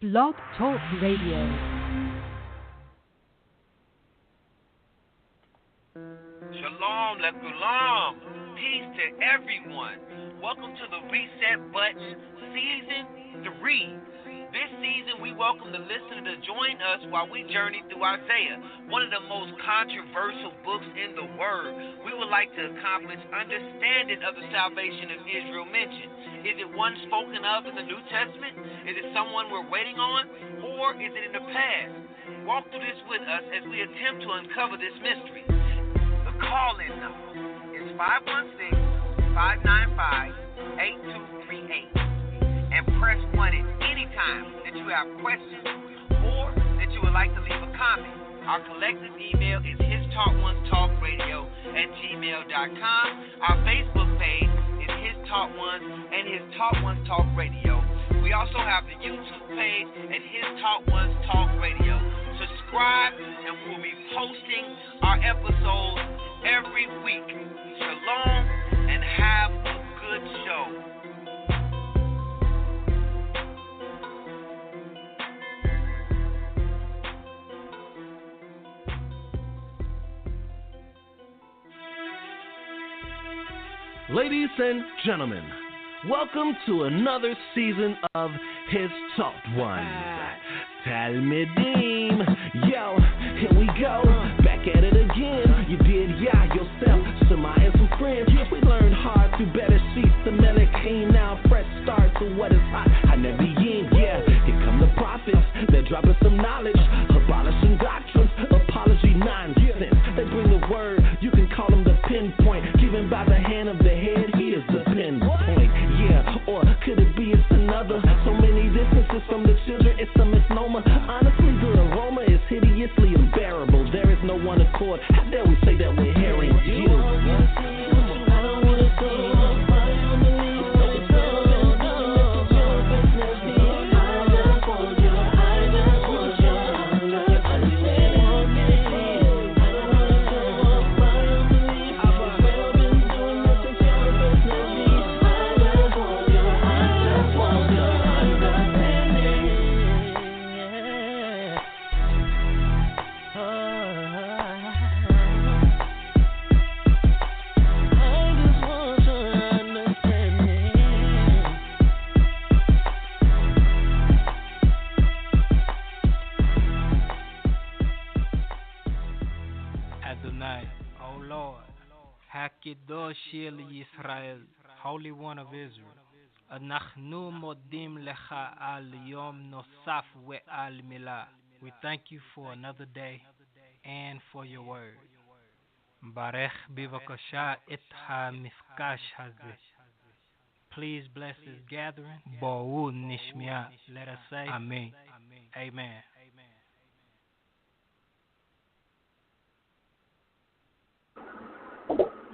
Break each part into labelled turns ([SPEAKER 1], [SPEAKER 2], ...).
[SPEAKER 1] Blog Talk Radio.
[SPEAKER 2] Shalom, Lekulam. Peace to everyone. Welcome to the Reset Button Season 3. This season, we welcome the listener to join us while we journey through Isaiah, one of the most controversial books in the Word. We would like to accomplish understanding of the salvation of Israel mentioned. Is it one spoken of in the New Testament? Is it someone we're waiting on? Or is it in the past? Walk through this with us as we attempt to uncover this mystery. The call-in number is 516-595-8238. And press 1 at any time that you have questions or that you would like to leave a comment. Our collective email is histaught1talkradio@gmail.com. Our Facebook page is His Taught Ones and His Taught Ones Talk Radio. We also have the YouTube page at His Taught Ones Talk Radio. Subscribe and we'll be posting our episodes every week. Shalom and have a good show.
[SPEAKER 3] Ladies and gentlemen, welcome to another season of His Taught Ones. Talmidim, yo, here we go, back at it again. Yedidyah, Yosef, Shema, and some friends. We learned hard through better sheets. The melech came now, fresh start to what is hot. I never yin, yeah. Here come the prophets, they're dropping some knowledge, abolishing doctrines, apology nonsense. They bring the word, you can call them the pinpoint, given by the hand of the head. He is the pinpoint, yeah. Or could it be it's another? So many differences from the children, it's a misnomer. Honestly, the aroma is hideously unbearable. There is no one accord. How dare we say that we're hearing you?
[SPEAKER 4] Kadosh Yisrael, Holy One of Israel, Anachnu modim lecha al yom nosaf we al milah. We thank you for another day and for your word. Barech bivakasha et ha-mifkash hazeh. Please bless this gathering. Bo'u nishmiah. Let us say Amen. Amen.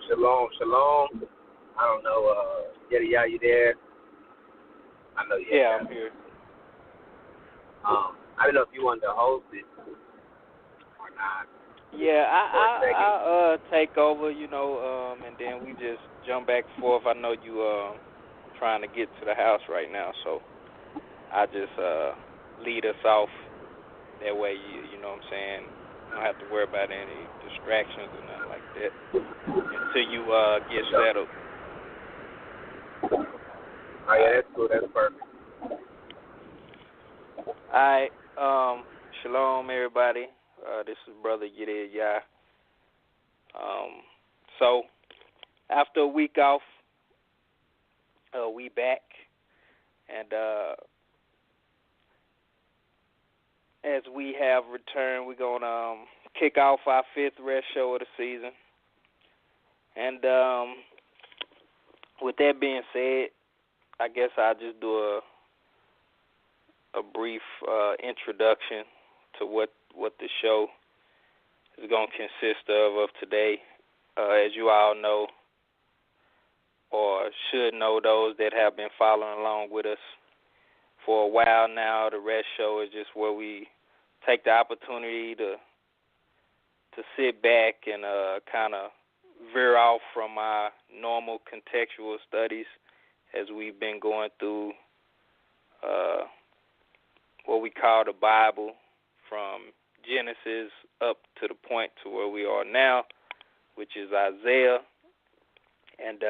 [SPEAKER 5] Shalom, shalom. I don't know, Yedidyah, you there? I know you.
[SPEAKER 6] Yeah, I'm here.
[SPEAKER 5] I don't know if you wanted to host it or not.
[SPEAKER 6] Yeah, I'll take over, and then we just jump back and forth. I know you trying to get to the house right now, so I just lead us off. That way, you know what I'm saying, you don't have to worry about any distractions or nothing like that until you get settled.
[SPEAKER 5] Oh, yeah, that's cool. That's perfect.
[SPEAKER 6] All right. Shalom, everybody. This is Brother Yedidyah. So, after a week off, we back. And as we have returned, we're going to kick off our 5th rest show of the season. And with that being said, I guess I'll just do a brief introduction to what the show is going to consist of today. As you all know, or should know, those that have been following along with us for a while now, the rest show is just where we take the opportunity to sit back and kind of veer off from our normal contextual studies as we've been going through what what we call the Bible, from Genesis up to the point to where we are now, which is Isaiah. And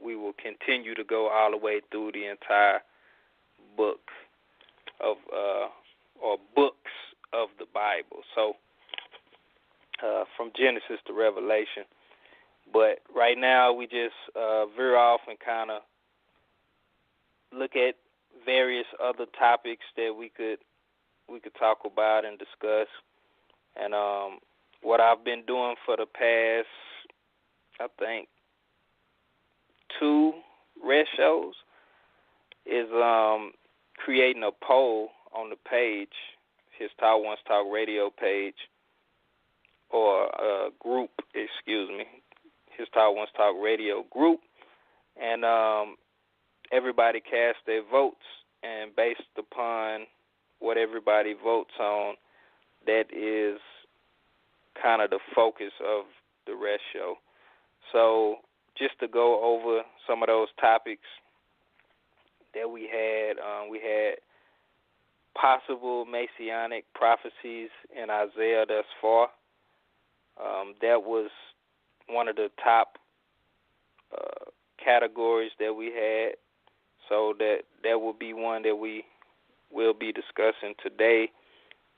[SPEAKER 6] we will continue to go all the way through the entire book of, or books of the Bible. So from Genesis to Revelation. But right now we just veer off and kind of look at various other topics that we could talk about and discuss. And what I've been doing for the past, I think, 2 rest shows is creating a poll on the page, his Talk Once Talk radio page, or group, his Talk Once Talk radio group, and everybody cast their votes, and based upon what everybody votes on, that is kind of the focus of the rest show. So just to go over some of those topics that we had possible messianic prophecies in Isaiah thus far. That was one of the top categories that we had. So that will be one that we will be discussing today.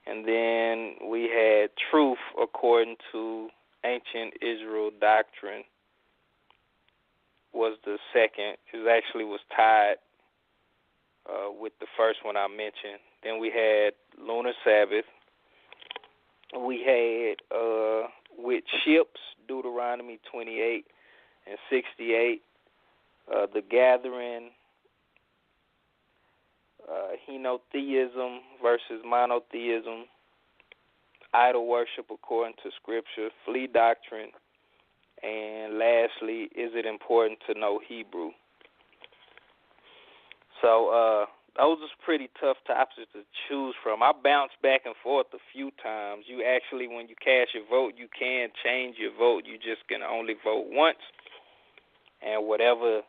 [SPEAKER 6] And then we had truth according to ancient Israel doctrine was the second. It actually was tied with the first one I mentioned. Then we had lunar Sabbath. We had with ships, Deuteronomy 28 and 68, the gathering, henotheism versus monotheism, idol worship according to Scripture, flea doctrine, and lastly, is it important to know Hebrew? So those are pretty tough topics to choose from. I bounced back and forth a few times. You actually, when you cast your vote, you can change your vote. You just can only vote once, and whatever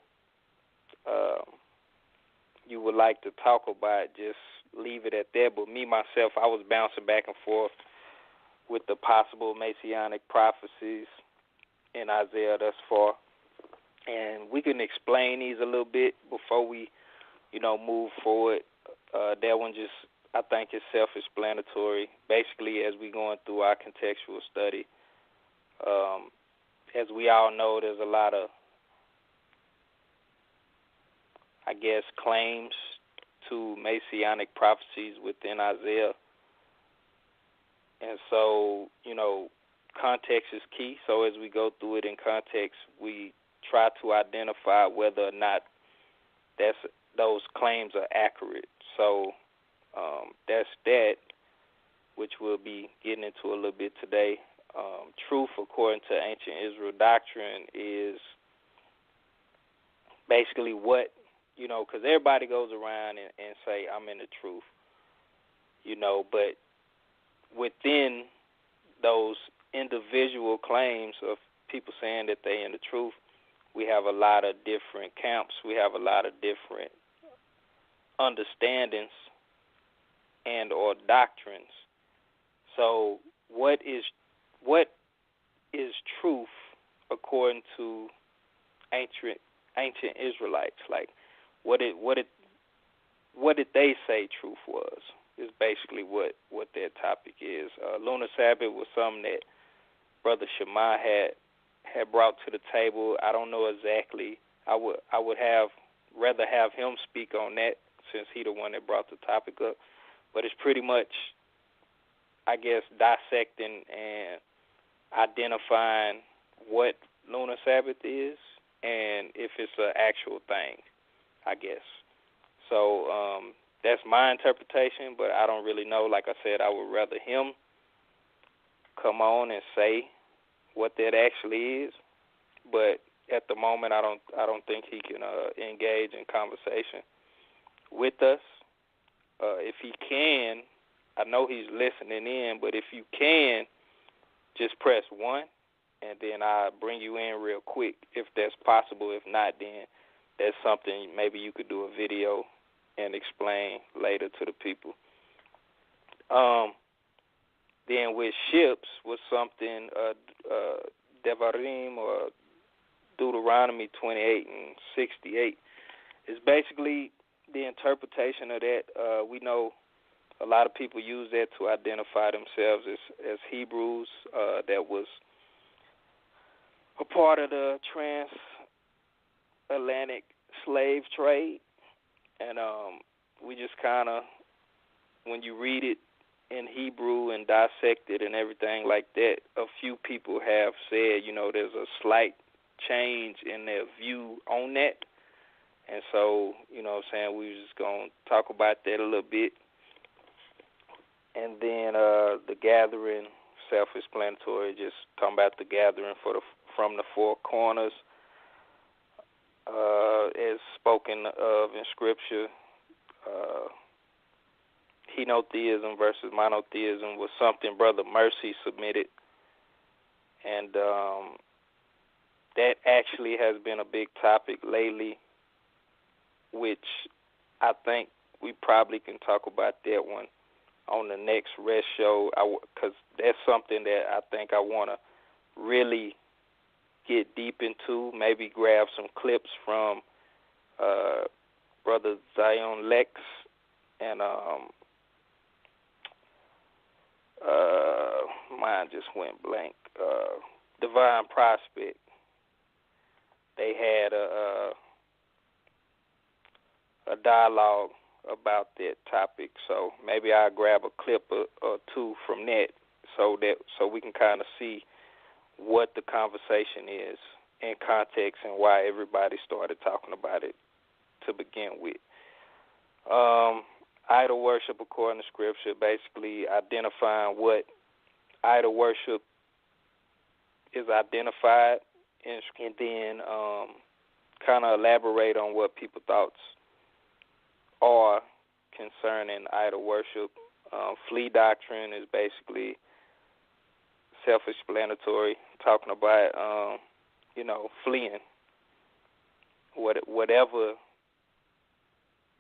[SPEAKER 6] you would like to talk about, just leave it at that. But me, myself, I was bouncing back and forth with the possible messianic prophecies in Isaiah thus far. And we can explain these a little bit before we, move forward. That one just, I think, is self-explanatory. Basically, as we're going through our contextual study, as we all know, there's a lot of, claims to messianic prophecies within Isaiah. And so, context is key. So as we go through it in context, we try to identify whether or not those claims are accurate. So that's that, which we'll be getting into a little bit today. Truth, according to ancient Israel doctrine, is basically what, because everybody goes around and say, I'm in the truth, but within those individual claims of people saying that they're in the truth, we have a lot of different camps. We have a lot of different understandings and or doctrines. So what is truth according to ancient Israelites? Like what did they say truth was? Is basically what their topic is. Lunar Sabbath was something that Brother Shema had brought to the table. I don't know exactly. I would rather have him speak on that, since he the one that brought the topic up. But it's pretty much, dissecting and identifying what Lunar Sabbath is and if it's an actual thing, I guess. So that's my interpretation, but I don't really know. Like I said, I would rather him come on and say what that actually is. But at the moment, I don't think he can engage in conversation with us. If he can, I know he's listening in, but if you can, just press 1, and then I'll bring you in real quick if that's possible. If not, then that's something maybe you could do a video and explain later to the people. Then with ships was something Devarim or Deuteronomy 28 and 68. It's basically the interpretation of that. We know a lot of people use that to identify themselves as Hebrews. That was a part of the transatlantic slave trade. And we just kind of, when you read it in Hebrew and dissect it and everything like that, a few people have said, there's a slight change in their view on that. And so, we were just going to talk about that a little bit. And then the gathering, self-explanatory, just talking about the gathering from the four corners, as spoken of in Scripture. Henotheism versus monotheism was something Brother Mercy submitted. And that actually has been a big topic lately, which I think we probably can talk about that one on the next rest show, because that's something that I think I want to really get deep into, maybe grab some clips from Brother Zion Lex and mine just went blank, Divine Prospect. They had a dialogue about that topic, so maybe I'll grab a clip or two from that so we can kind of see what the conversation is in context and why everybody started talking about it to begin with. Idol worship, according to Scripture, basically identifying what idol worship is identified, and then kind of elaborate on what people's thoughts are concerning idol worship. Flea doctrine is basically self-explanatory, talking about, fleeing. Whatever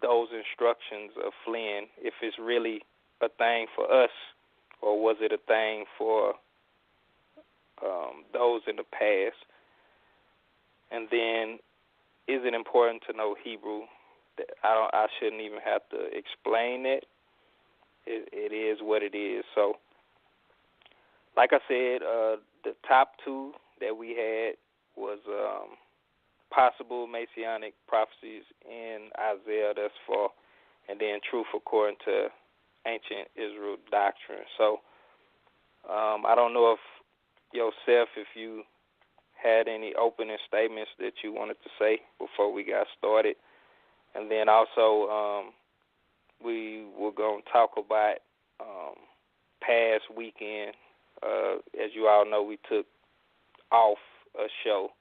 [SPEAKER 6] those instructions of fleeing, if it's really a thing for us, or was it a thing for those in the past? And then, is it important to know Hebrew? I shouldn't even have to explain it. It is what it is. So, like I said, the top two that we had was possible messianic prophecies in Isaiah thus far, and then truth according to ancient Israel doctrine. So, I don't know if Yosef, if you had any opening statements that you wanted to say before we got started. And then also, we were going to talk about past weekend. As you all know, we took off a show.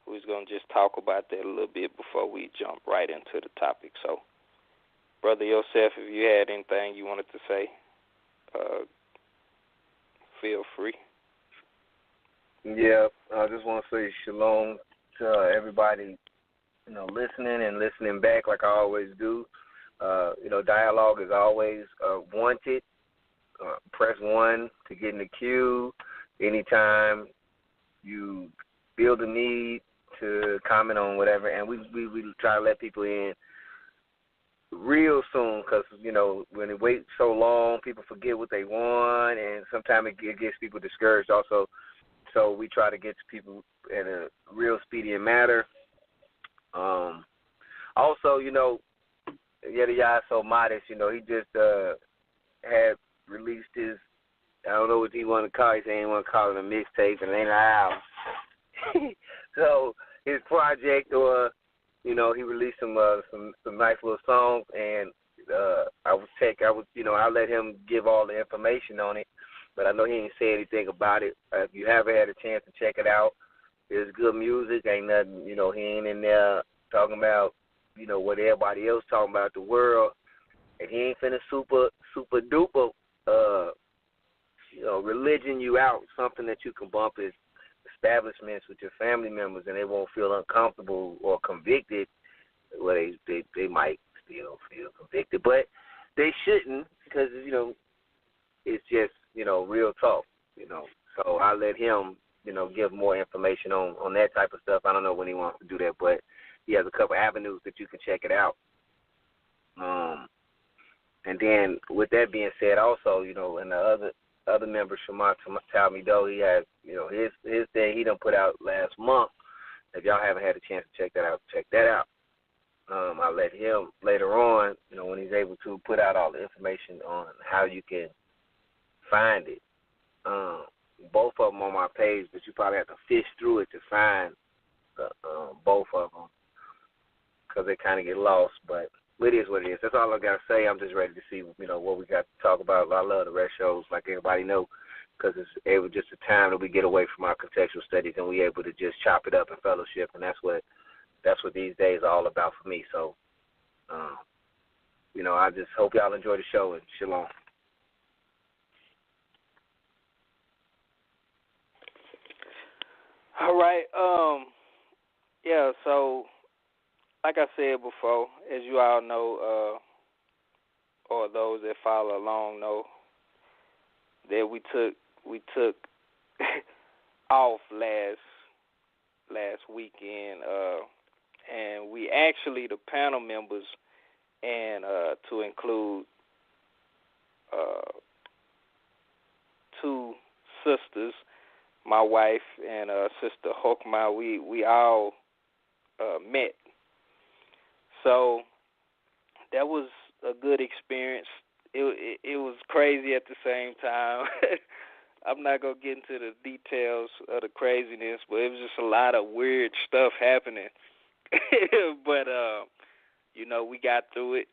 [SPEAKER 6] We was going to just talk about that a little bit before we jump right into the topic. So, Brother Yosef, if you had anything you wanted to say, feel free.
[SPEAKER 5] Yeah, I just want to say shalom to everybody, listening back like I always do. Dialogue is always wanted. Press 1 to get in the queue. Anytime you feel the need to comment on whatever, and we try to let people in real soon, because, when they wait so long, people forget what they want, and sometimes it gets people discouraged also. So we try to get to people in a real speedy manner. Also, Yedidyah is so modest. He just had released his, I don't know what he want to call it. He said he want to call it a mixtape, and it ain't an album. So his project, or he released some nice little songs, and I'll let him give all the information on it. But I know he ain't say anything about it. If you haven't had a chance to check it out, it's good music. Ain't nothing, he ain't in there talking about, what everybody else talking about the world. And he ain't finna super duper, religion you out, something that you can bump as establishments with your family members, and they won't feel uncomfortable or convicted. Well, they might still feel convicted, but they shouldn't, because, real talk, So I let him, give more information on that type of stuff. I don't know when he wants to do that, but he has a couple avenues that you can check it out. And then with that being said, also, and the other members from my Tommy Doe, he has, his thing he done put out last month. If y'all haven't had a chance to check that out, check that out. I'll let him later on, when he's able to put out all the information on how you can find it. Both of them on my page, but you probably have to fish through it to find both of them because they kind of get lost. But it is what it is. That's all I got to say. I'm just ready to see, what we got to talk about. I love the rest shows, like everybody know, because it's just a time that we get away from our contextual studies and we able to just chop it up in fellowship, and that's what these days are all about for me. So, I just hope y'all enjoy the show, and shalom.
[SPEAKER 6] All right. Yeah, so like I said before, as you all know, or those that follow along know, that we took off last weekend, and we actually, the panel members, and to include two sisters, my wife and Sister Hokma, we all met. So that was a good experience. It was crazy at the same time. I'm not going to get into the details of the craziness, but it was just a lot of weird stuff happening. But, we got through it.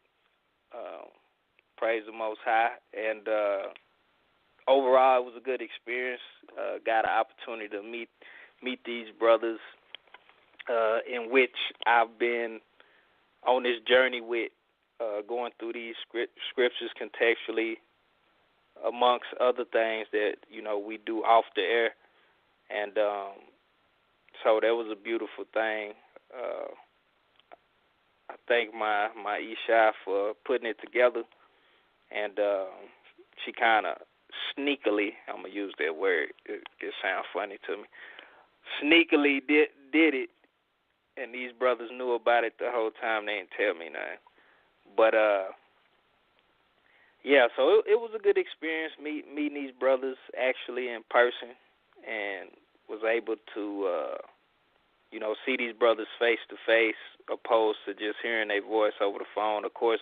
[SPEAKER 6] Praise the Most High. And overall, it was a good experience. Got an opportunity to meet these brothers in which I've been on this journey with, going through these scriptures contextually, amongst other things that, we do off the air. And so that was a beautiful thing. I thank my Isha for putting it together. And she kind of sneakily, I'm going to use that word, it sounds funny to me, sneakily did it. And these brothers knew about it the whole time. They didn't tell me nothing. But, yeah, so it was a good experience meeting these brothers actually in person, and was able to, see these brothers face to face, opposed to just hearing their voice over the phone. Of course,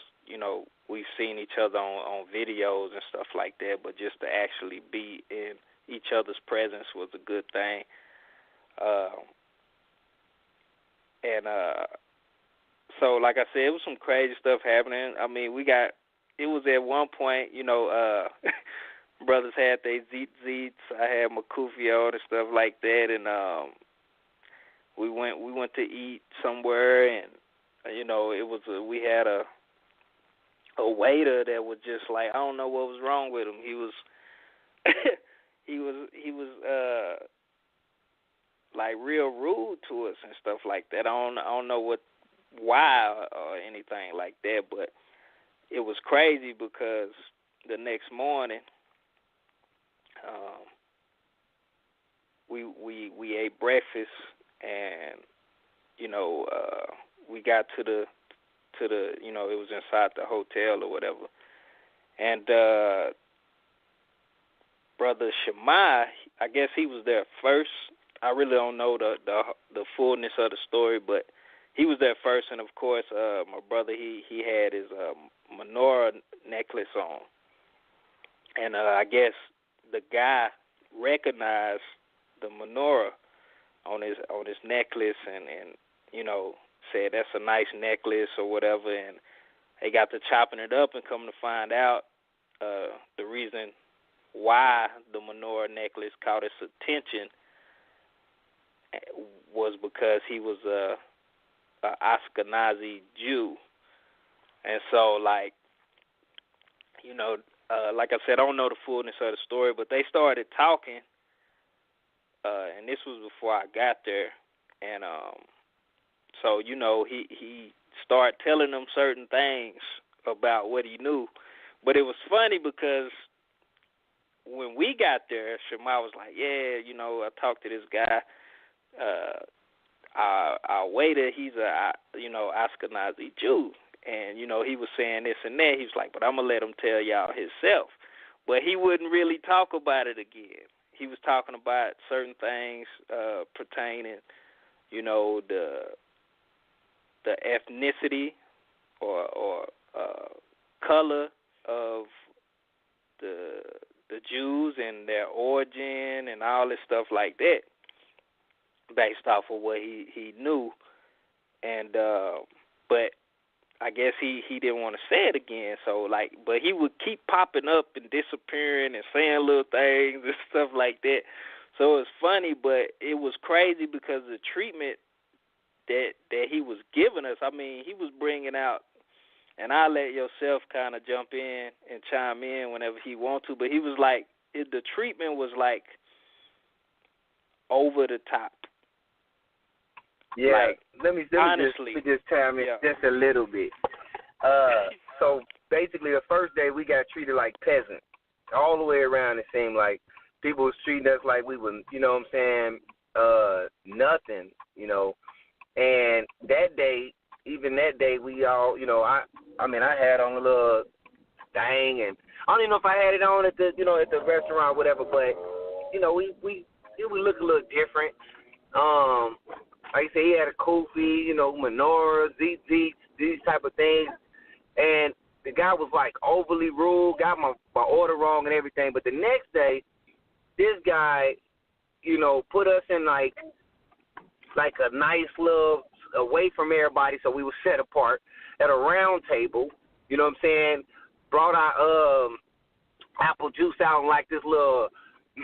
[SPEAKER 6] we've seen each other on videos and stuff like that, but just to actually be in each other's presence was a good thing. So like I said, it was some crazy stuff happening. I mean, it was at one point, brothers had their zeets, I had my kufi on and stuff like that, and we went to eat somewhere, and we had a waiter that was just like, I don't know what was wrong with him. He was like real rude to us and stuff like that. I don't know why or anything like that, but it was crazy because the next morning we ate breakfast, and we got to the it was inside the hotel or whatever, and Brother Shemai, I guess he was there first. I really don't know the fullness of the story, but he was there first, and of course, my brother, he had his menorah necklace on, and I guess the guy recognized the menorah on his necklace, and said that's a nice necklace or whatever, and they got to chopping it up, and come to find out the reason why the menorah necklace caught his attention was because he was a Ashkenazi Jew. And so, like I said, I don't know the fullness of the story, but they started talking, and this was before I got there, and so he started telling them certain things about what he knew, but it was funny because when we got there, Shema was like, yeah, I talked to this guy. Our waiter, he's a Ashkenazi Jew, and he was saying this and that. He was like, but I'm gonna let him tell y'all himself. But he wouldn't really talk about it again. He was talking about certain things pertaining, the ethnicity or color of the Jews and their origin and all this stuff like that, based off of what he knew. And but I guess he didn't want to say it again. So but he would keep popping up and disappearing and saying little things and stuff like that. So it's funny, but it was crazy because the treatment that he was giving us. I mean, he was bringing out, and I'll let yourself kind of jump in and chime in whenever he want to, but he was like, the treatment was like over the top.
[SPEAKER 5] Yeah, let me
[SPEAKER 6] honestly,
[SPEAKER 5] just chime in just a little bit. So basically, the first day we got treated like peasants. All the way around, it seemed like people was treating us like we were, nothing, And that day, we all, I had on a little thing, and I don't even know if I had it on at the, at the restaurant or whatever, but, we look a little different. Like I say, he had a kufi, menorah, zit, these type of things, and the guy was like overly rude, got my order wrong and everything. But the next day, this guy, put us in like a nice little away from everybody, so we were set apart at a round table. You know what I'm saying? Brought our apple juice out in like this little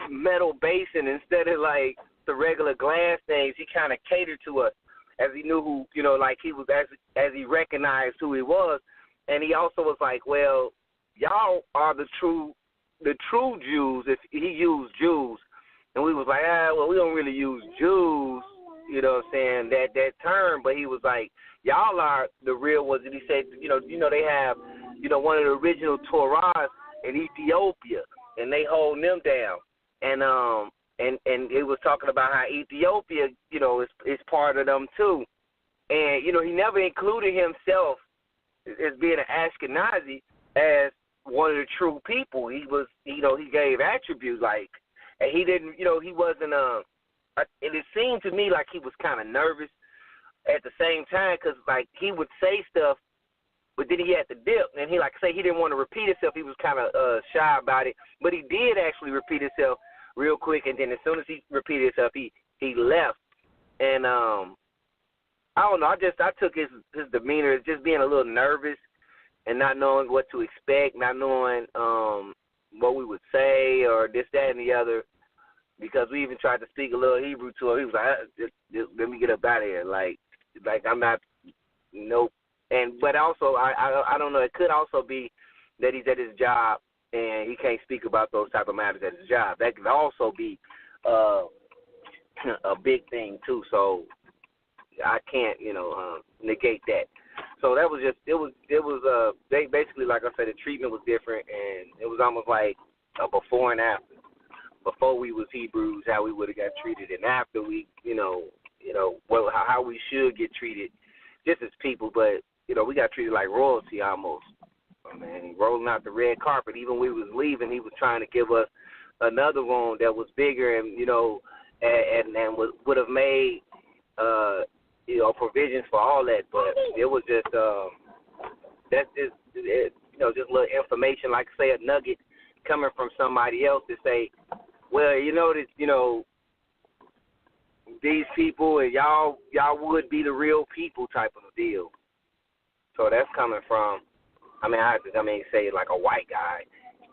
[SPEAKER 5] metal basin instead of like the regular glass things. He kind of catered to us as he knew who, like he was as he recognized who he was. And he also was like, well, y'all are the true Jews. If he used Jews, and we was like, well, we don't really use Jews, you know what I'm saying, that term. But he was like, y'all are the real ones. And he said, they have, one of the original Torahs in Ethiopia, and they hold them down. And it was talking about how Ethiopia, is part of them too. And, he never included himself as being an Ashkenazi as one of the true people. He was, he gave attributes like, and he didn't, he wasn't, and it seemed to me like he was kind of nervous at the same time because, like, he would say stuff, but then he had to dip, and he, like, say he didn't want to repeat himself. He was kind of shy about it, but he did actually repeat himself real quick, and then as soon as he repeated himself, he left. And I don't know, I took his demeanor as just being a little nervous and not knowing what to expect, not knowing what we would say or this, that, and the other, because we even tried to speak a little Hebrew to him. He was like, just let me get up out of here. Like I'm not, nope. But also, I don't know, it could also be that he's at his job and he can't speak about those type of matters at his job. That could also be a big thing, too. So I can't, negate that. So that was just, they basically, like I said, the treatment was different, and it was almost like a before and after. Before we was Hebrews, how we would have got treated, and after we, how we should get treated just as people, but, we got treated like royalty almost. I mean, rolling out the red carpet, even when we was leaving, he was trying to give us another room that was bigger and, and would have made, provisions for all that, but it was just, that's just, just little information, like say a nugget coming from somebody else to say, well, these people and y'all would be the real people type of deal. So that's coming from, say like a white guy,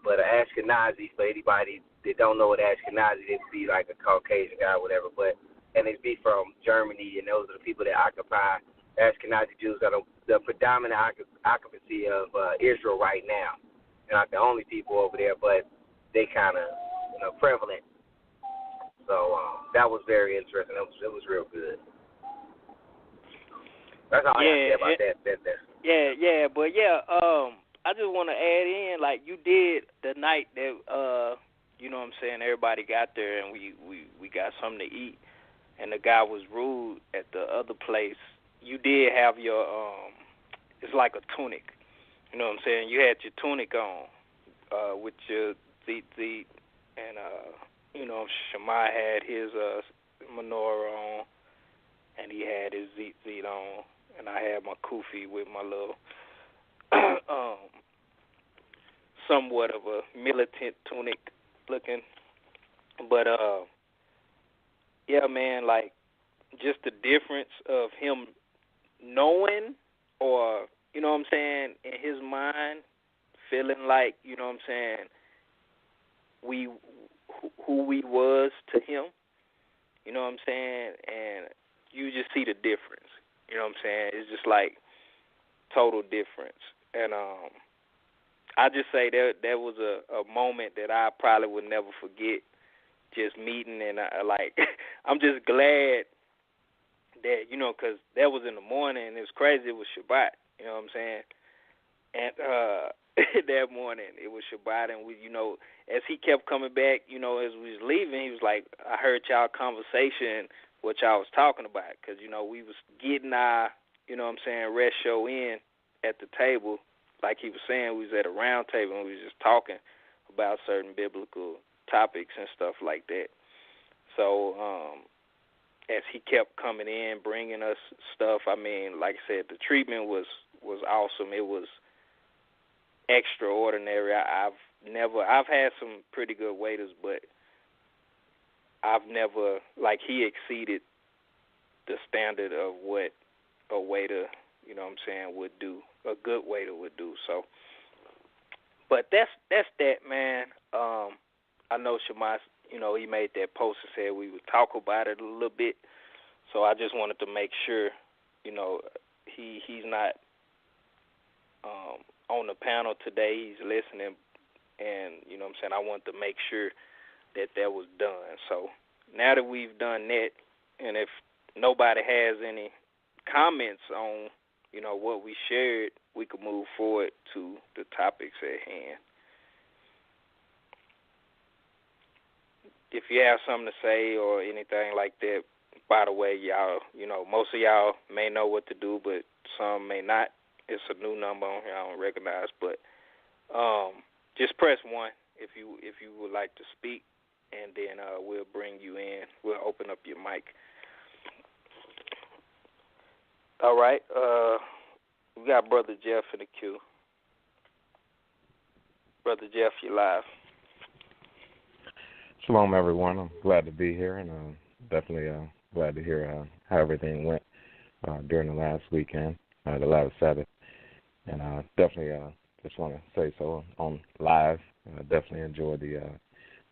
[SPEAKER 5] but an Ashkenazi, for anybody that don't know what Ashkenazi, it'd be like a Caucasian guy or whatever, and they'd be from Germany, and those are the people that occupy, Ashkenazi Jews are the predominant occupancy of Israel right now. They're not the only people over there, but they kind of, prevalent. So that was very interesting. It was real good. That's all I have to say about that.
[SPEAKER 6] But I just want to add in, like you did the night that you know what I'm saying, everybody got there and we got something to eat, and the guy was rude at the other place. You did have your it's like a tunic, you know what I'm saying. You had your tunic on with your zit, and you know, Shammai had his menorah on, and he had his zit on, and I had my kufi with my little somewhat of a militant tunic looking, but yeah, man, like just the difference of him knowing, or you know what I'm saying, in his mind, feeling like, you know what I'm saying, who we was to him, you know what I'm saying, and you just see the difference, you know what I'm saying. It's just like total difference, and I just say that was a moment that I probably would never forget. Just meeting, and I'm just glad that, you know, because that was in the morning, and it was crazy. It was Shabbat, you know what I'm saying? And that morning, it was Shabbat, and we, you know, as he kept coming back, you know, as we was leaving, he was like, I heard y'all conversation, what y'all was talking about, because, you know, we was getting our, you know what I'm saying, rest show in at the table. Like he was saying, we was at a round table, and we was just talking about certain biblical topics and stuff like that. So as he kept coming in, bringing us stuff, I mean, like I said, the treatment was awesome. It was extraordinary. I've had some pretty good waiters, but I've never, like, he exceeded the standard of what a waiter, you know what I'm saying, would do, a good waiter would do. So, but that's that, man. I know Shammai, you know, he made that post and said we would talk about it a little bit. So I just wanted to make sure, you know, he's not on the panel today. He's listening, and, you know what I'm saying, I wanted to make sure that was done. So now that we've done that, and if nobody has any comments on, you know, what we shared, we could move forward to the topics at hand. If you have something to say or anything like that, by the way, y'all, you know, most of y'all may know what to do, but some may not. It's a new number on here I don't recognize, but just press 1 if you would like to speak, and then we'll bring you in. We'll open up your mic. All right. We got Brother Jeff in the queue. Brother Jeff, you're live.
[SPEAKER 1] Shalom, everyone. I'm glad to be here, and definitely glad to hear how everything went during the last weekend, the last Sabbath. And definitely just want to say so on live. Definitely enjoyed the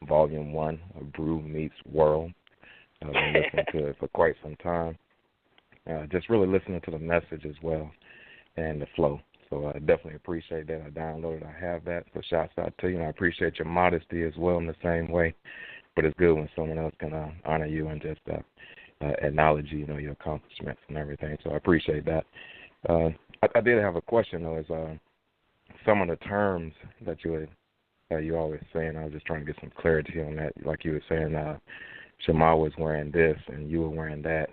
[SPEAKER 1] Volume 1 of Brew Meets World. I've been listening to it for quite some time. Just really listening to the message as well and the flow. So I definitely appreciate that. I downloaded, I have that. So shouts out to you. And I appreciate your modesty as well in the same way. But it's good when someone else can honor you and just acknowledge you, know, your accomplishments and everything. So I appreciate that. I did have a question, though, is some of the terms that you always saying. I was just trying to get some clarity on that. Like you were saying, Shammai was wearing this and you were wearing that,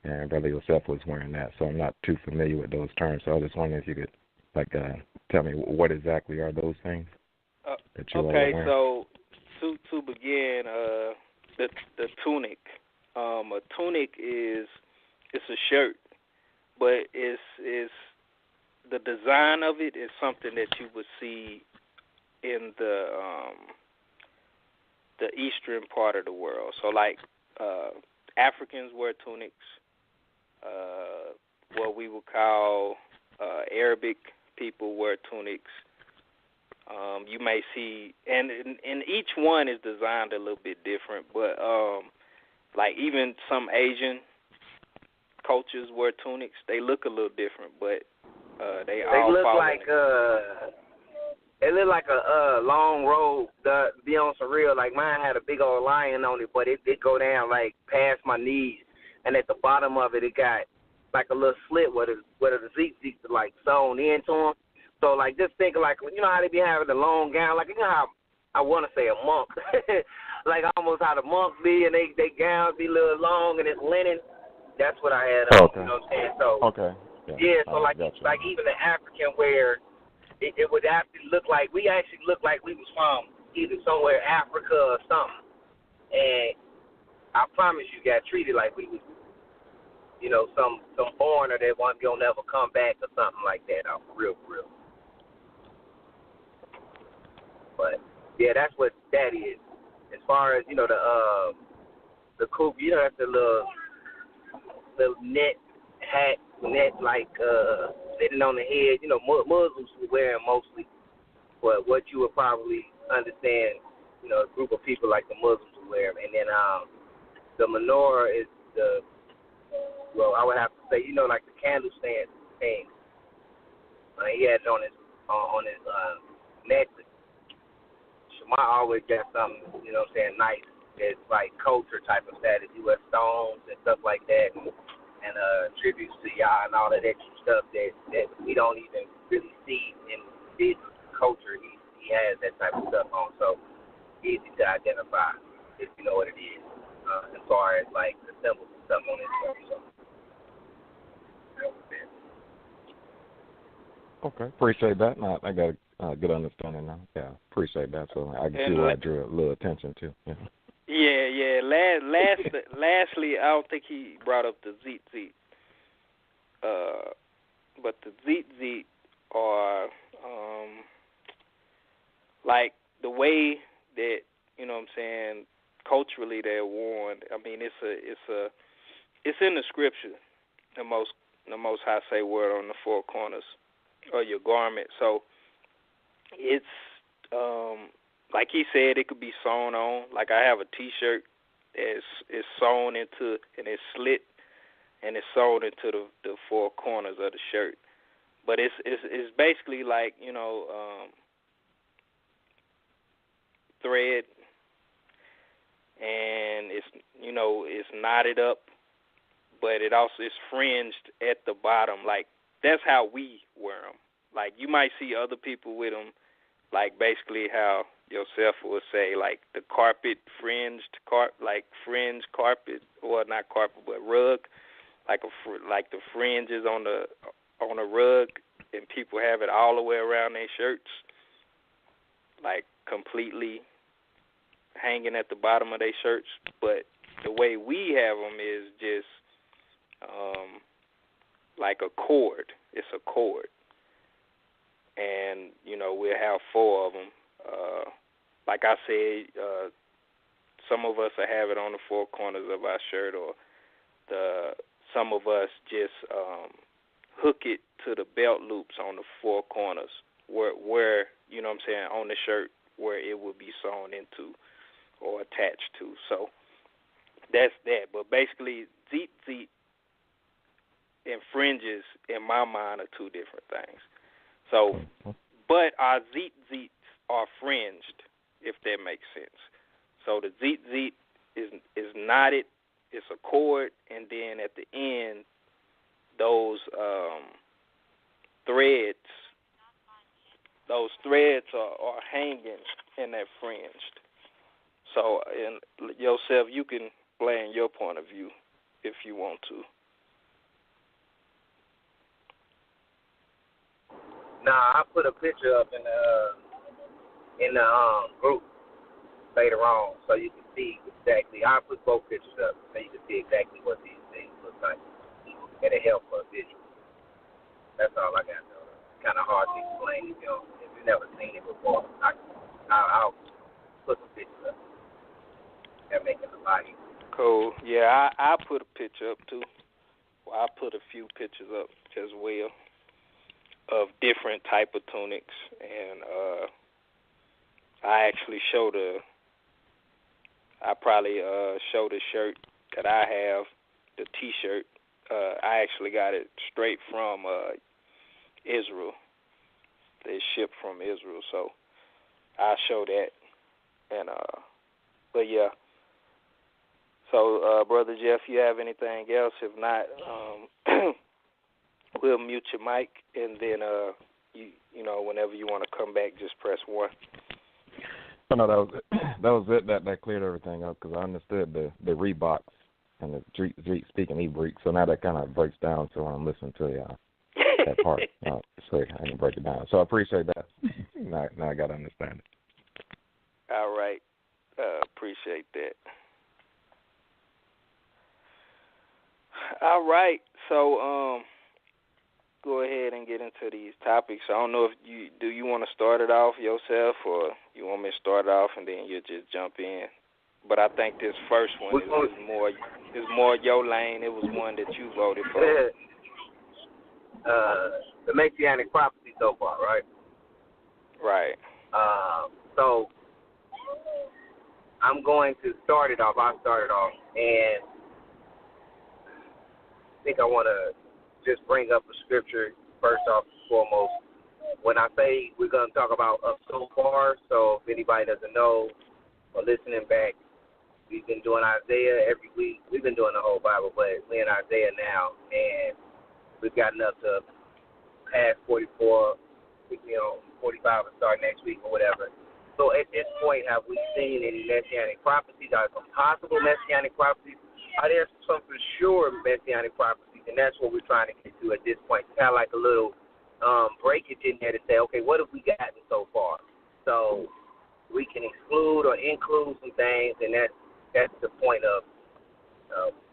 [SPEAKER 1] and Brother Yosef was wearing that. So I'm not too familiar with those terms. So I was just wondering if you could, like, tell me what exactly are those things that you are wearing.
[SPEAKER 6] Okay, so to begin, the tunic. A tunic it's a shirt, but it's the design of it is something that you would see in the eastern part of the world. So, like, Africans wear tunics. What we would call Arabic people wear tunics. You may see, and each one is designed a little bit different, but like even some Asian cultures wear tunics. They look a little different, but they all
[SPEAKER 5] look
[SPEAKER 6] follow
[SPEAKER 5] like it look like a long robe. Be on some real, like mine had a big old lion on it, but it did go down like past my knees, and at the bottom of it, it got like a little slit where the zit like sewn into them. So like just think like, you know how they be having the long gown, like you know how I want to say a monk, like almost how the monks be, and they gowns be a little long and it's linen. That's what I had on.
[SPEAKER 1] Okay.
[SPEAKER 5] You know what I'm saying? So
[SPEAKER 1] Okay.
[SPEAKER 5] yeah, so like even the African wear, it would actually look like we was from either somewhere Africa or something, and I promise you got treated like we was, you know, some foreigner that gonna never come back or something like that. For real. But yeah, that's what that is. As far as, you know, the coupe, you know, that's the little net hat, like sitting on the head. You know, Muslims would wear them mostly. But what you would probably understand, you know, a group of people like the Muslims would wear them. And then the menorah is I would have to say, you know, like the candle stand thing. He had it on his necklace. Shema always got something, you know what I'm saying, nice. It's like culture type of status, U.S. stones and stuff like that, and tributes to Yah and all of that extra stuff that we don't even really see in his culture. He has that type of stuff on, so easy to identify if you know what it is, as far as like the symbols and stuff on his shirt. So that was it.
[SPEAKER 1] Okay, appreciate that. No, I got a good understanding now. Yeah, appreciate that. So I can see why I drew a little attention to. Yeah.
[SPEAKER 6] Yeah. Lastly, I don't think he brought up the tzitzit. But the tzitzit are like the way that, you know what I'm saying, culturally they're worn. I mean, it's in the scripture. The most High say word on the four corners of your garment. So it's like he said, it could be sewn on. Like I have a T-shirt it's sewn into, and it's slit, and it's sewn into the four corners of the shirt. But it's basically like, you know, thread, and it's, you know, it's knotted up, but it also is fringed at the bottom. Like that's how we wear them. Like you might see other people with them, like basically how Yosef would say, like the carpet fringed fringe carpet, or not carpet but rug, like the fringes on a rug, and people have it all the way around their shirts, like completely hanging at the bottom of their shirts. But the way we have them is just like a cord. It's a cord. And, you know, we'll have four of them. Like I said, some of us will have it on the four corners of our shirt, or some of us just hook it to the belt loops on the four corners where, you know what I'm saying, on the shirt where it would be sewn into or attached to. So that's that. But basically, tzitzit and fringes, in my mind, are two different things. So, but our tzitzits are fringed, if that makes sense. So the tzitzit is knotted, it's a cord, and then at the end, those threads are hanging in that fringed. So, and Yosef, you can explain your point of view if you want to.
[SPEAKER 5] Nah, I put a picture up in the group later on, so you can see exactly. I put both pictures up so you can see exactly what these things look like. It'll help for visual. That's all I got. Kind of hard to explain if you've never seen it before. I'll put some pictures up. That makes it a lot easier.
[SPEAKER 6] Cool. Yeah, I put a picture up too. Well, I put a few pictures up as well of different type of tunics, and I actually I probably show the shirt that I have, the T-shirt. I actually got it straight from Israel. They shipped from Israel, so I show that. And but yeah. So, Brother Jeff, you have anything else? If not, we'll mute your mic, and then you know, whenever you want to come back, just press 1.
[SPEAKER 1] Oh, no, that was it. That cleared everything up because I understood the Reeboks and the Street speaking Hebrew. So now that kind of breaks down. So I'm listening to that part. So I can break it down. So I appreciate that. Now I got to understand it.
[SPEAKER 6] All right. Appreciate that. All right. So go ahead and get into these topics. I don't know if you want to start it off yourself or you want me to start it off and then you just jump in. But I think this first one is more your lane. It was one that you voted for.
[SPEAKER 5] The messianic prophecy so far, right?
[SPEAKER 6] Right.
[SPEAKER 5] So I'm going to start it off. I'll start it off, and I think I want to just bring up a scripture first off and foremost. When I say we're going to talk about so far, so if anybody doesn't know or listening back, we've been doing Isaiah every week. We've been doing the whole Bible, but we're in Isaiah now, and we've gotten up to past 44, 45 and start next week or whatever. So at this point, have we seen any messianic prophecies? Are there some possible messianic prophecies? Are there some for sure messianic prophecies? And that's what we're trying to get to at this point. It's kind of like a little breakage in there to say, okay, what have we gotten so far? So we can exclude or include some things, and that's the point of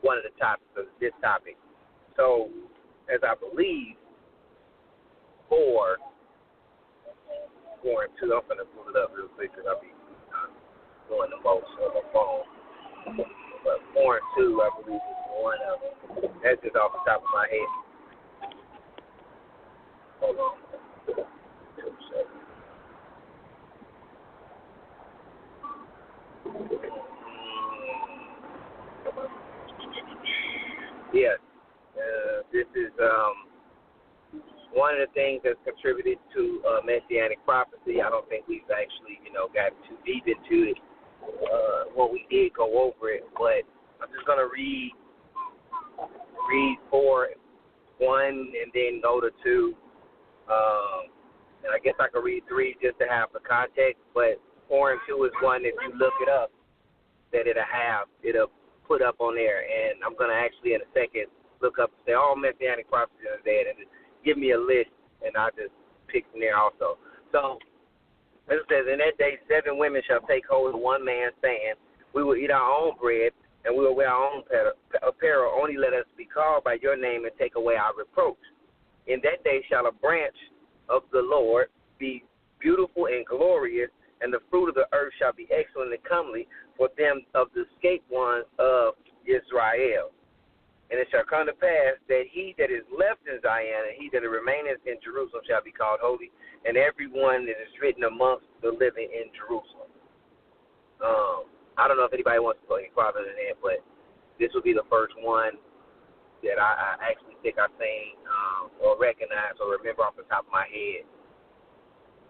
[SPEAKER 5] one of the topics of this topic. So as I believe, 4 and 2, I'm going to pull it up real quick because I'll be doing the most on my phone. But 4 and 2, I believe, is one of them. That's just off the top of my head. Hold on. 2 seconds. Yes. This is one of the things that's contributed to messianic prophecy. I don't think we've actually, got too deep into it. Well, we did go over it, but I'm just going to read 4, 1, and then go to 2. And I guess I could read 3 just to have the context, but 4 and 2 is one, if you look it up, that it'll put up on there. And I'm going to actually, in a second, look up and say all messianic prophecies are there, and give me a list, and I'll just pick from there also. So, as it says, in that day 7 women shall take hold of one man, saying, we will eat our own bread, and we will wear our own apparel. Only let us be called by your name and take away our reproach. In that day shall a branch of the Lord be beautiful and glorious, and the fruit of the earth shall be excellent and comely for them of the escaped ones of Israel. And it shall come to pass that he that is left in Zion and he that remaineth in Jerusalem shall be called holy, and every one that is written amongst the living in Jerusalem. I don't know if anybody wants to go any farther than that, but this will be the first one that I actually think I've seen or recognize or remember off the top of my head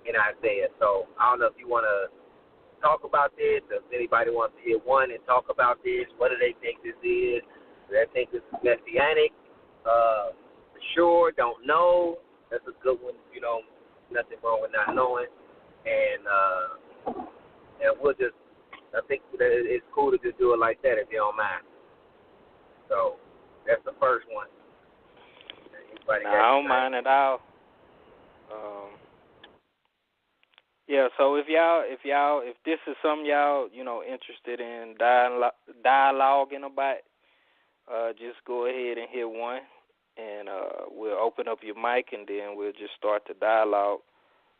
[SPEAKER 5] in Isaiah. So I don't know if you want to talk about this, if anybody wants to hear one and talk about this. What do they think this is? Do they think this is messianic? For sure, don't know. That's a good one. Nothing wrong with not knowing. And we'll just, I think that it's cool to just do it like that if you don't mind. So that's the first one.
[SPEAKER 6] No, I don't mind at all. Yeah, so if this is something y'all, interested in dialoguing about, just go ahead and hit 1, and we'll open up your mic, and then we'll just start the dialogue.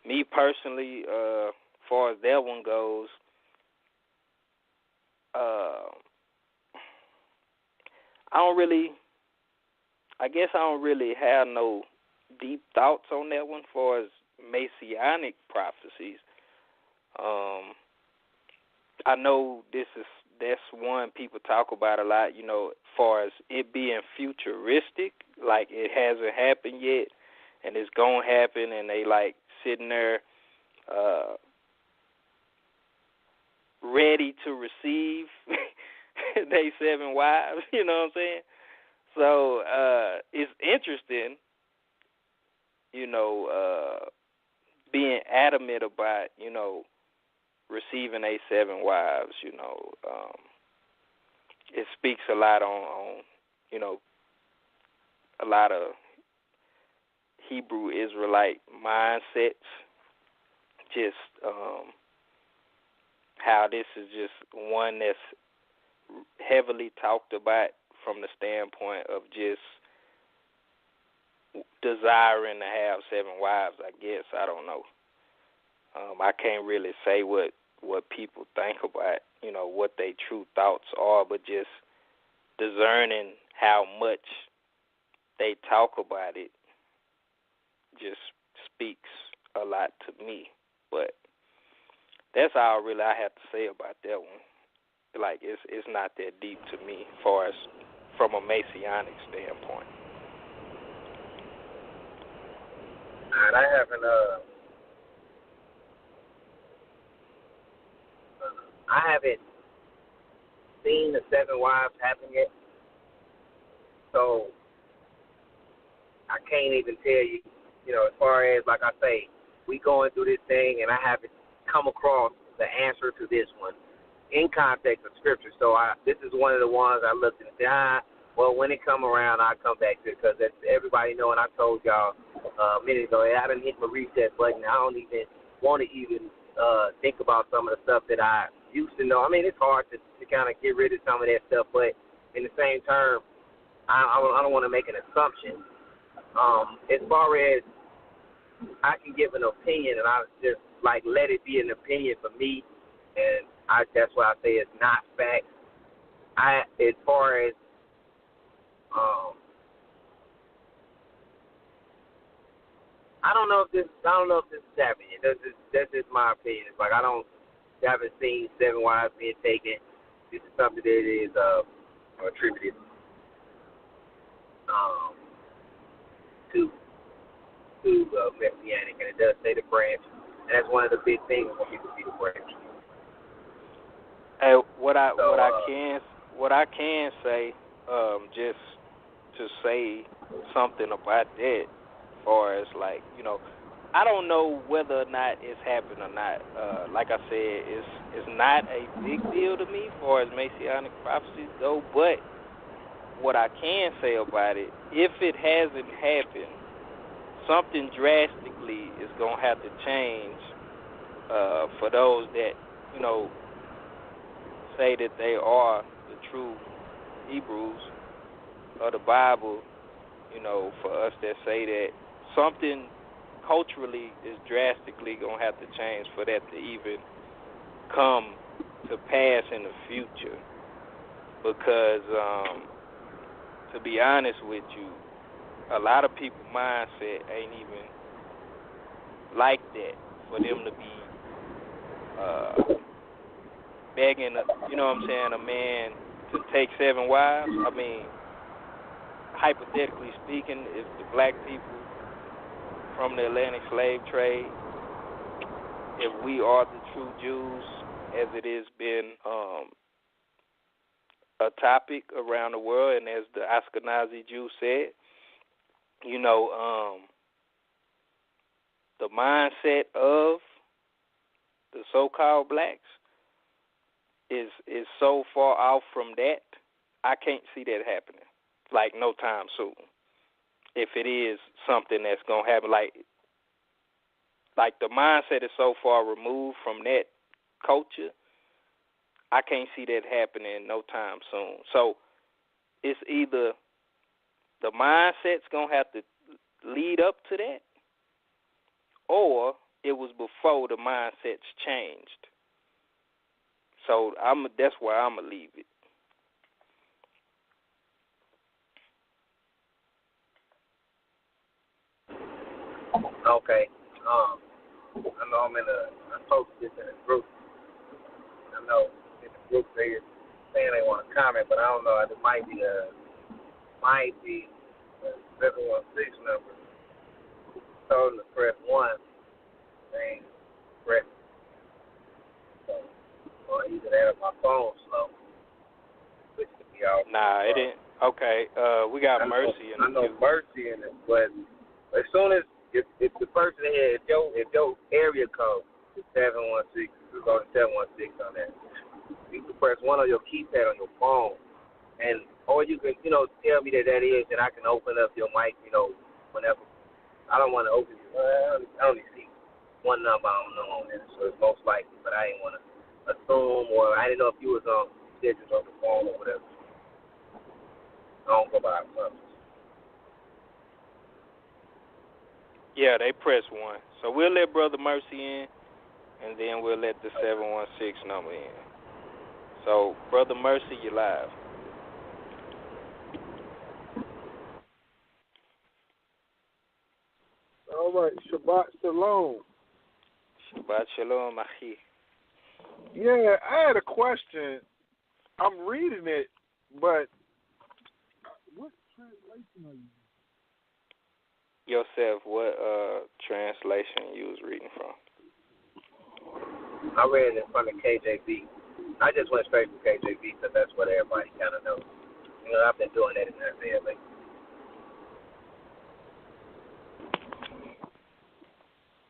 [SPEAKER 6] Me personally, as far as that one goes, I don't really have no deep thoughts on that one as far as messianic prophecies. I know that's one people talk about a lot, as far as it being futuristic, like it hasn't happened yet, and it's going to happen, and they like sitting there ready to receive they 7 wives, you know what I'm saying? So it's interesting, being adamant about, receiving receiving a 7 wives, it speaks a lot on a lot of Hebrew Israelite mindsets, just how this is just one that's heavily talked about from the standpoint of just desiring to have 7 wives, I guess. I don't know. I can't really say what people think about, what their true thoughts are, but just discerning how much they talk about it just speaks a lot to me. But that's all really I have to say about that one. Like, it's not that deep to me as far as from a messianic standpoint.
[SPEAKER 5] And I haven't seen the 7 wives happen yet, so I can't even tell you, as far as, like I say, we going through this thing, and I haven't come across the answer to this one in context of Scripture. So this is one of the ones I looked and said, well, when it come around, I'll come back to it, because everybody know, and I told y'all a minute ago, I done hit my reset button. I don't even want to think about some of the stuff that I used to know. I mean, it's hard to kind of get rid of some of that stuff, but in the same term, I don't want to make an assumption. As far as I can give an opinion, and I just let it be an opinion for me, and that's why I say it's not facts. As far as I don't know if this is happening. That's just my opinion. It's I haven't seen 7 wives being taken. This is something that is attributed to messianic, and it does say the branch, and that's one of the big things when people see the branch.
[SPEAKER 6] Hey, what I can say, just to say something about that, as far as I don't know whether or not it's happened or not. Like I said, it's not a big deal to me as far as messianic prophecies go, but what I can say about it, if it hasn't happened, something drastically is going to have to change for those that, say that they are the true Hebrews of the Bible, for us that say that something culturally is drastically going to have to change for that to even come to pass in the future. Because, to be honest with you, a lot of people's mindset ain't even like that for them to be begging, a man to take 7 wives. I mean, hypothetically speaking, if the black people from the Atlantic slave trade, if we are the true Jews, as it has been a topic around the world, and as the Ashkenazi Jew said, the mindset of the so-called blacks is so far off from that, I can't see that happening, no time soon. If it is something that's going to happen, like the mindset is so far removed from that culture, I can't see that happening no time soon. So it's either the mindset's going to have to lead up to that, or it was before the mindset's changed. So that's where I'm going to leave it.
[SPEAKER 5] Okay. I know I posted this in a group. I know in the group they're saying they want to comment, but I don't know. It might be the 716 number. Told them to press 1. They ain't press. Or either that or my phone slow. Which could be all.
[SPEAKER 6] Nah, it didn't. Okay. We got Mercy in the
[SPEAKER 5] I know Mercy in it, but as soon as if the person here, if your area code is 716, go to 716 on that. You can press 1 on your keypad on your phone, and or you can, tell me that is, and I can open up your mic, whenever. I don't want to open you. I only see one number I don't know on there, so it's most likely, but I didn't want to assume, or I didn't know if you was on digits on the phone or whatever. I don't go by assumptions.
[SPEAKER 6] Yeah, they press 1. So we'll let Brother Mercy in, and then we'll let the 716 number in. So, Brother Mercy, you're live.
[SPEAKER 7] All right, Shabbat Shalom.
[SPEAKER 6] Shabbat Shalom, Achi.
[SPEAKER 7] Yeah, I had a question. I'm reading it, but what translation are you using?
[SPEAKER 6] Yosef, what translation you was reading from?
[SPEAKER 5] I read it in front of KJV. I just went straight from KJV because that's what everybody kind of knows. I've been doing that in Isaiah lately.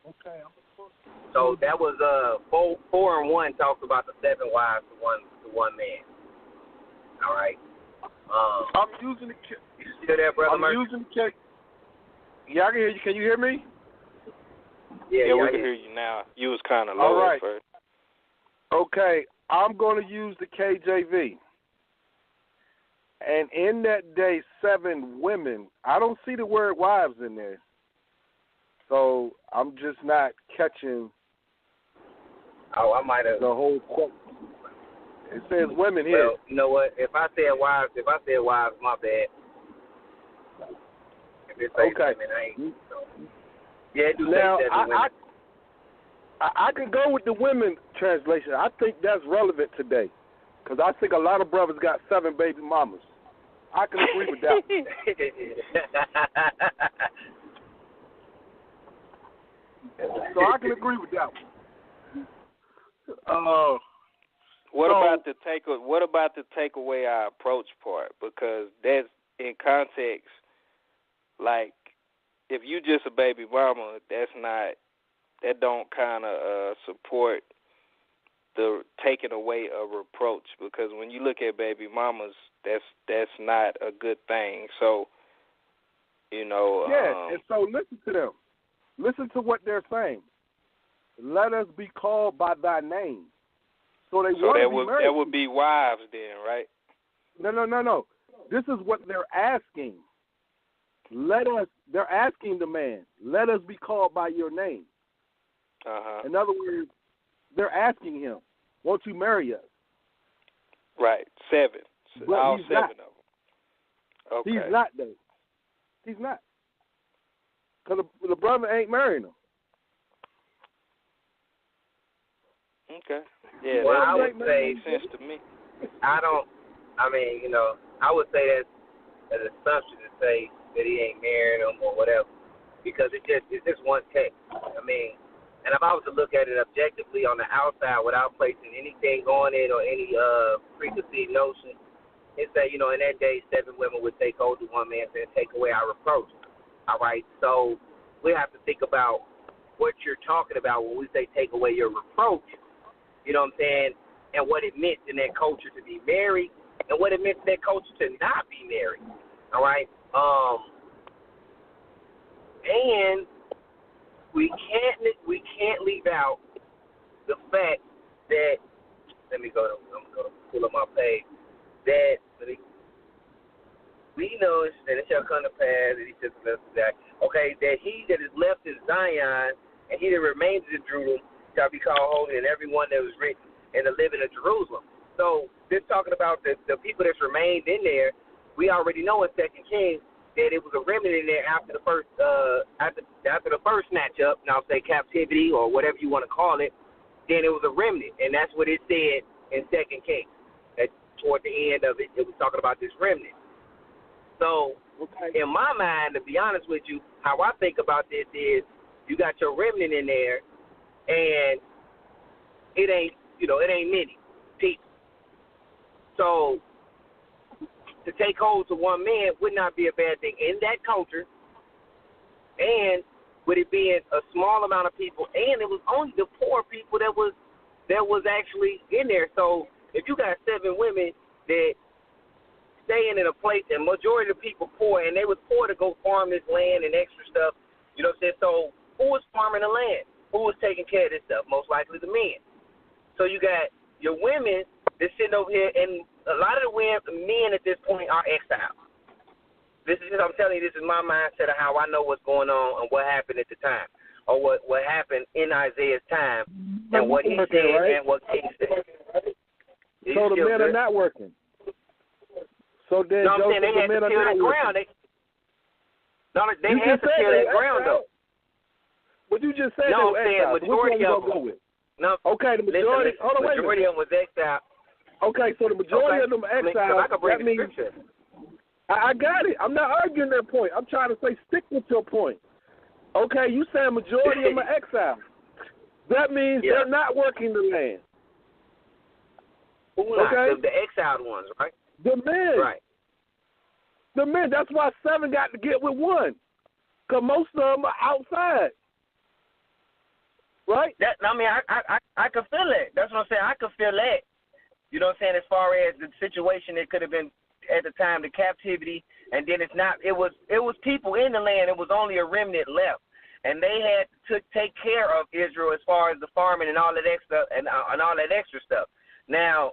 [SPEAKER 7] Okay.
[SPEAKER 5] So that was 4 and 1 talks about the 7 wives to one man. All right.
[SPEAKER 7] I'm using the.
[SPEAKER 5] You still there, brother?
[SPEAKER 7] I'm using the. Yeah, I can hear you. Can you hear me?
[SPEAKER 6] Yeah, we can hear you now. You was kind of low at first.
[SPEAKER 7] Okay, I'm going to use the KJV. And in that day, 7 women. I don't see the word wives in there. So I'm just not catching
[SPEAKER 5] I might have
[SPEAKER 7] the whole quote. It says women here.
[SPEAKER 5] Well, you know what? If I said wives, my bad. If it says women, I ain't. Yeah, it do
[SPEAKER 7] now,
[SPEAKER 5] say 7 women.
[SPEAKER 7] I can go with the women translation. I think that's relevant today because I think a lot of brothers got 7 baby mamas. I can agree with that. So I can agree with that one.
[SPEAKER 6] What about the take away our approach part? Because that's in context. Like, if you just a baby mama, that don't kind of support the taking away of reproach. Because when you look at baby mamas, that's not a good thing. So,
[SPEAKER 7] yeah, and so listen to them. Listen to what they're saying. Let us be called by thy name. So want to be married.
[SPEAKER 6] That would be wives then, right?
[SPEAKER 7] No. This is what they're asking. They're asking the man, let us be called by your name.
[SPEAKER 6] Uh-huh.
[SPEAKER 7] In other words, they're asking him, won't you marry us?
[SPEAKER 6] Right, 7.
[SPEAKER 7] But
[SPEAKER 6] all 7
[SPEAKER 7] not.
[SPEAKER 6] of them. Okay.
[SPEAKER 7] He's not, though. He's not. Because the brother ain't marrying him.
[SPEAKER 6] Okay. Yeah,
[SPEAKER 5] well,
[SPEAKER 6] that
[SPEAKER 5] I would say,
[SPEAKER 6] makes sense to me.
[SPEAKER 5] I would say that's an assumption to say that he ain't marrying him or whatever, because it's just one text. And if I was to look at it objectively on the outside without placing anything on it or any preconceived notion, it say, in that day 7 women would take hold to one man and take away our reproach. All right, so we have to think about what you're talking about when we say take away your reproach. You know what I'm saying? And what it meant in that culture to be married, and what it meant in that culture to not be married. All right, and we can't leave out the fact that I'm gonna pull up my page. That we know, and it shall come to pass that he just left that. Okay, that he that is left in Zion and he that remains in Jerusalem shall be called holy, and every one that was written in the living of Jerusalem. So this talking about the people that's remained in there. We already know in 2 Kings that it was a remnant in there after the first after the first snatch up. Now say captivity or whatever you want to call it. Then it was a remnant, and that's what it said in 2 Kings. That toward the end of it, it was talking about this remnant. So, in my mind, to be honest with you, how I think about this is you got your remnant in there, and it ain't many people. So, to take hold to one man would not be a bad thing in that culture, and with it being a small amount of people, and it was only the poor people that was that was actually in there. So if you got 7 women that staying in a place, and majority of the people poor, and they was poor to go farm this land and extra stuff, you know what I'm saying? So who was farming the land? Who was taking care of this stuff? Most likely the men. So you got your women that's sitting over here, and a lot of the men at this point are exiled. This is, I'm telling you, this is my mindset of how I know what's going on and what happened at the time, or what happened in Isaiah's time, and what he said, right? And what King said.
[SPEAKER 7] So the men are not working. So then,
[SPEAKER 5] no, I'm saying they had to clear that ground. They had to clear that ground, though.
[SPEAKER 7] But you just said
[SPEAKER 5] no, I'm saying majority of them.
[SPEAKER 7] Go with?
[SPEAKER 5] No,
[SPEAKER 7] okay, the majority.
[SPEAKER 5] Listen, majority of them was exiled.
[SPEAKER 7] Okay, so the majority of them are exiled.
[SPEAKER 5] I can bring the scripture.
[SPEAKER 7] I got it. I'm not arguing that point. I'm trying to say stick with your point. Okay, you saying majority of them are exiled. That means they're not working the land.
[SPEAKER 5] Who not?
[SPEAKER 7] Okay?
[SPEAKER 5] The exiled ones, right?
[SPEAKER 7] The men.
[SPEAKER 5] Right.
[SPEAKER 7] The men. That's why 7 got to get with 1. Because most of them are outside. Right?
[SPEAKER 5] I mean, I can feel it. That's what I'm saying. I can feel that. You know what I'm saying? As far as the situation, it could have been at the time the captivity, and then it's not. It was people in the land. It was only a remnant left, and they had to take care of Israel as far as the farming and all that extra and all that extra stuff. Now,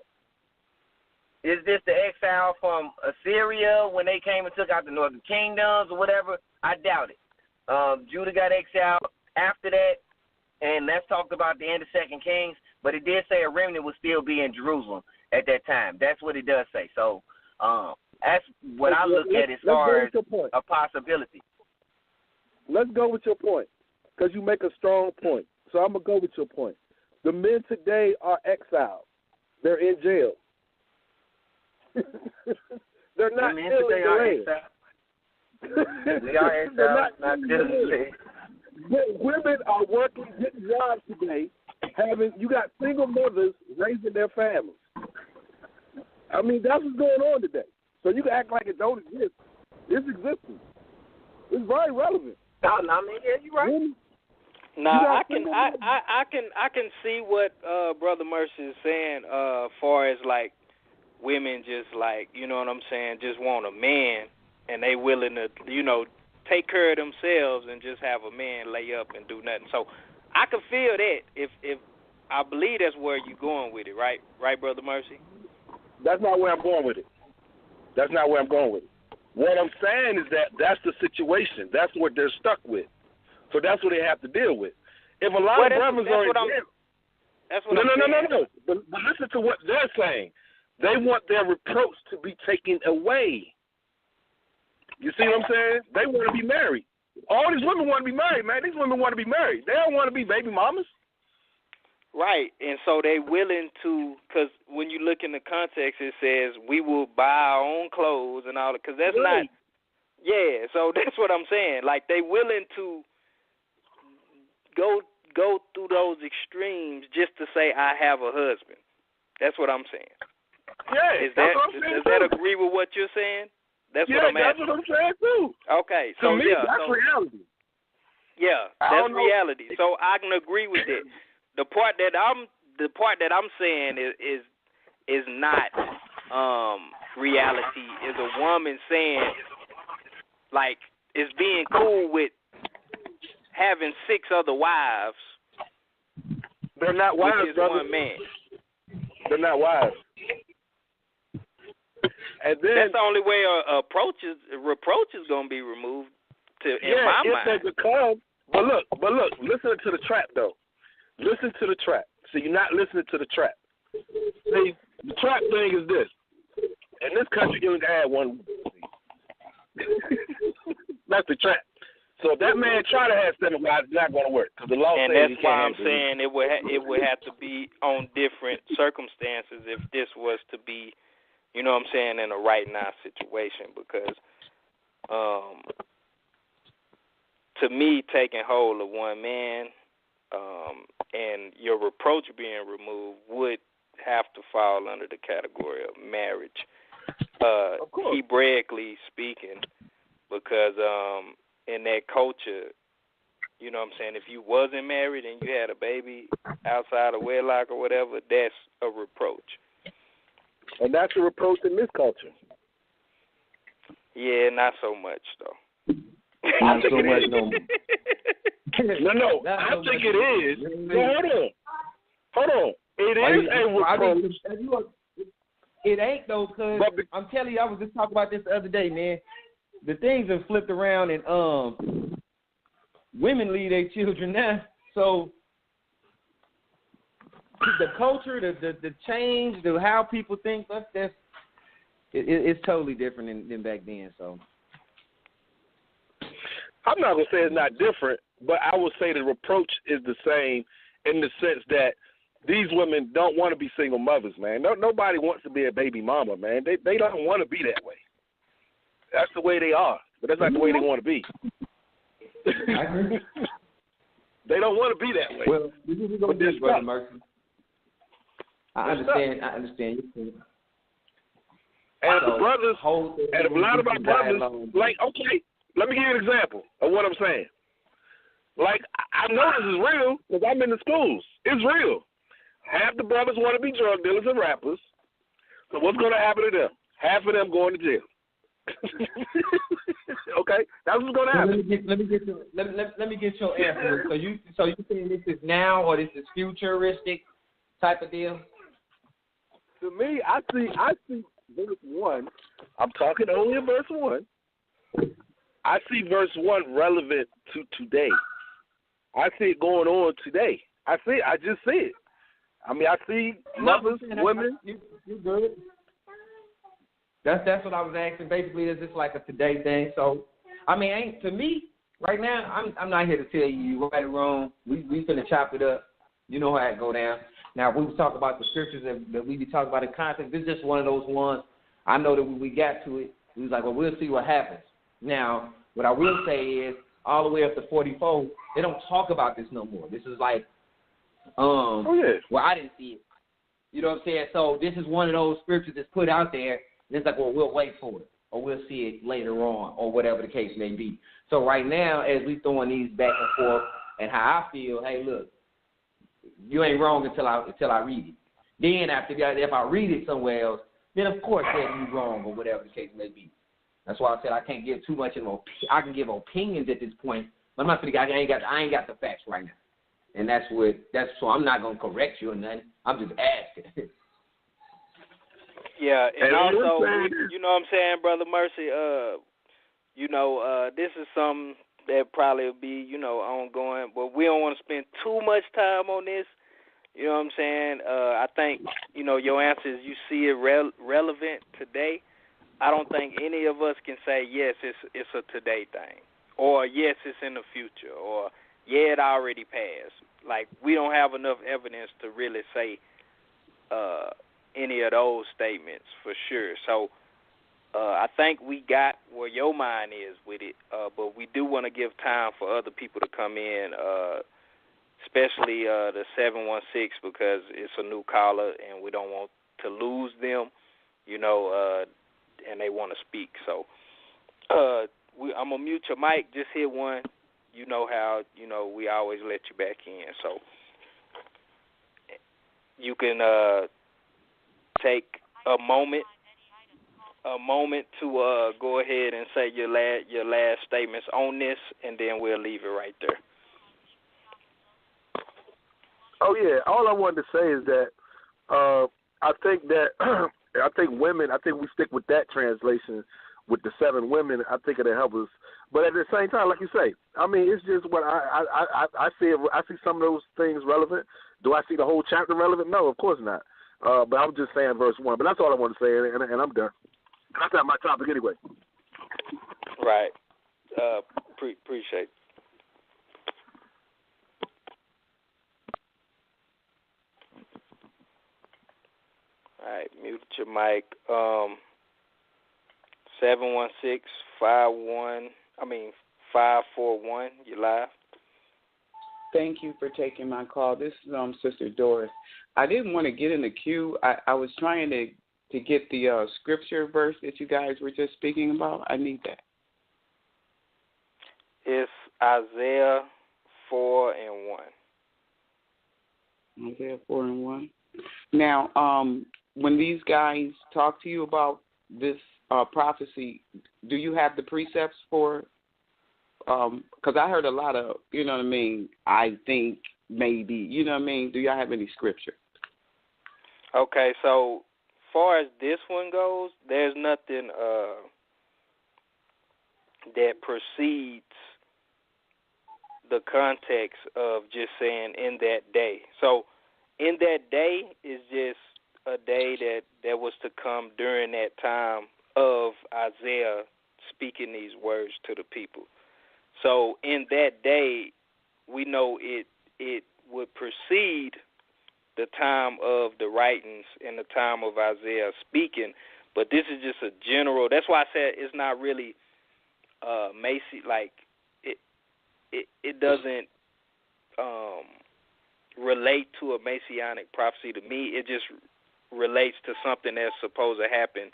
[SPEAKER 5] is this the exile from Assyria when they came and took out the northern kingdoms or whatever? I doubt it. Judah got exiled after that, and that's talked about the end of 2 Kings, but it did say a remnant would still be in Jerusalem at that time. That's what it does say. So that's what I look at as far as a possibility.
[SPEAKER 7] Let's go with your point, because you make a strong point. So I'm going to go with your point. The men today are exiled. They're in jail. They're not
[SPEAKER 5] in the land. They are exiled, not diligently.
[SPEAKER 7] Women are working, getting jobs today. You got single mothers raising their families. I mean, that's what's going on today. So you can act like it don't exist. It's existing. It's very relevant.
[SPEAKER 5] No, I mean, yeah, you're right.
[SPEAKER 6] No, I can see what Brother Mercy is saying. Far as like women, just like, you know what I'm saying, just want a man, and they willing to, you know, take care of themselves and just have a man lay up and do nothing. So I can feel that. If I believe that's where you're going with it, right? Right, Brother Mercy?
[SPEAKER 7] That's not where I'm going with it. That's not where I'm going with it. What I'm saying is that that's the situation. That's what they're stuck with. So that's what they have to deal with. If a lot of brothers are in jail, no. But listen to what they're saying. They want their reproach to be taken away. You see what I'm saying? They want to be married. All these women want to be married, man. These women want to be married. They don't want to be baby mamas.
[SPEAKER 6] Right, and so they willing to, because when you look in the context, it says we will buy our own clothes and all that, because that's not, yeah, so that's what I'm saying. Like, they willing to go through those extremes just to say, I have a husband. That's what I'm saying.
[SPEAKER 7] Yeah, that's what I'm saying.
[SPEAKER 6] Does that agree with what you're saying? That's what I'm asking.
[SPEAKER 7] Yeah, that's what I'm saying, too.
[SPEAKER 6] Okay, so
[SPEAKER 7] to me, that's reality.
[SPEAKER 6] Yeah, that's reality. So I can agree with that. The part that I'm saying is not reality. Is a woman saying, like, is being cool with having 6 other wives.
[SPEAKER 7] They're not wives,
[SPEAKER 6] which is
[SPEAKER 7] brother.
[SPEAKER 6] One man.
[SPEAKER 7] They're not wives. And then
[SPEAKER 6] that's the only way reproach is going to be removed. In my mind.
[SPEAKER 7] They become. But look, listen to the trap though. Listen to the trap. So you're not listening to the trap. See, the trap thing is this. In this country, you can add one. That's the trap. So if that man try to have 7 wives, it's not going to work because the law says he can't.
[SPEAKER 6] And that's why I'm saying it would have to be on different circumstances if this was to be, you know what I'm saying, in a right now situation. Because to me, taking hold of one man and your reproach being removed would have to fall under the category of marriage, Hebraically speaking, because in that culture, You know what I'm saying? If you wasn't married and you had a baby outside of wedlock or whatever, that's a reproach.
[SPEAKER 7] And that's a reproach in this culture.
[SPEAKER 6] Yeah, not so much, though.
[SPEAKER 7] I think it is. No, I think it is. No, hold on. It is a reproach.
[SPEAKER 8] It ain't, though, because I'm telling you, I was just talking about this the other day, man. The things have flipped around, and women lead their children now. So the culture, the change, how people think, it's totally different than back then. So
[SPEAKER 7] I'm not going to say it's not different, but I would say the reproach is the same in the sense that these women don't want to be single mothers, man. Nobody wants to be a baby mama, man. They don't want to be that way. That's the way they are, but that's not the way they want to be.
[SPEAKER 8] I agree.
[SPEAKER 7] They don't want to be that way.
[SPEAKER 8] Well, this is going to be Brother Mercy. I understand.
[SPEAKER 7] And the brothers, and a lot of my brothers, like, okay, let me give you an example of what I'm saying. Like, I know this is real because I'm in the schools. It's real. Half the brothers want to be drug dealers and rappers. So what's going to happen to them? Half of them going to jail. Okay, that's what's going to happen.
[SPEAKER 8] Let me get your answer. So you saying this is now or this is futuristic type of deal?
[SPEAKER 7] To me, I see verse 1. I'm talking only in verse 1. I see verse 1 relevant to today. I see it going on today. I just see it. I mean, I see mothers, women.
[SPEAKER 8] You good? That's what I was asking. Basically, is this like a today thing? So, I mean, to me, right now, I'm not here to tell you right or wrong. We finna chop it up. You know how it go down. Now, we was talking about the scriptures that we be talking about in context. This is just one of those ones. I know that when we got to it, we was like, well, we'll see what happens. Now, what I will say is, all the way up to 44, they don't talk about this no more. This is like, well, I didn't see it. You know what I'm saying? So this is one of those scriptures that's put out there. And it's like, well, we'll wait for it, or we'll see it later on, or whatever the case may be. So right now, as we throwing these back and forth, and how I feel, hey, look, you ain't wrong until I read it. Then after that, if I read it somewhere else, then of course then you wrong, or whatever the case may be. That's why I said I can't give too much of an I can give opinions at this point, but I'm not gonna. I ain't got the facts right now, and that's so I'm not gonna correct you or nothing. I'm just asking.
[SPEAKER 6] Yeah, and also, you know what I'm saying, Brother Mercy. This is something that probably will be, ongoing, but we don't want to spend too much time on this. You know what I'm saying? I think, your answer is you see it relevant today. I don't think any of us can say, yes, it's a today thing, or yes, it's in the future, or yeah, it already passed. Like, we don't have enough evidence to really say any of those statements for sure. So I think we got where your mind is with it, but we do want to give time for other people to come in, especially the 716, because it's a new caller and we don't want to lose them, and they want to speak. So I'm going to mute your mic. Just hit one. You know how, we always let you back in. So you can take a moment to go ahead and say your last statements on this, and then we'll leave it right there.
[SPEAKER 7] Oh, yeah. All I wanted to say is that I think we stick with that translation with the 7 women. I think it'll help us. But at the same time, like you say, I mean, it's just what I see. I see some of those things relevant. Do I see the whole chapter relevant? No, of course not. But I'm just saying verse 1. But that's all I want to say, and I'm done. That's not my topic anyway.
[SPEAKER 6] Right. Appreciate it. All right, mute your mic. 541. You live?
[SPEAKER 9] Thank you for taking my call. This is Sister Doris. I didn't want to get in the queue. I was trying to get the scripture verse that you guys were just speaking about. I need that.
[SPEAKER 6] It's Isaiah 4:1.
[SPEAKER 9] Isaiah 4:1. Now, when these guys talk to you about this prophecy, do you have the precepts for? Because I heard a lot of, you know what I mean, I think, maybe, you know what I mean? Do y'all have any scripture?
[SPEAKER 6] Okay, so far as this one goes, there's nothing that precedes the context of just saying in that day. So in that day is just a day that was to come during that time of Isaiah speaking these words to the people. So in that day, we know it would precede the time of the writings and the time of Isaiah speaking, but this is just a general. That's why I said it's not really it doesn't relate to a messianic prophecy to me. It just relates to something that's supposed to happen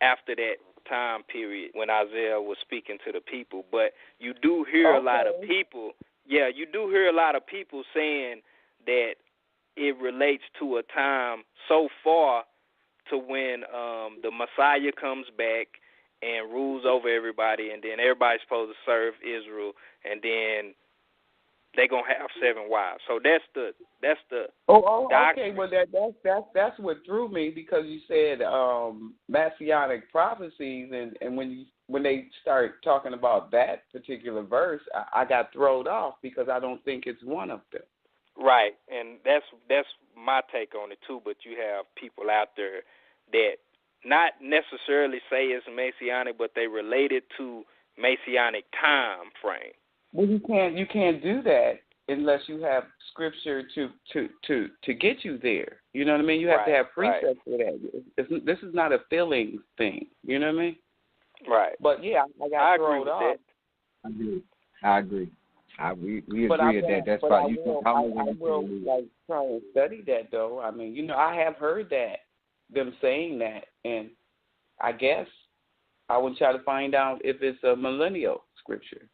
[SPEAKER 6] after that time period when Isaiah was speaking to the people. But you do hear a lot of people, you do hear a lot of people saying that it relates to a time so far to when the Messiah comes back and rules over everybody, and then everybody's supposed to serve Israel, and then they're gonna have 7 wives. So that's the doctrine.
[SPEAKER 9] Okay. Well, that's what threw me, because you said messianic prophecies, and when they start talking about that particular verse, I got thrown off because I don't think it's one of them.
[SPEAKER 6] Right, and that's my take on it too. But you have people out there that not necessarily say it's messianic, but they relate it to messianic time frame.
[SPEAKER 9] Well, you can't do that unless you have scripture to get you there. You know what I mean? You have to have precepts for that. This is not a feeling thing. You know what I mean?
[SPEAKER 6] Right.
[SPEAKER 9] But yeah, I got thrown off.
[SPEAKER 8] I agree. We agree with that. That's
[SPEAKER 9] but
[SPEAKER 8] probably
[SPEAKER 9] I will like try and study that though. I mean, you know, I have heard them saying that, and I guess I would try to find out if it's a millennial scripture.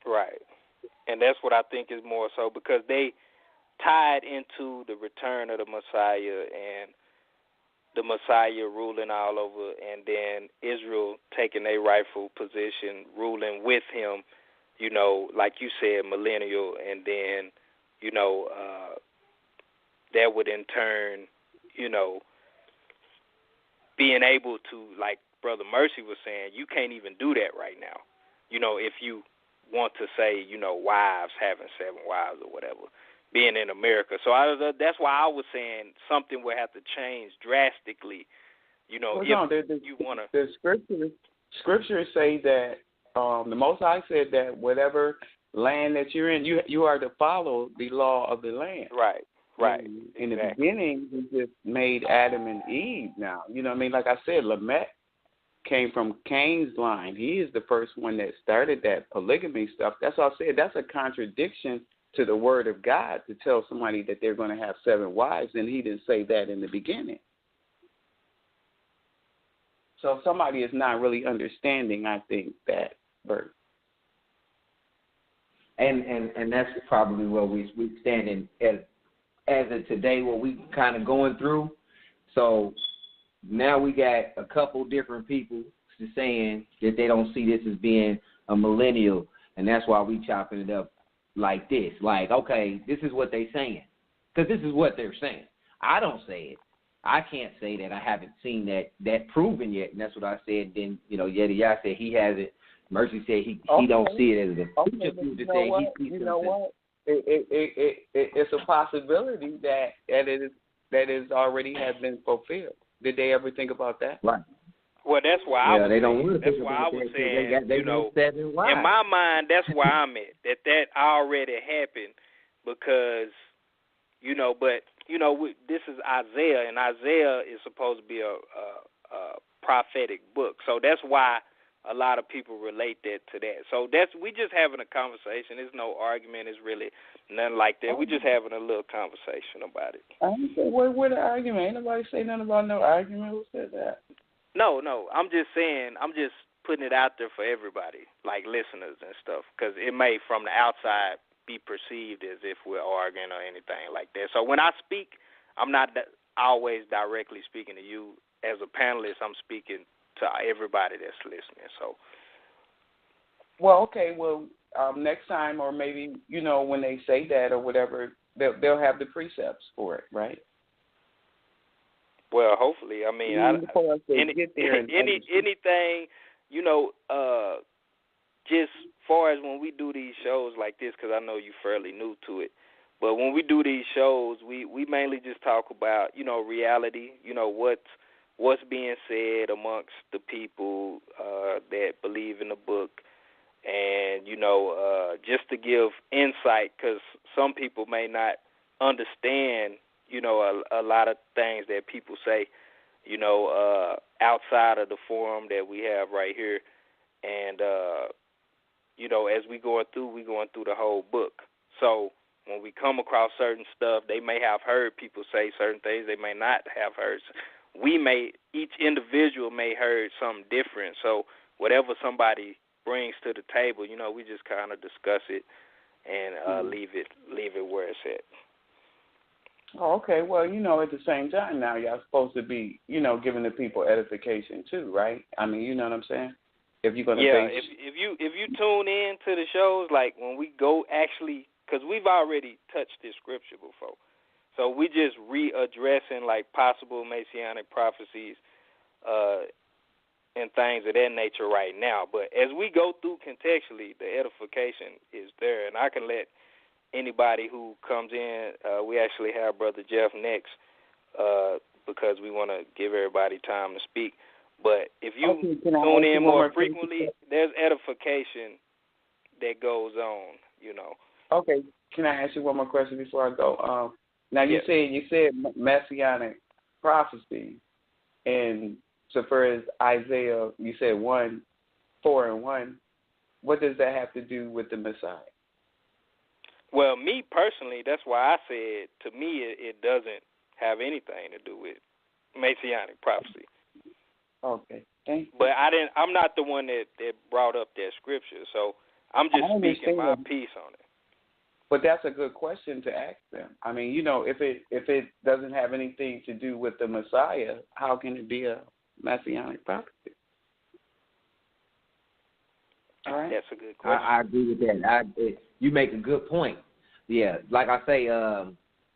[SPEAKER 6] Right. And that's what I think is more so, because they tied into the return of the Messiah and the Messiah ruling all over, and then Israel taking a rightful position, ruling with him, you know, like you said, millennial, and then, you know, that would in turn, you know, being able to, like Brother Mercy was saying, you can't even do that right now. You know, if you want to say, you know, wives having 7 wives or whatever, being in America. So that's why I was saying something would have to change drastically, you know, you want to.
[SPEAKER 9] The scriptures say that the Most High said that whatever land that you're in, you are to follow the law of the land.
[SPEAKER 6] Right. Right.
[SPEAKER 9] In the beginning, he just made Adam and Eve now. You know what I mean? Like I said, Lamech came from Cain's line. He is the first one that started that polygamy stuff. That's all I said. That's a contradiction to the word of God to tell somebody that they're going to have 7 wives, and he didn't say that in the beginning. So somebody is not really understanding, I think, that verse.
[SPEAKER 8] And that's probably where we stand in as of today, what we kind of going through. So now we got a couple different people saying that they don't see this as being a millennial, and that's why we chopping it up like this. Like, okay, this is what they're saying, because this is what they're saying. I don't say it. I can't say that I haven't seen that proven yet, and that's what I said. Then, you know, Yedidyah said he hasn't. Mercy said he don't see it as a future proof to say he sees
[SPEAKER 9] you know what? It's a possibility that it is already has been fulfilled. Did they ever think about that?
[SPEAKER 8] Right.
[SPEAKER 6] Well, that's why I was saying, you know, in my mind, that's where I'm at, that already happened, because, you know, but, you know, this is Isaiah, and Isaiah is supposed to be a prophetic book. So that's why a lot of people relate that to that. So we just having a conversation. There's no argument. It's really nothing like that. We just having a little conversation about it.
[SPEAKER 9] I didn't say what the argument. Ain't nobody say nothing about no argument. Who said that?
[SPEAKER 6] No. I'm just saying. I'm just putting it out there for everybody, like listeners and stuff, because it may, from the outside, be perceived as if we're arguing or anything like that. So when I speak, I'm not always directly speaking to you. As a panelist, I'm speaking to everybody that's listening. So,
[SPEAKER 9] well, okay, well, next time, or maybe, when they say that or whatever, they'll have the precepts for it, right?
[SPEAKER 6] Well, hopefully. I mean, anything, just far as when we do these shows like this, because I know you're fairly new to it, but when we do these shows, we mainly just talk about, reality, what's being said amongst the people that believe in the book, and, just to give insight, because some people may not understand, a lot of things that people say, outside of the forum that we have right here. And, as we're going through the whole book. So when we come across certain stuff, they may have heard people say certain things they may not have heard. Each individual may heard something different. So whatever somebody brings to the table, we just kind of discuss it and leave it where it's at.
[SPEAKER 9] Oh, okay. Well, at the same time now, y'all supposed to be, giving the people edification too, right? I mean, you know what I'm saying? If you're gonna
[SPEAKER 6] if you tune in to the shows, like when we go actually, because we've already touched this scripture before, so we just readdressing like possible messianic prophecies and things of that nature right now. But as we go through contextually, the edification is there, and I can let anybody who comes in. We actually have Brother Jeff next because we want to give everybody time to speak. But if you tune in more frequently, there's edification that goes on,
[SPEAKER 9] Okay. Can I ask you one more question before I go? Now, you said messianic prophecy, and so far as Isaiah, you said 4:1. What does that have to do with the Messiah?
[SPEAKER 6] Well, me personally, that's why I said, to me, it doesn't have anything to do with messianic prophecy.
[SPEAKER 9] Okay, thank you.
[SPEAKER 6] But I'm not the one that brought up that scripture, so I'm just speaking my piece on it.
[SPEAKER 9] But that's a good question to ask them. I mean, if it doesn't have anything to do with the Messiah, how can it be a messianic prophecy? All right.
[SPEAKER 6] That's a good question.
[SPEAKER 8] I agree with that. You make a good point. Yeah, like I say,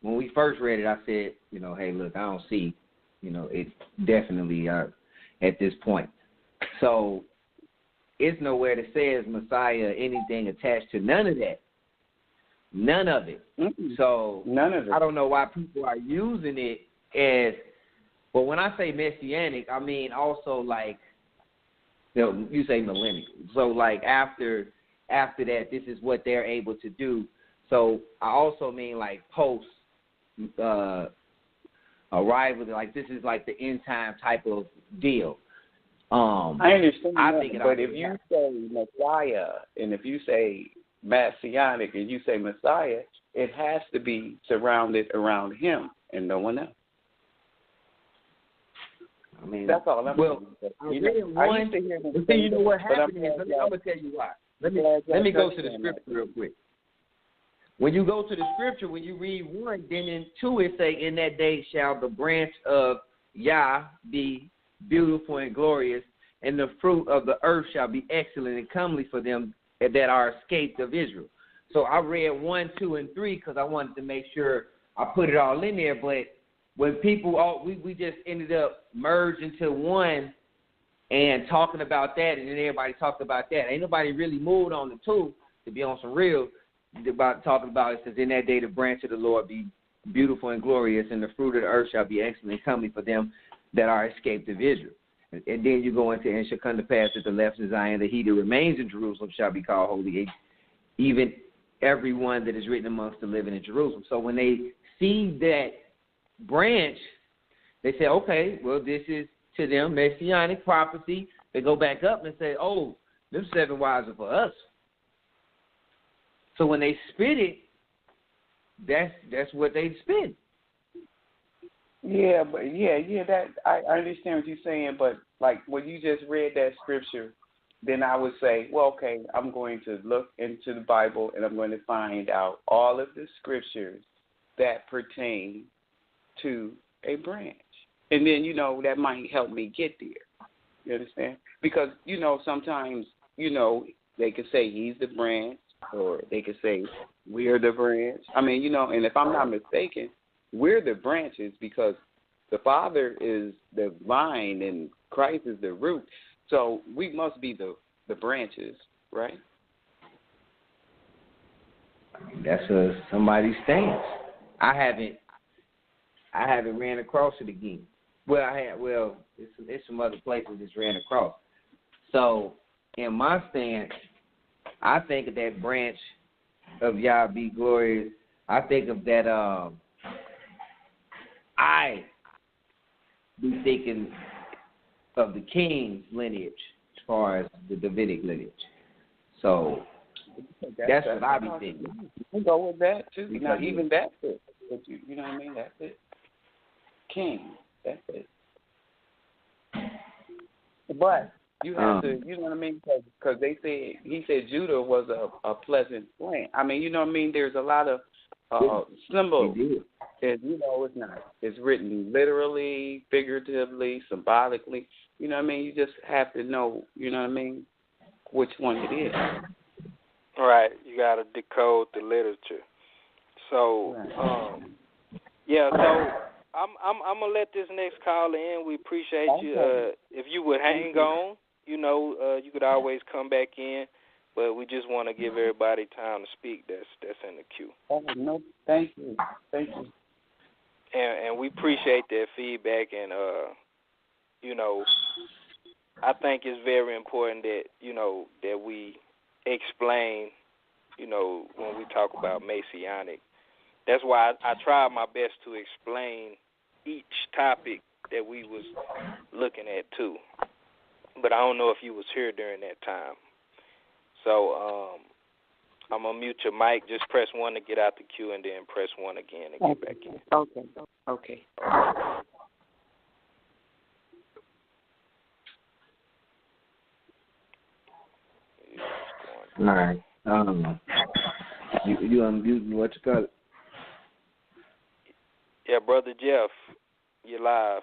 [SPEAKER 8] when we first read it, I said, hey, look, I don't see, it's definitely at this point. So it's nowhere that says Messiah, anything attached to none of that. None of it.
[SPEAKER 9] Mm-mm.
[SPEAKER 8] So
[SPEAKER 9] none of it.
[SPEAKER 8] I don't know why people are using it as, but when I say messianic, I mean also like, you say millennial. So like after that, this is what they're able to do. So I also mean like post arrival, like this is like the end time type of deal.
[SPEAKER 9] I understand but if you say Messiah and if you say messianic and you say Messiah, it has to be surrounded around him and no one else.
[SPEAKER 8] I mean,
[SPEAKER 9] that's all I'm
[SPEAKER 8] saying. You know what happened is, I'm going to tell you why. Let me go to the scripture real quick. When you go to the scripture, when you read 1, then in 2 it say, in that day shall the branch of Yah be beautiful and glorious, and the fruit of the earth shall be excellent and comely for them that are escaped of Israel. So I read 1, 2, and 3 because I wanted to make sure I put it all in there. But when people, we just ended up merged into 1 and talking about that, and then everybody talked about that. Ain't nobody really moved on the 2 to be on some real about talking about it. Says, in that day the branch of the Lord be beautiful and glorious, and the fruit of the earth shall be excellent and comely for them that are escaped of Israel. And then you go into, and shall come to pass at the left of Zion, that he that remains in Jerusalem shall be called holy, even everyone that is written amongst the living in Jerusalem. So when they see that branch, they say, okay, well, this is to them messianic prophecy. They go back up and say, oh, them 7 wives are for us. So when they spit it, that's what they spit.
[SPEAKER 9] Yeah, that I understand what you're saying, but like when you just read that scripture, then I would say, well, okay, I'm going to look into the Bible and I'm going to find out all of the scriptures that pertain to a branch. And then, that might help me get there. You understand? Because, sometimes, they could say he's the branch, or they could say we're the branch. I mean, and if I'm not mistaken, we're the branches because the Father is the vine and Christ is the root. So we must be the branches, right?
[SPEAKER 8] That's somebody's stance. I haven't ran across it again. Well, it's some other places it's ran across. So in my stance, I think of that branch of Yah be glorious. I think of that. I be thinking of the king's lineage as far as the Davidic lineage. So that's what I be thinking.
[SPEAKER 9] We go with that too. Even that's it. You know what I mean? That's it. King. That's it. But you have to, you know what I mean? Because he said Judah was a pleasant land. I mean, you know what I mean? There's a lot of symbols. It's not. It's written literally, figuratively, symbolically. You know what I mean? You just have to know, you know what I mean, which one it is.
[SPEAKER 6] Right. You got to decode the literature. So, yeah, so I'm going to let this next caller in. We appreciate you. If you would hang on, you could always come back in. But we just want to give everybody time to speak that's in the queue.
[SPEAKER 9] Oh, no, thank you.
[SPEAKER 6] And we appreciate that feedback. And, I think it's very important that, that we explain, when we talk about messianic. That's why I tried my best to explain each topic that we was looking at too. But I don't know if you was here during that time. So I'm going to mute your mic. Just press 1 to get out the queue and then press 1 again to get back in.
[SPEAKER 9] Okay.
[SPEAKER 8] All right. You unmuting what you call it?
[SPEAKER 6] Yeah, Brother Jeff, you're live.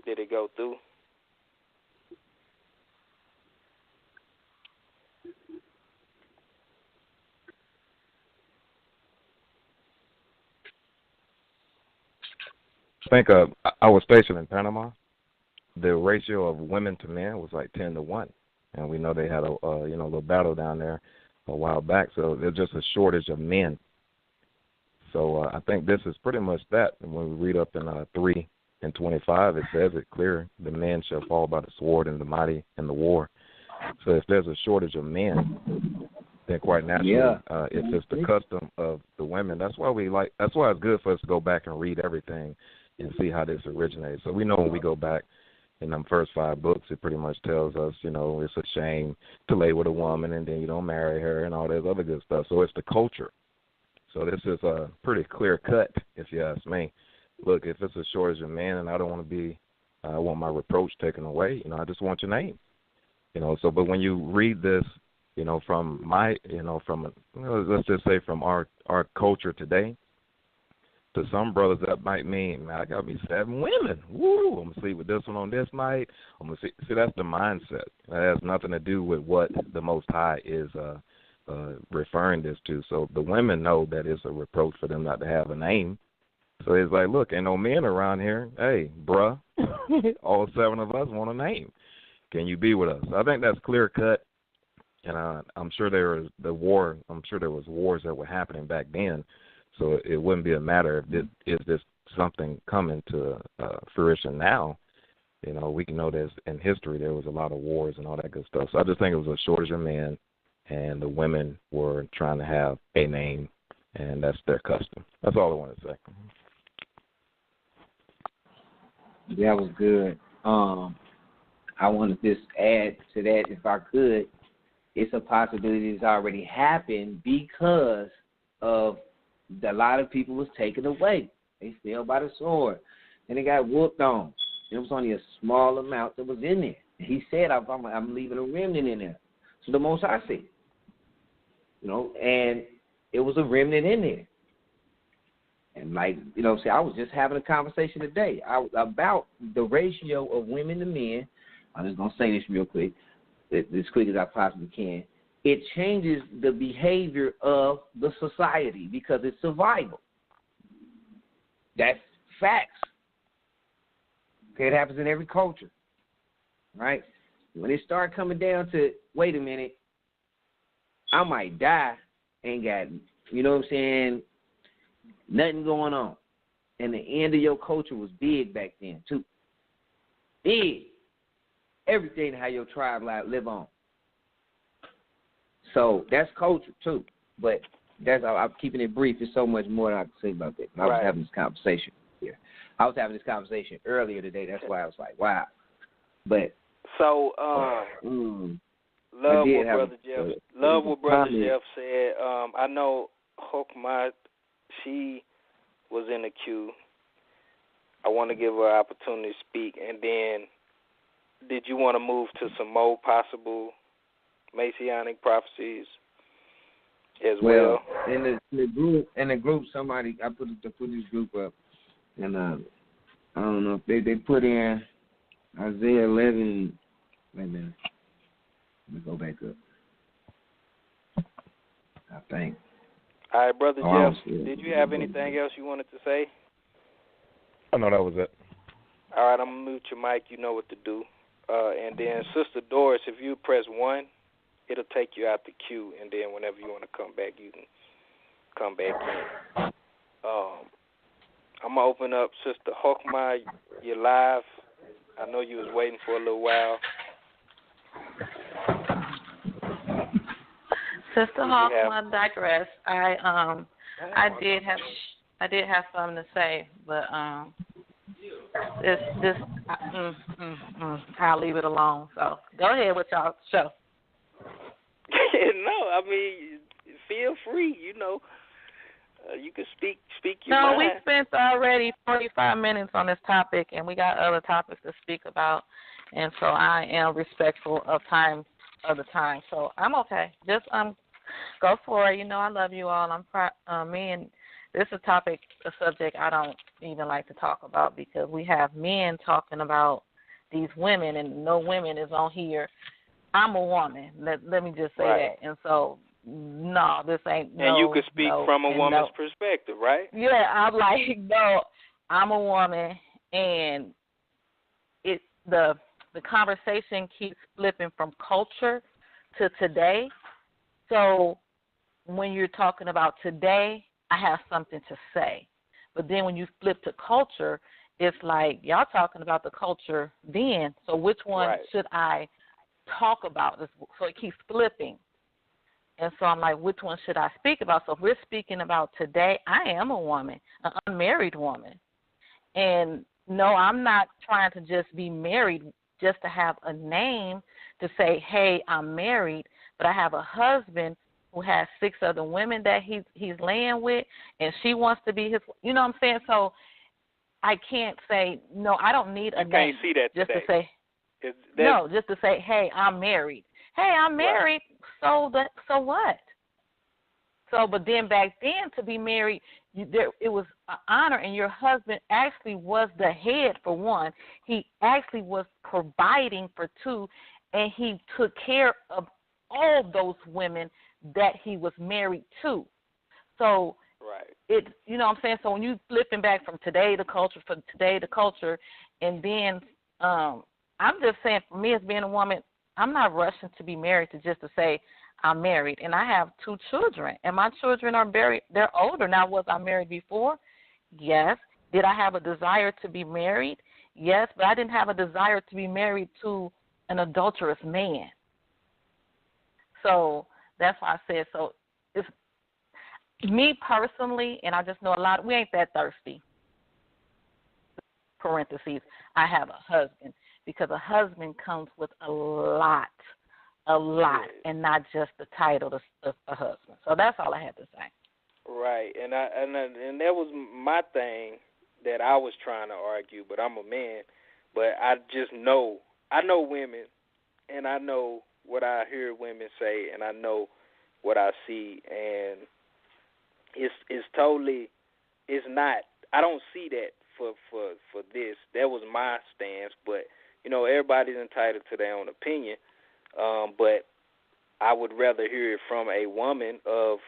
[SPEAKER 6] Did it go through?
[SPEAKER 1] I think I was stationed in Panama. The ratio of women to men was like 10-1, and we know they had a little battle down there a while back. So there's just a shortage of men. So I think this is pretty much that. And when we read up in 3:25, it says it clear: the men shall fall by the sword, and the mighty in the war. So if there's a shortage of men, then quite naturally, if it's the custom of the women, that's why it's good for us to go back and read everything and see how this originated. So we know when we go back in them first 5 books, it pretty much tells us, it's a shame to lay with a woman and then you don't marry her and all this other good stuff. So it's the culture. So this is pretty clear cut, if you ask me. Look, if it's a shortage of men and I don't want to I want my reproach taken away, I just want your name. But when you read this, from let's just say from our culture today, to some brothers that might mean, man, I got to be 7 women. Woo, I'm going to sleep with this one on this night. I'm going to see, that's the mindset. That has nothing to do with what the Most High is referring this to. So the women know that it's a reproach for them not to have a name. So it's like, look, ain't no men around here. Hey, bruh, all 7 of us want a name. Can you be with us? I think that's clear cut. And I'm sure there was wars that were happening back then. So it wouldn't be a matter of is this something coming to fruition now. We can know that in history there was a lot of wars and all that good stuff. So I just think it was a shortage of men, and the women were trying to have a name, and that's their custom. That's all I want to say.
[SPEAKER 8] That was good. I want to just add to that, if I could. It's a possibility that's already happened because of a lot of people was taken away. They fell by the sword. and they got whooped on. It was only a small amount that was in there. He said, I'm leaving a remnant in there. So the Most High said, and it was a remnant in there. And I was just having a conversation today about the ratio of women to men. I'm just going to say this real quick, as quick as I possibly can. It changes the behavior of the society because it's survival. That's facts. Okay, it happens in every culture, right? When it start coming down to, wait a minute, I might die, ain't got, nothing going on. And the end of your culture was big back then, too. Big. Everything how your tribe live on. So that's culture, too. But I'm keeping it brief. There's so much more than I can say about that. I was having this conversation here. I was having this conversation earlier today. That's why I was like, wow. But
[SPEAKER 6] so, love what Brother Jeff said. I know Hokmah, she was in the queue. I want to give her an opportunity to speak. And then, did you want to move to some more possible messianic prophecies as well?
[SPEAKER 8] In the group, somebody I put this group up, and I don't know if they put in Isaiah 11. Wait a minute, let me go back up. I think.
[SPEAKER 6] All right, Brother Jeff, did you have anything else you wanted to say?
[SPEAKER 1] Oh, no, that was it.
[SPEAKER 6] All right, I'm going to mute your mic. You know what to do. And then, Sister Doris, if you press 1, it'll take you out the queue. And then whenever you want to come back, you can come back in. I'm going to open up Sister Hokmah. You're live. I know you was waiting for a little while.
[SPEAKER 10] Sister Hokmah, digress. I did have something to say, but I'll leave it alone. So go ahead with y'all show.
[SPEAKER 6] No, I mean, feel free. You can speak your mind.
[SPEAKER 10] No, we spent already 45 minutes on this topic, and we got other topics to speak about, and so I am respectful of the time. So I'm okay. Just go for it. I love you all. This is a subject I don't even like to talk about because we have men talking about these women, and no women is on here. I'm a woman. Let me just say that. And so, no, this ain't.
[SPEAKER 6] And you can speak from a woman's perspective, right?
[SPEAKER 10] Yeah, I'm like, no, I'm a woman, and the conversation keeps flipping from culture to today. So when you're talking about today, I have something to say. But then when you flip to culture, it's like y'all talking about the culture then. So which one should I talk about? So it keeps flipping. And so I'm like, which one should I speak about? So if we're speaking about today, I am a woman, an unmarried woman. And no, I'm not trying to just be married just to have a name to say, hey, I'm married, but I have a husband who has 6 other women that he's laying with, and she wants to be his, you know what I'm saying? So I can't say, no, I don't need a name.
[SPEAKER 6] You can't see that
[SPEAKER 10] just
[SPEAKER 6] today.
[SPEAKER 10] To say, just to say, hey, I'm married. Hey, I'm married, so what? So, but then back then to be married, it was an honor, and your husband actually was the head for one. He actually was providing for 2, and he took care of all those women that he was married to. So it, you know what I'm saying? So when you flipping back from today to culture, and then I'm just saying, for me as being a woman, I'm not rushing to be married to say I'm married. And I have 2 children, and my children they're older. Now, was I married before? Yes. Did I have a desire to be married? Yes, but I didn't have a desire to be married to an adulterous man. So that's why I said, so it's me personally, and I just know we ain't that thirsty. Parentheses, I have a husband, because a husband comes with a lot, and not just the title of a husband. So that's all I had to say.
[SPEAKER 6] Right, and that was my thing. that I was trying to argue, but I'm a man. But I just know, I know women, and I know what I hear women say, and I know what I see, and it's totally, it's not. I don't see that for this. That was my stance, but you know, everybody's entitled to their own opinion. But I would rather hear it from a woman of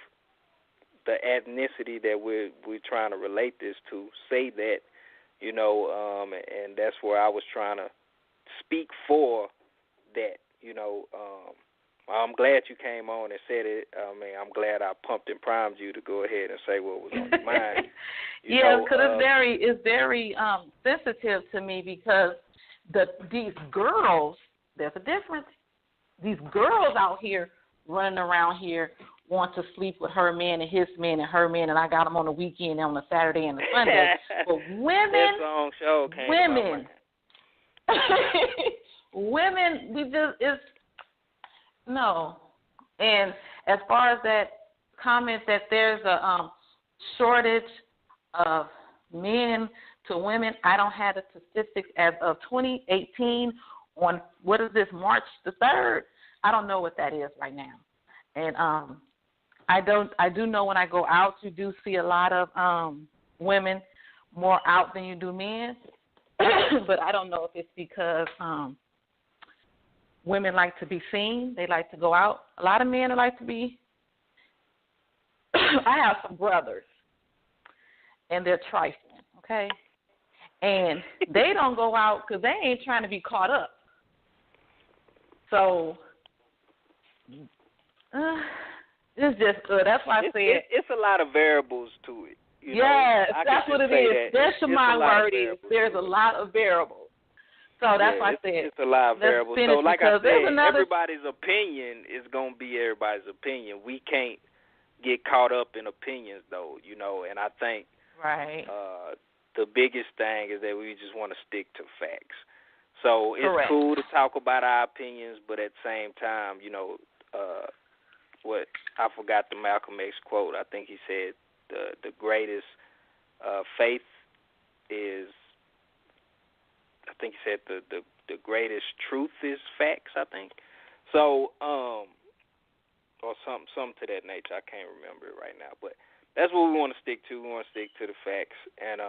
[SPEAKER 6] the ethnicity that we're trying to relate this to, say that, you know, and that's where I was trying to speak for that, you know. I'm glad you came on and said it. I mean, I'm glad I pumped and primed you to go ahead and say what was on your mind.
[SPEAKER 10] Yeah, because it's very sensitive to me because these girls, there's a difference. These girls out here running around here want to sleep with her man and his man and her man, and I got them on the weekend, on a Saturday and a Sunday. But women, we just, it's, no. And as far as that comment that there's a shortage of men to women, I don't have the statistics as of 2018 on, what is this, March the 3rd? I don't know what that is right now. And I do know when I go out, you do see a lot of women more out than you do men. But I don't know if it's because women like to be seen. They like to go out. A lot of men like to be. I have some brothers, and they're trifling, okay? And they don't go out because they ain't trying to be caught up. So it's just good. That's why I said
[SPEAKER 6] it's a lot of variables to it.
[SPEAKER 10] Yes, that's what it is. That's my word is. There's a lot of variables. So that's why I said
[SPEAKER 6] it's a lot of variables. So like I said, everybody's opinion is going to be everybody's opinion. We can't get caught up in opinions, though, you know, and I think the biggest thing is that we just want to stick to facts. So it's cool to talk about our opinions, but at the same time, you know, what I forgot the Malcolm X quote. I think he said the greatest faith is, I think he said the greatest truth is facts, I think. So, or something to that nature. I can't remember it right now, but that's what we want to stick to. We want to stick to the facts, and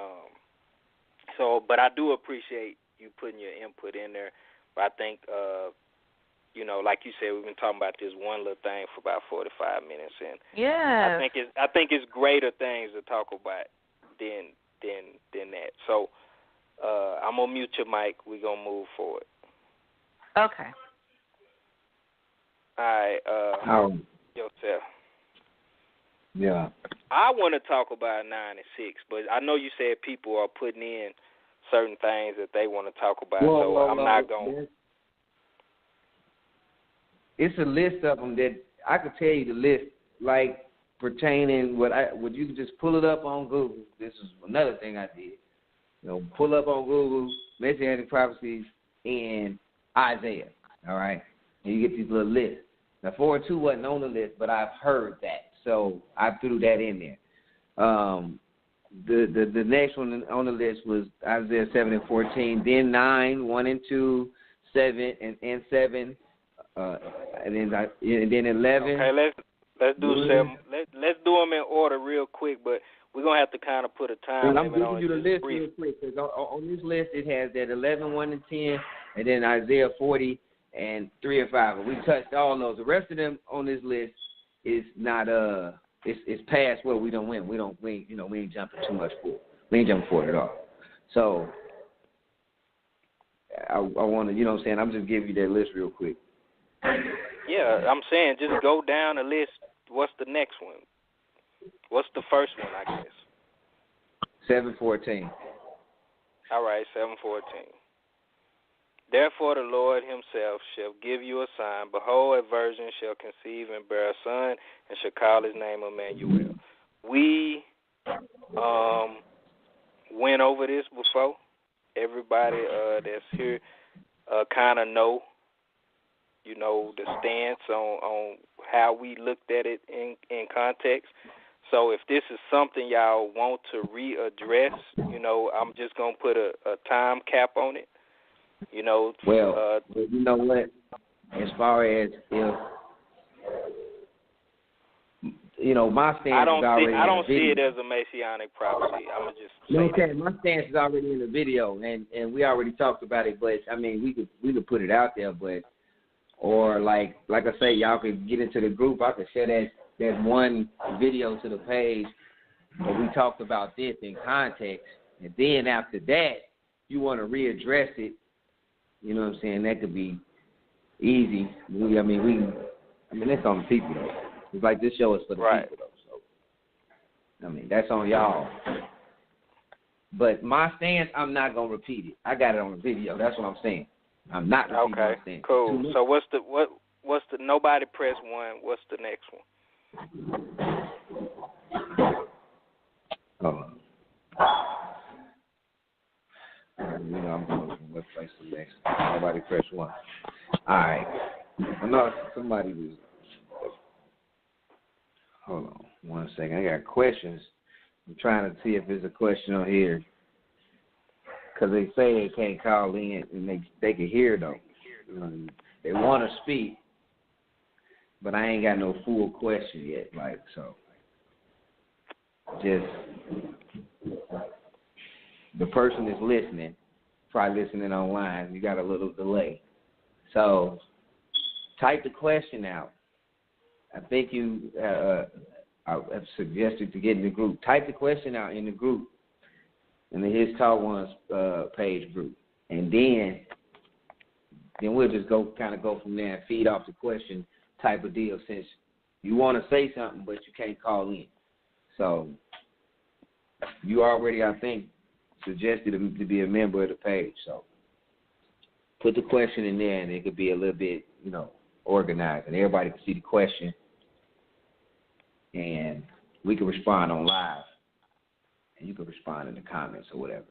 [SPEAKER 6] so. But I do appreciate you putting your input in there. But I think, you know, like you said, we've been talking about this one little thing for about 45 minutes, and I think it's greater things to talk about than that. So I'm gonna mute your mic. We're gonna move forward.
[SPEAKER 10] Okay.
[SPEAKER 6] All right. Yosef.
[SPEAKER 8] Yeah.
[SPEAKER 6] I want to talk about 9 and 6, but I know you said people are putting in certain things that they want to talk about, I'm not going.
[SPEAKER 8] It's a list of them that I could tell you the list, like pertaining what you can just pull it up on Google. This is another thing I did. You know, pull up on Google messianic prophecies in Isaiah. All right, and you get these little lists. Now 4 and 2 wasn't on the list, but I've heard that, so I threw that in there. The next one on the list was Isaiah 7 and 14. Then 9, 1 and 2, 7 and 7, and then 11.
[SPEAKER 6] Okay, let's do 7. Let's do them in order real quick, but we're gonna have to kind of put a time limit on it.
[SPEAKER 8] I'm giving you the list real quick because on this list it has that 11, 1 and 10, and then Isaiah 40 and 3 and 5. And we touched all those. The rest of them on this list is not it's past where we don't win. We ain't jumping too much for it. We ain't jumping for it at all. So I want to, you know what I'm saying, I'm just giving you that list real quick.
[SPEAKER 6] Yeah, I'm saying just go down the list. What's the next one? What's the first one, I guess?
[SPEAKER 8] 7:14.
[SPEAKER 6] All right, 7:14. Therefore the Lord himself shall give you a sign. Behold, a virgin shall conceive and bear a son, and shall call his name Emmanuel. We went over this before. Everybody that's here kind of know, you know, the stance on how we looked at it in context. So if this is something y'all want to readdress, I'm just going to put a time cap on it.
[SPEAKER 8] Well, you know what? As far as if, my stance is already
[SPEAKER 6] I don't
[SPEAKER 8] in the video.
[SPEAKER 6] see it as a messianic prophecy. I'm going to just say
[SPEAKER 8] okay, my stance is already in the video, and we already talked about it, but, I mean, we could put it out there, but, or like I say, y'all could get into the group. I could share that one video to the page where we talked about this in context, and then after that, you want to readdress it, you know what I'm saying? That could be easy. I mean, that's on the people, though. It's like this show is for the people, though. So, I mean, that's on y'all. But my stance, I'm not going to repeat it. I got it on the video. That's what I'm saying. I'm not repeating my stance.
[SPEAKER 6] Okay, cool. So what's the nobody press one? What's the next one?
[SPEAKER 8] Hold on. I'm going to website the next. Nobody press one. All right. No, somebody was. Hold on 1 second. I got questions. I'm trying to see if there's a question on here. Because they say they can't call in and they can hear, though. They want to speak, but I ain't got no full question yet. So just the person is listening, probably listening online. You got a little delay. So type the question out. I think you I have suggested to get in the group. Type the question out in the group, in the His Talk Ones page group. And then we'll just go from there and feed off the question type of deal, since you want to say something but you can't call in. So you already, I think, suggested to be a member of the page. So put the question in there, and it could be a little bit, organized, and everybody can see the question, and we can respond on live, and you can respond in the comments or whatever.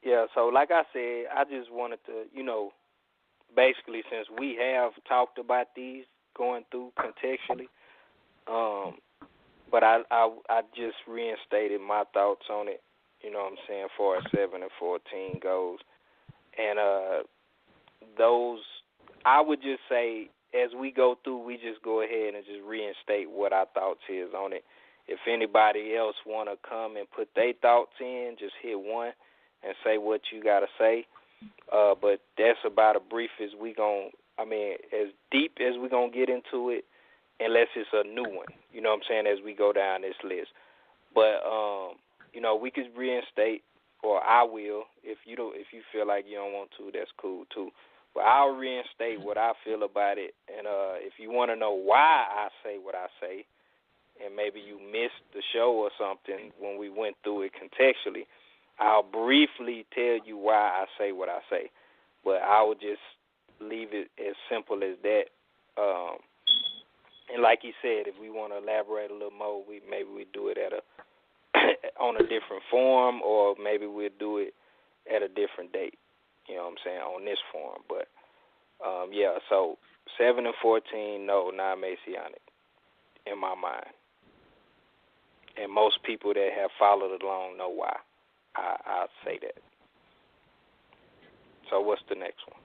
[SPEAKER 6] Yeah, so like I said, I just wanted to, basically, since we have talked about these going through contextually, but I just reinstated my thoughts on it, as far as 7 and 14 goes. And those, I would just say, as we go through, we just go ahead and just reinstate what our thoughts is on it. If anybody else want to come and put their thoughts in, just hit one and say what you got to say. But that's about as brief as as deep as we're going to get into it, unless it's a new one, as we go down this list. But, we could reinstate, or I will, if you feel like you don't want to, that's cool too. But I'll reinstate what I feel about it, and if you want to know why I say what I say, and maybe you missed the show or something when we went through it contextually, I'll briefly tell you why I say what I say. But I will just leave it as simple as that. And like he said, if we want to elaborate a little more, maybe we do it on a different form, or maybe we'll do it at a different date, on this form. But, so 7 and 14, no, not messianic in my mind. And most people that have followed along know why I say that. So what's the next one?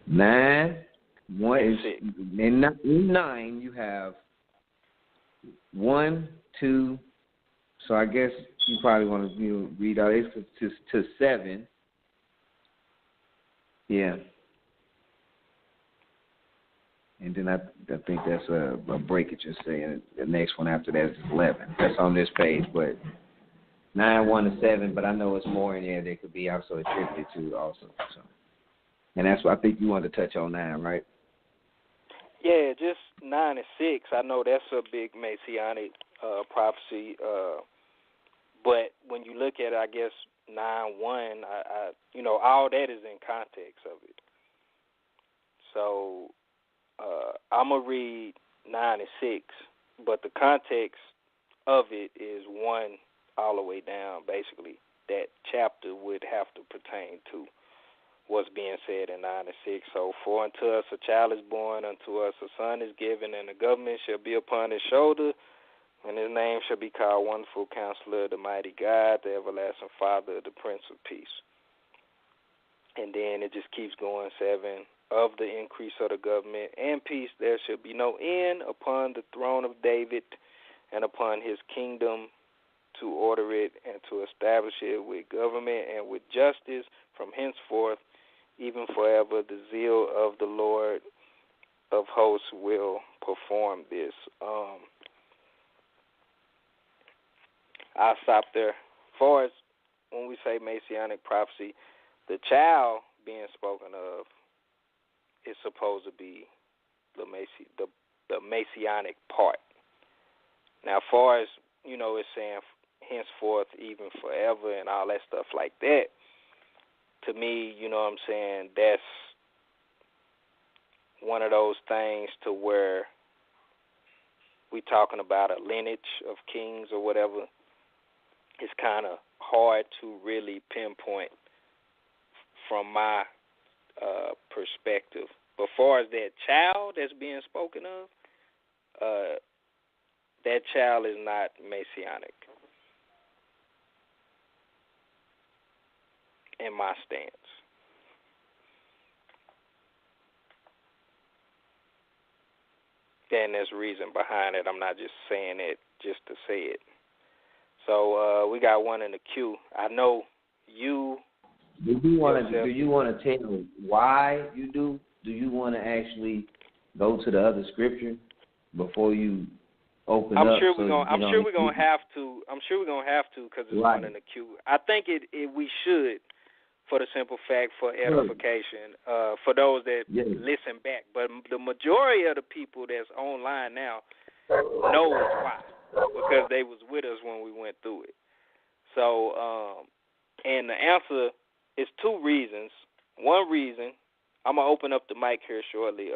[SPEAKER 8] 9. One is in 9. You have 1, 2. So I guess you probably want to read all this to 7. Yeah. And then I think that's a breakage. Just saying the next one after that is 11. That's on this page, but 9, 1 to 7. But I know it's more in there that could be also attributed to also. So, and that's what I think you wanted to touch on 9, right?
[SPEAKER 6] Yeah, just 9 and 6. I know that's a big messianic prophecy. But when you look at it, I guess 9, 1, all that is in context of it. So I'm going to read 9 and 6, but the context of it is 1 all the way down, basically, that chapter would have to pertain to. what's being said in 9 and 6. So, for unto us a child is born, unto us a son is given, and the government shall be upon his shoulder, and his name shall be called Wonderful Counselor, the Mighty God, the Everlasting Father, the Prince of Peace. And then it just keeps going, 7. Of the increase of the government and peace there shall be no end upon the throne of David and upon his kingdom, to order it and to establish it with government and with justice from henceforth, even forever. The zeal of the Lord of hosts will perform this. I'll stop there. As far as when we say messianic prophecy, the child being spoken of is supposed to be the messianic part. Now, as far as, it's saying henceforth, even forever, and all that stuff like that, to me, that's one of those things to where we talking about a lineage of kings or whatever. It's kind of hard to really pinpoint from my perspective. But as far as that child that's being spoken of, that child is not messianic in my stance. And there's reason behind it. I'm not just saying it just to say it. So we got one in the queue. I know you.
[SPEAKER 8] Do you want to tell why you do? Do you want to actually go to the other scripture before you open up?
[SPEAKER 6] I'm sure we're gonna have to because it's one in the queue. I think we should, for the simple fact, for edification, for those that listen back. But the majority of the people that's online now knows why, because they was with us when we went through it. So, and the answer is 2 reasons. One reason, I'm going to open up the mic here shortly,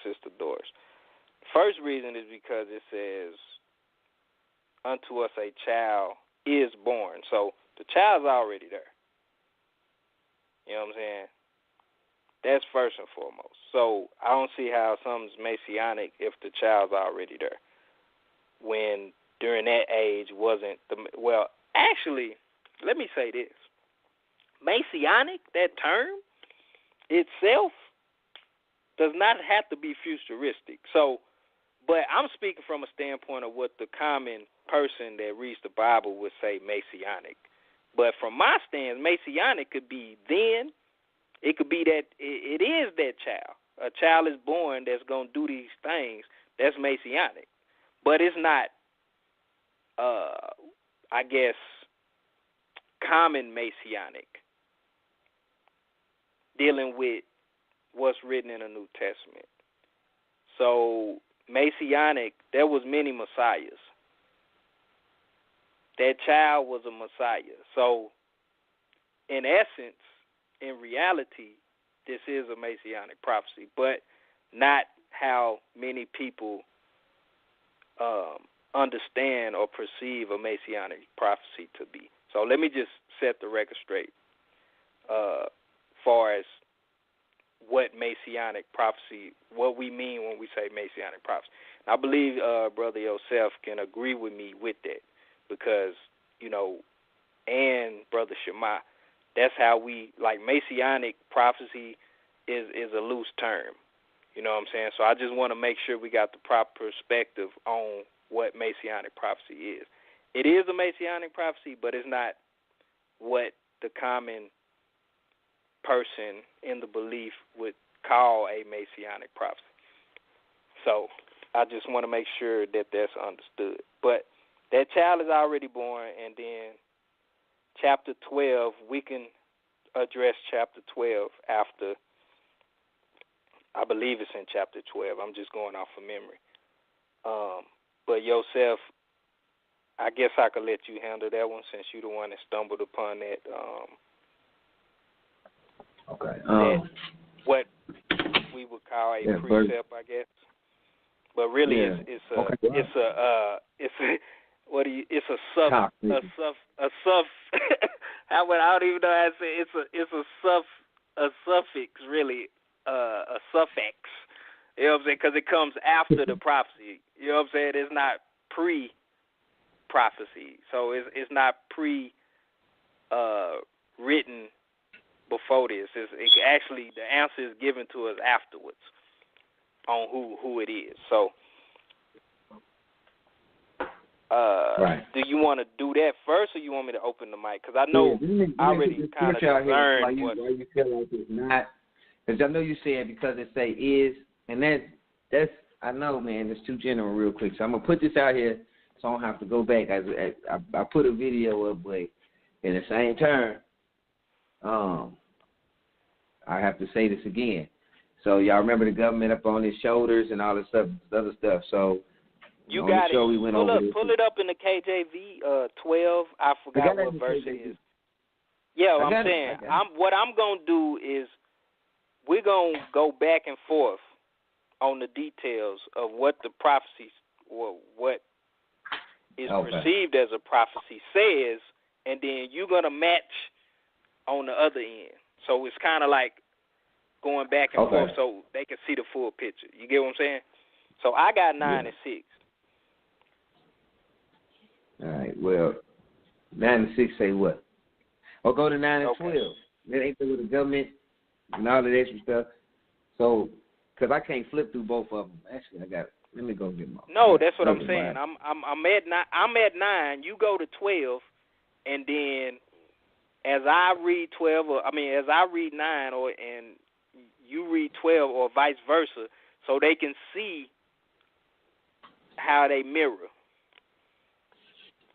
[SPEAKER 6] Sister Doris. First reason is because it says, unto us a child is born. So the child's already there. You know what I'm saying? That's first and foremost. So I don't see how something's messianic if the child's already there, when during that age wasn't actually, let me say this. Messianic, that term itself, does not have to be futuristic. So, but I'm speaking from a standpoint of what the common person that reads the Bible would say messianic. But from my stance, messianic could be then. It could be that it is that child. A child is born that's going to do these things. That's messianic. But it's not, I guess, common messianic, dealing with what's written in the New Testament. So messianic, there was many messiahs. That child was a messiah. So in essence, in reality, this is a messianic prophecy, but not how many people understand or perceive a messianic prophecy to be. So let me just set the record straight far as what messianic prophecy, what we mean when we say messianic prophecy. And I believe Brother Yosef can agree with me with that because, and Brother Shema, that's how we, like, messianic prophecy is a loose term. You know what I'm saying? So I just want to make sure we got the proper perspective on what messianic prophecy is. It is a messianic prophecy, but it's not what the common person in the belief would call a messianic prophecy. So I just want to make sure that that's understood. But that child is already born, and then chapter 12, we can address chapter 12 after, I believe it's in chapter 12. I'm just going off of memory. But Yosef, I guess I could let you handle that one since you're the one that stumbled upon that.
[SPEAKER 8] Okay.
[SPEAKER 6] That what we would call a precept, I guess. But really, it's a sub. I don't even know how to say it. It's a a suffix, really, a suffix. You know what I'm saying? Because it comes after the prophecy. You know what I'm saying? It's not pre-prophecy. So it's not written before this. Actually, the answer is given to us afterwards on who it is. So,
[SPEAKER 8] right.
[SPEAKER 6] Do you want to do that first, or you want me to open the mic? Because I know I already kind of learned
[SPEAKER 8] why you feel like it's not. Because I know you said because it say is, and that's I know, man, it's too general real quick. So I'm going to put this out here so I don't have to go back. I put a video up, but in the same turn, I have to say this again. So y'all remember the government up on his shoulders and all this other stuff. So
[SPEAKER 6] you
[SPEAKER 8] on
[SPEAKER 6] got
[SPEAKER 8] the show
[SPEAKER 6] it.
[SPEAKER 8] we went over
[SPEAKER 6] Pull it up in the KJV 12. I forgot what verse it is. Yeah, I'm saying what I'm gonna do is we're gonna go back and forth on the details of what the prophecies or what is perceived as a prophecy says, and then you're gonna match on the other end. So it's kind of like going back and forth so they can see the full picture. You get what I'm saying? So I got 9 and 6.
[SPEAKER 8] All right. Well, 9 and 6 say what? Or go to 9 and 12. That ain't with the government and all of that extra stuff. So, because I can't flip through both of them. Actually, let me go get my.
[SPEAKER 6] No, that's what I'm saying. I'm at 9. You go to 12, and then as I read 12, as I read 9, and you read 12, or vice versa, so they can see how they mirror.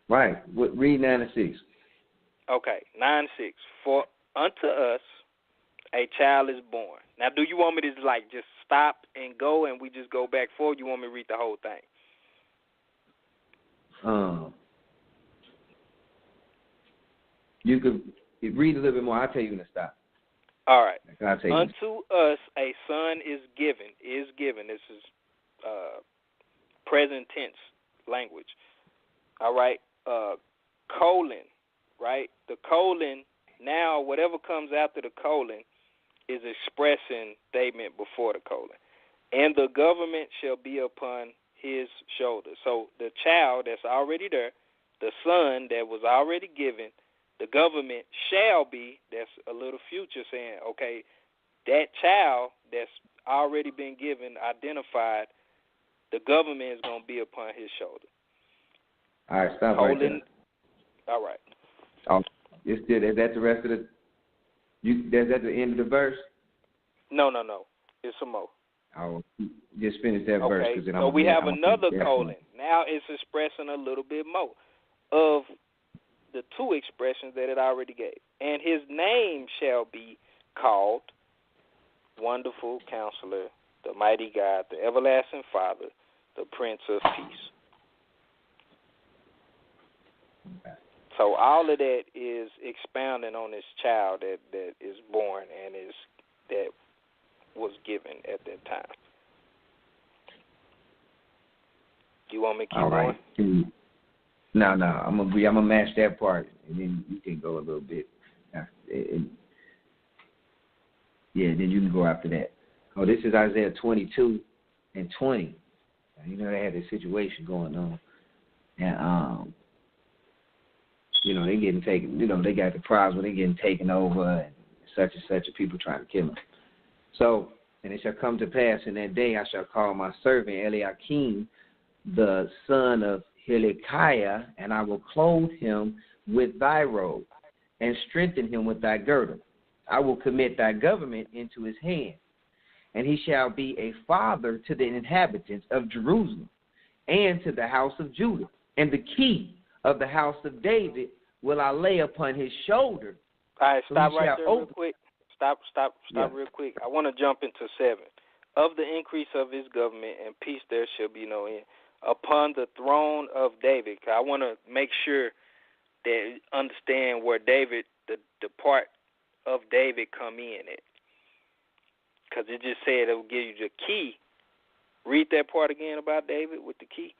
[SPEAKER 8] Right. Read 9 and 6.
[SPEAKER 6] Okay, 9 and 6. For unto us a child is born. Now, do you want me to just stop and go, and we just go back forward? You want me to read the whole thing?
[SPEAKER 8] You could read a little bit more. I'll tell you when to stop.
[SPEAKER 6] All right.
[SPEAKER 8] Unto
[SPEAKER 6] us a son is given. This is present tense language. All right. Colon, right? The colon, now whatever comes after the colon is expressing statement before the colon. And the government shall be upon his shoulder. So the child that's already there, the son that was already given, the government shall be, that's a little future saying, okay, that child that's already been given, identified, the government is going to be upon his shoulder.
[SPEAKER 8] All right, stop right there.
[SPEAKER 6] All right.
[SPEAKER 8] Is that the rest of is that the end of the verse?
[SPEAKER 6] No. It's some more.
[SPEAKER 8] I'll just finish that verse.
[SPEAKER 6] Okay, so we have another colon. Now it's expressing a little bit more of the two expressions that it already gave. And his name shall be called Wonderful Counselor, the Mighty God, the Everlasting Father, the Prince of Peace.
[SPEAKER 8] Okay.
[SPEAKER 6] So all of that is expounding on this child that is born and that was given at that time. You want me to keep going?
[SPEAKER 8] No. I'm gonna match that part, and then you can go a little bit. Then you can go after that. Oh, this is Isaiah 22 and 20. You know they had this situation going on, and they getting taken. They got the prize where they getting taken over, and such and people trying to kill them. So, and it shall come to pass in that day, I shall call my servant Eliakim, the son of Hilkiah, and I will clothe him with thy robe, and strengthen him with thy girdle. I will commit thy government into his hand, and he shall be a father to the inhabitants of Jerusalem, and to the house of Judah. And the key of the house of David will I lay upon his shoulder.
[SPEAKER 6] All right, stop right there real quick. Stop real quick. I want to jump into 7. Of the increase of his government and peace there shall be no end. Upon the throne of David. I want to make sure that understand where David, the part of David come in at. Because it just said it will give you the key. Read that part again about David with the key.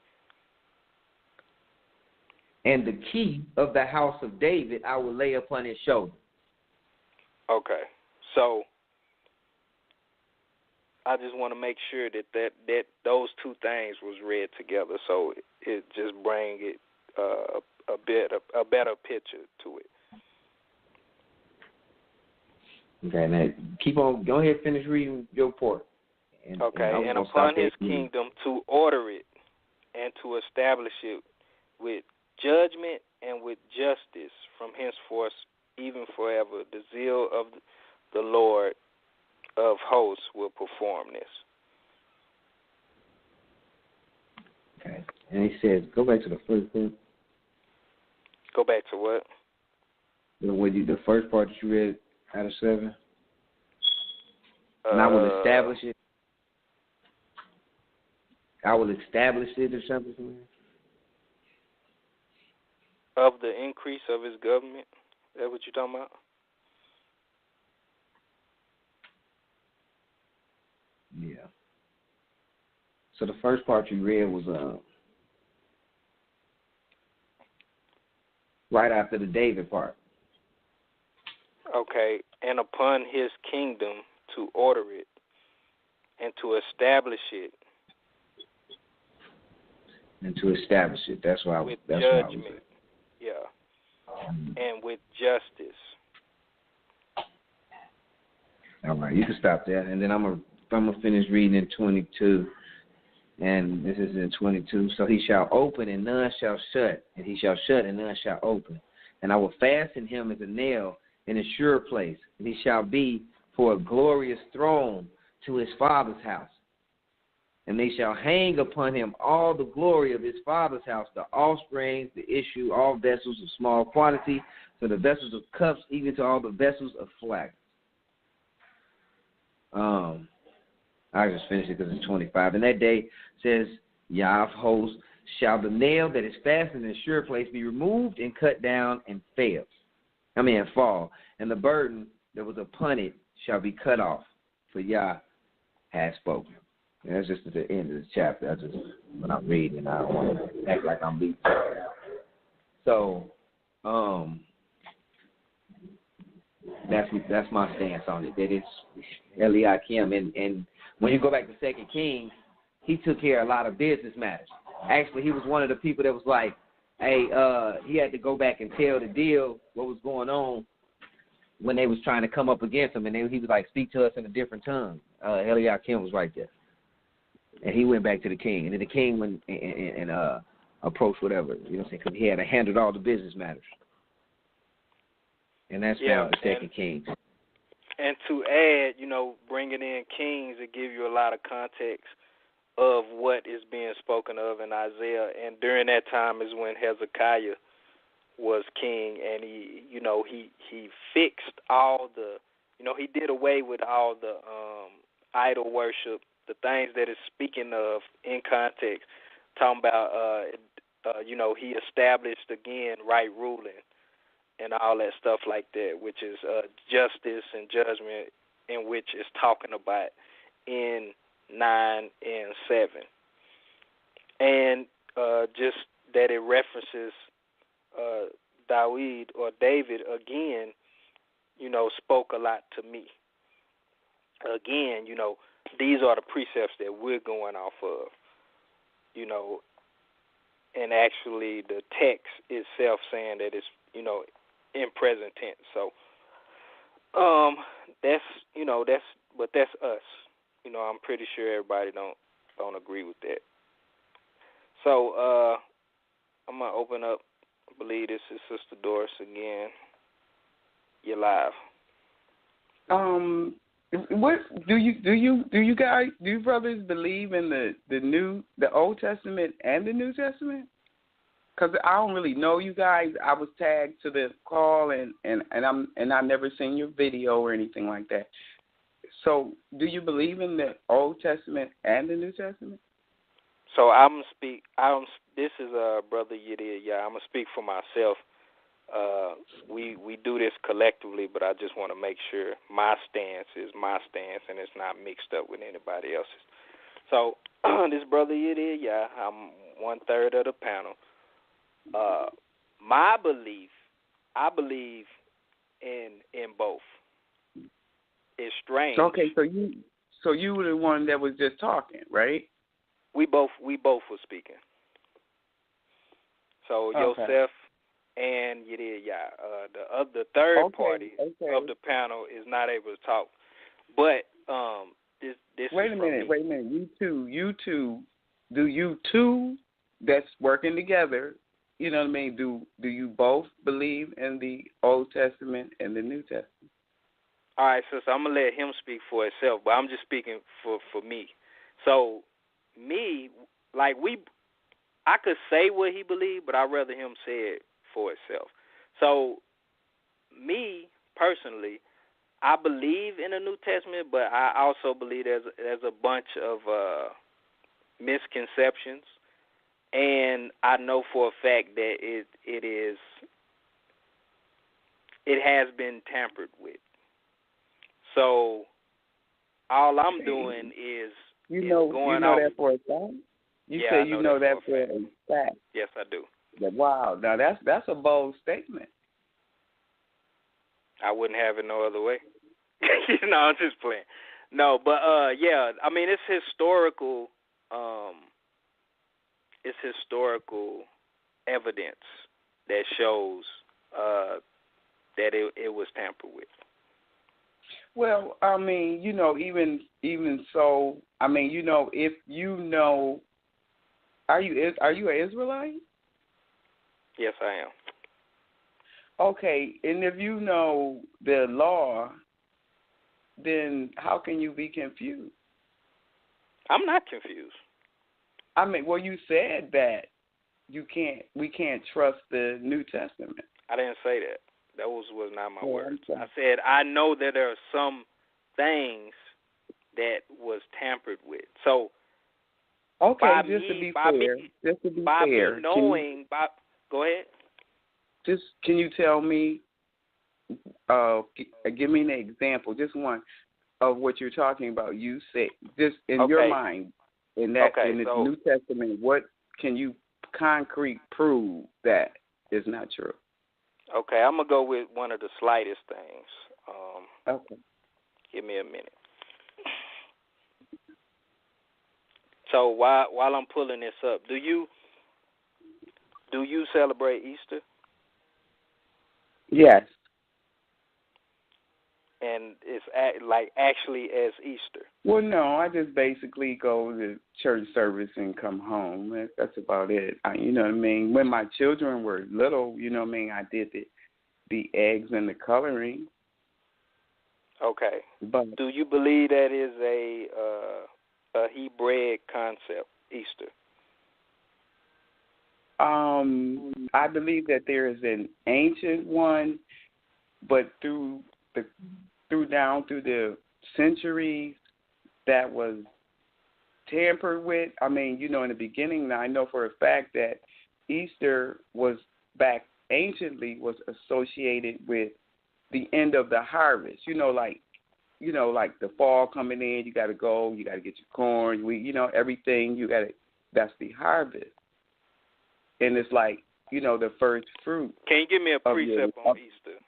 [SPEAKER 8] And the key of the house of David I will lay upon his shoulder.
[SPEAKER 6] Okay. So I just want to make sure that those two things was read together, so it just bring it a better picture to it.
[SPEAKER 8] Okay, now keep on. Go ahead, finish reading your part. And
[SPEAKER 6] upon his kingdom to order it and to establish it with judgment and with justice from henceforth, even forever. The zeal of the Lord of hosts will perform this.
[SPEAKER 8] Okay, and he says, go back to the first part.
[SPEAKER 6] Go back to what?
[SPEAKER 8] The first part that you read out of 7. And I will establish it. I will establish it or something.
[SPEAKER 6] Of the increase of his government? Is that what you're talking about?
[SPEAKER 8] Yeah. So the first part you read was right after the David part.
[SPEAKER 6] Okay, and upon his kingdom to order it and to establish it.
[SPEAKER 8] And to establish it. That's why.
[SPEAKER 6] With
[SPEAKER 8] that's
[SPEAKER 6] judgment.
[SPEAKER 8] Why
[SPEAKER 6] Yeah. And with justice.
[SPEAKER 8] All right, you can stop there, and then I'm gonna finish reading in 22, and this is in 22. So he shall open and none shall shut, and he shall shut and none shall open. And I will fasten him as a nail in a sure place, and he shall be for a glorious throne to his father's house. And they shall hang upon him all the glory of his father's house, the offsprings, the issue, all vessels of small quantity, to the vessels of cups, even to all the vessels of flax. I just finished it because it's 25. And that day, says Yah of hosts, shall the nail that is fastened in a sure place be removed and cut down and fall. And the burden that was upon it shall be cut off, for Yah has spoken. And that's just at the end of the chapter. When I'm reading, I don't want to act like I'm beat. So, that's my stance on it. That it's Eliakim, and when you go back to 2 Kings, he took care of a lot of business matters. Actually, he was one of the people that was like, hey, he had to go back and tell the deal what was going on when they was trying to come up against him, and he was like, speak to us in a different tongue. Eliakim was right there. And he went back to the king. And then the king went and approached whatever, you know what I'm saying, because he had to handle all the business matters. And that's found in 2 Kings.
[SPEAKER 6] And to add, bringing in kings to give you a lot of context of what is being spoken of in Isaiah. And during that time is when Hezekiah was king, and he fixed all the, he did away with all the idol worship, the things that is speaking of in context, talking about, he established again right ruling and all that stuff like that, which is justice and judgment, in which is talking about in 9 and 7. And just that it references David again, spoke a lot to me. Again, these are the precepts that we're going off of, and actually the text itself saying that it's, in present tense. So, that's us. I'm pretty sure everybody don't agree with that. So, I'm gonna open up. I believe this is Sister Doris again. You're live.
[SPEAKER 9] What do you brothers believe in the Old Testament and the New Testament? Because I don't really know you guys. I was tagged to the call and I've never seen your video or anything like that. So, do you believe in the Old Testament and the New Testament?
[SPEAKER 6] So I'm gonna speak. This is Brother Yedidyah. I'm gonna speak for myself. We do this collectively, but I just want to make sure my stance is my stance and it's not mixed up with anybody else's. So this Brother Yedidyah, I'm 1/3 of the panel. My belief, I believe in both. It's strange.
[SPEAKER 9] Okay, So you were the one that was just talking, right?
[SPEAKER 6] We both were speaking. So Yosef and Yedidyah, the third party of the panel is not able to talk. But this
[SPEAKER 9] Wait a minute. You two, do you two that's working together, you know what I mean? Do you both believe in the Old Testament and the New Testament?
[SPEAKER 6] All right, so I'm gonna let him speak for himself, but I'm just speaking for me. So me, like I could say what he believed, but I'd rather him say it for himself. So me personally, I believe in the New Testament, but I also believe there's a bunch of misconceptions, and I know for a fact that it has been tampered with. So all I'm doing is going off.
[SPEAKER 9] You know that for a fact? You say you know that for a fact.
[SPEAKER 6] Yes, I do.
[SPEAKER 9] Wow, now that's a bold statement.
[SPEAKER 6] I wouldn't have it no other way. No, I'm just playing. No, but yeah, I mean it's historical. It's historical evidence that shows that it was tampered with.
[SPEAKER 9] Well, I mean, even so, I mean, if you know, are you an Israelite?
[SPEAKER 6] Yes, I am.
[SPEAKER 9] Okay, and if you know the law, then how can you be confused?
[SPEAKER 6] I'm not confused.
[SPEAKER 9] I mean, well, you said that we can't trust the New Testament.
[SPEAKER 6] I didn't say that. That was not my words. I said I know that there are some things that was tampered with. So,
[SPEAKER 9] okay, just to be fair,
[SPEAKER 6] go ahead.
[SPEAKER 9] Just can you tell me? Give me an example, just one of what you're talking about. You said just in your mind, in the New Testament, what can you concrete prove that is not true?
[SPEAKER 6] Okay, I'm gonna go with one of the slightest things.
[SPEAKER 9] Okay.
[SPEAKER 6] Give me a minute. So while I'm pulling this up, do you celebrate Easter?
[SPEAKER 9] Yes.
[SPEAKER 6] And it's actually as Easter?
[SPEAKER 9] Well, no, I just basically go to church service and come home. That's about it. You know what I mean? When my children were little, you know what I mean, I did the eggs and the coloring.
[SPEAKER 6] Okay.
[SPEAKER 9] But
[SPEAKER 6] do you believe that is a Hebraic concept, Easter?
[SPEAKER 9] I believe that there is an ancient one, but through the centuries that was tampered with. I mean, in the beginning, I know for a fact that Easter was back anciently was associated with the end of the harvest. Like the fall coming in, you got to go, you got to get your corn, everything, that's the harvest. And it's like, the first fruit.
[SPEAKER 6] Can you give me a precept on Easter?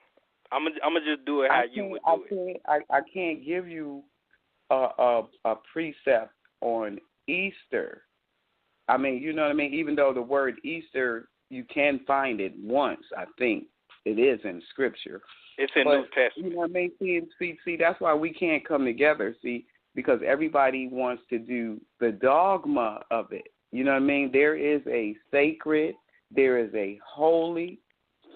[SPEAKER 6] I'm gonna just do it how you would do it.
[SPEAKER 9] I can't give you a precept on Easter. I mean, you know what I mean? Even though the word Easter, you can find it once, I think it is in Scripture.
[SPEAKER 6] It's in New Testament.
[SPEAKER 9] You know what I mean? See, that's why we can't come together, because everybody wants to do the dogma of it. You know what I mean? There is a sacred, there is a holy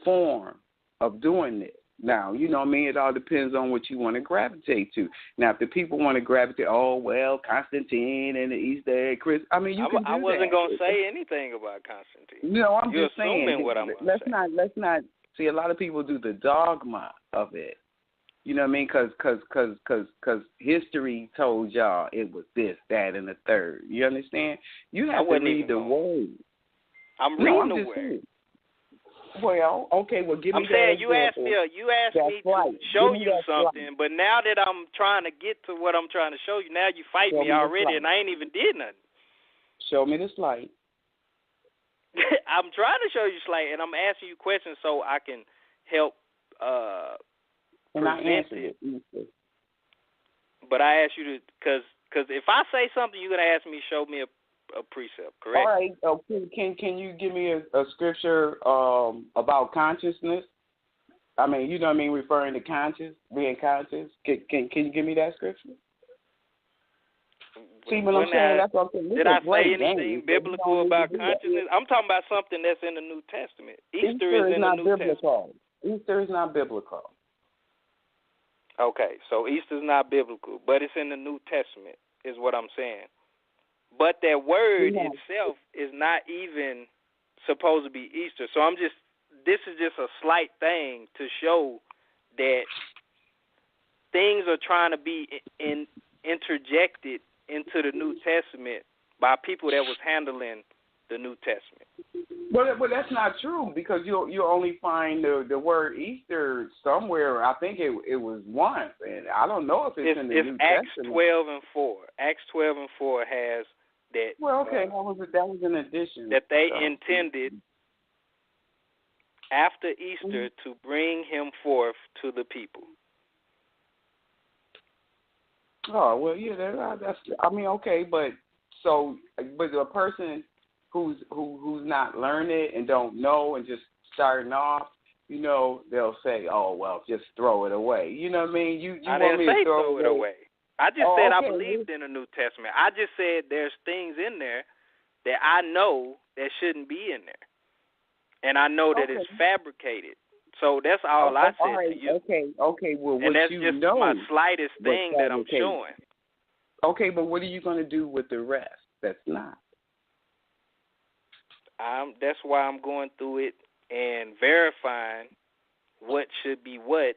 [SPEAKER 9] form of doing this. Now, you know what I mean? It all depends on what you want to gravitate to. Now, if the people want to gravitate, Constantine and the Easter egg, Chris, I mean, you can do that.
[SPEAKER 6] I wasn't going to say anything about Constantine.
[SPEAKER 9] No, I'm just saying.
[SPEAKER 6] You're assuming what I'm going to say.
[SPEAKER 9] Let's not, see, a lot of people do the dogma of it. You know what I mean? Because history told y'all it was this, that, and the third. You understand? You have to read the word.
[SPEAKER 6] I'm reading the word.
[SPEAKER 9] Well, okay. Well, give me.
[SPEAKER 6] I'm saying you asked me to show you something, but now that I'm trying to get to what I'm trying to show you, now you fight me already, and I ain't even did nothing.
[SPEAKER 9] Show me the slide.
[SPEAKER 6] I'm trying to show you slide, and I'm asking you questions so I can help.
[SPEAKER 9] And I answered it.
[SPEAKER 6] But I asked you to, because if I say something, you're going to ask me, show me a precept, correct?
[SPEAKER 9] All right. Can you give me a scripture about consciousness? I mean, you know what I mean, referring to being conscious. Can you give me that scripture? See what I'm saying? That's what I'm saying.
[SPEAKER 6] Did I say anything biblical about consciousness? I'm talking about something that's in the New Testament. Easter is in the New Testament.
[SPEAKER 9] Easter is not biblical.
[SPEAKER 6] Okay, so Easter's not biblical, but it's in the New Testament, is what I'm saying. But that word itself is not even supposed to be Easter. So this is just a slight thing to show that things are trying to be interjected into the New Testament by people that was handling the New Testament.
[SPEAKER 9] But that's not true, because you only find the word Easter somewhere. I think it was once, and I don't know if it's in the New
[SPEAKER 6] Acts
[SPEAKER 9] Testament.
[SPEAKER 6] 12:4. Acts 12:4 has that.
[SPEAKER 9] Well, okay, that was an addition.
[SPEAKER 6] That they intended after Easter to bring him forth to the people.
[SPEAKER 9] Oh, well, yeah, that's. I mean, okay, but a person who's not learned and don't know and just starting off, you know, they'll say, "Oh, well, just throw it away." You know what I mean?
[SPEAKER 6] I didn't say throw it away. I just said I believed in the New Testament. I just said there's things in there that I know that shouldn't be in there, and I know that it's fabricated. So that's all I said to you.
[SPEAKER 9] Okay. Well,
[SPEAKER 6] and that's just my slightest thing that I'm showing.
[SPEAKER 9] Okay, but what are you going to do with the rest that's not?
[SPEAKER 6] That's why I'm going through it and verifying what should be what.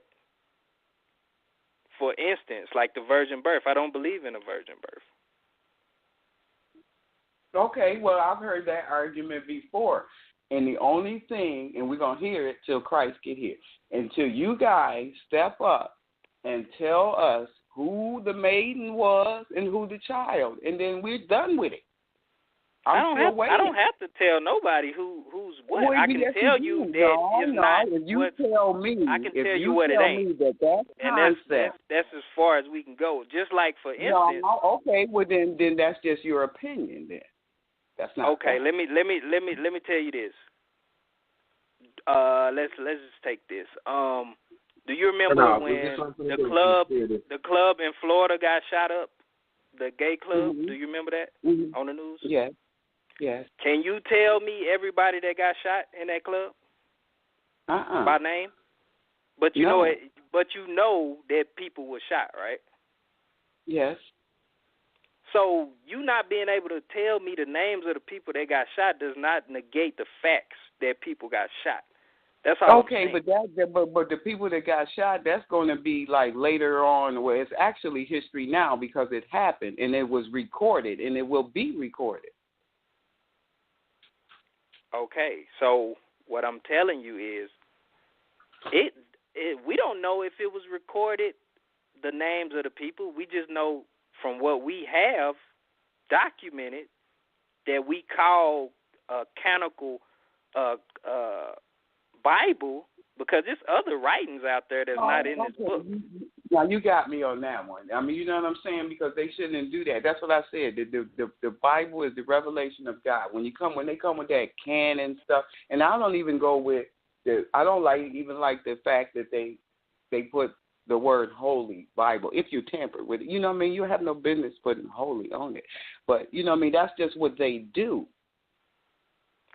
[SPEAKER 6] For instance, like the virgin birth. I don't believe in a virgin birth.
[SPEAKER 9] Okay, well, I've heard that argument before. And the only thing, and we're going to hear it till Christ get here, until you guys step up and tell us who the maiden was and who the child, and then we're done with it. I don't have
[SPEAKER 6] to tell nobody who's what. Well, I can tell you that it's not.
[SPEAKER 9] If you tell me,
[SPEAKER 6] I can tell you what it ain't. And that's as far as we can go. Just like for instance.
[SPEAKER 9] No, okay. Well, then that's just your opinion. Then that's not.
[SPEAKER 6] Okay. Let me tell you this. Let's just take this. Do you remember when the club in Florida got shot up? The gay club.
[SPEAKER 9] Mm-hmm.
[SPEAKER 6] Do you remember that on the news?
[SPEAKER 9] Yes.
[SPEAKER 6] Can you tell me everybody that got shot in that club? By name? But you know it. But you know that people were shot, right?
[SPEAKER 9] Yes.
[SPEAKER 6] So you not being able to tell me the names of the people that got shot does not negate the facts that people got shot. That's all.
[SPEAKER 9] Okay, but the people that got shot, that's going to be like later on, where it's actually history now because it happened and it was recorded and it will be recorded.
[SPEAKER 6] Okay, so what I'm telling you is, we don't know if it was recorded, the names of the people. We just know from what we have documented that we call a canonical Bible, because there's other writings out there that's not in this book.
[SPEAKER 9] Now you got me on that one. I mean, you know what I'm saying? Because they shouldn't do that. That's what I said. The Bible is the revelation of God. When they come with that canon stuff, and I don't even go with I don't like the fact that they put the word holy Bible. If you tamper with it, you know what I mean? You have no business putting holy on it. But you know what I mean? That's just what they do.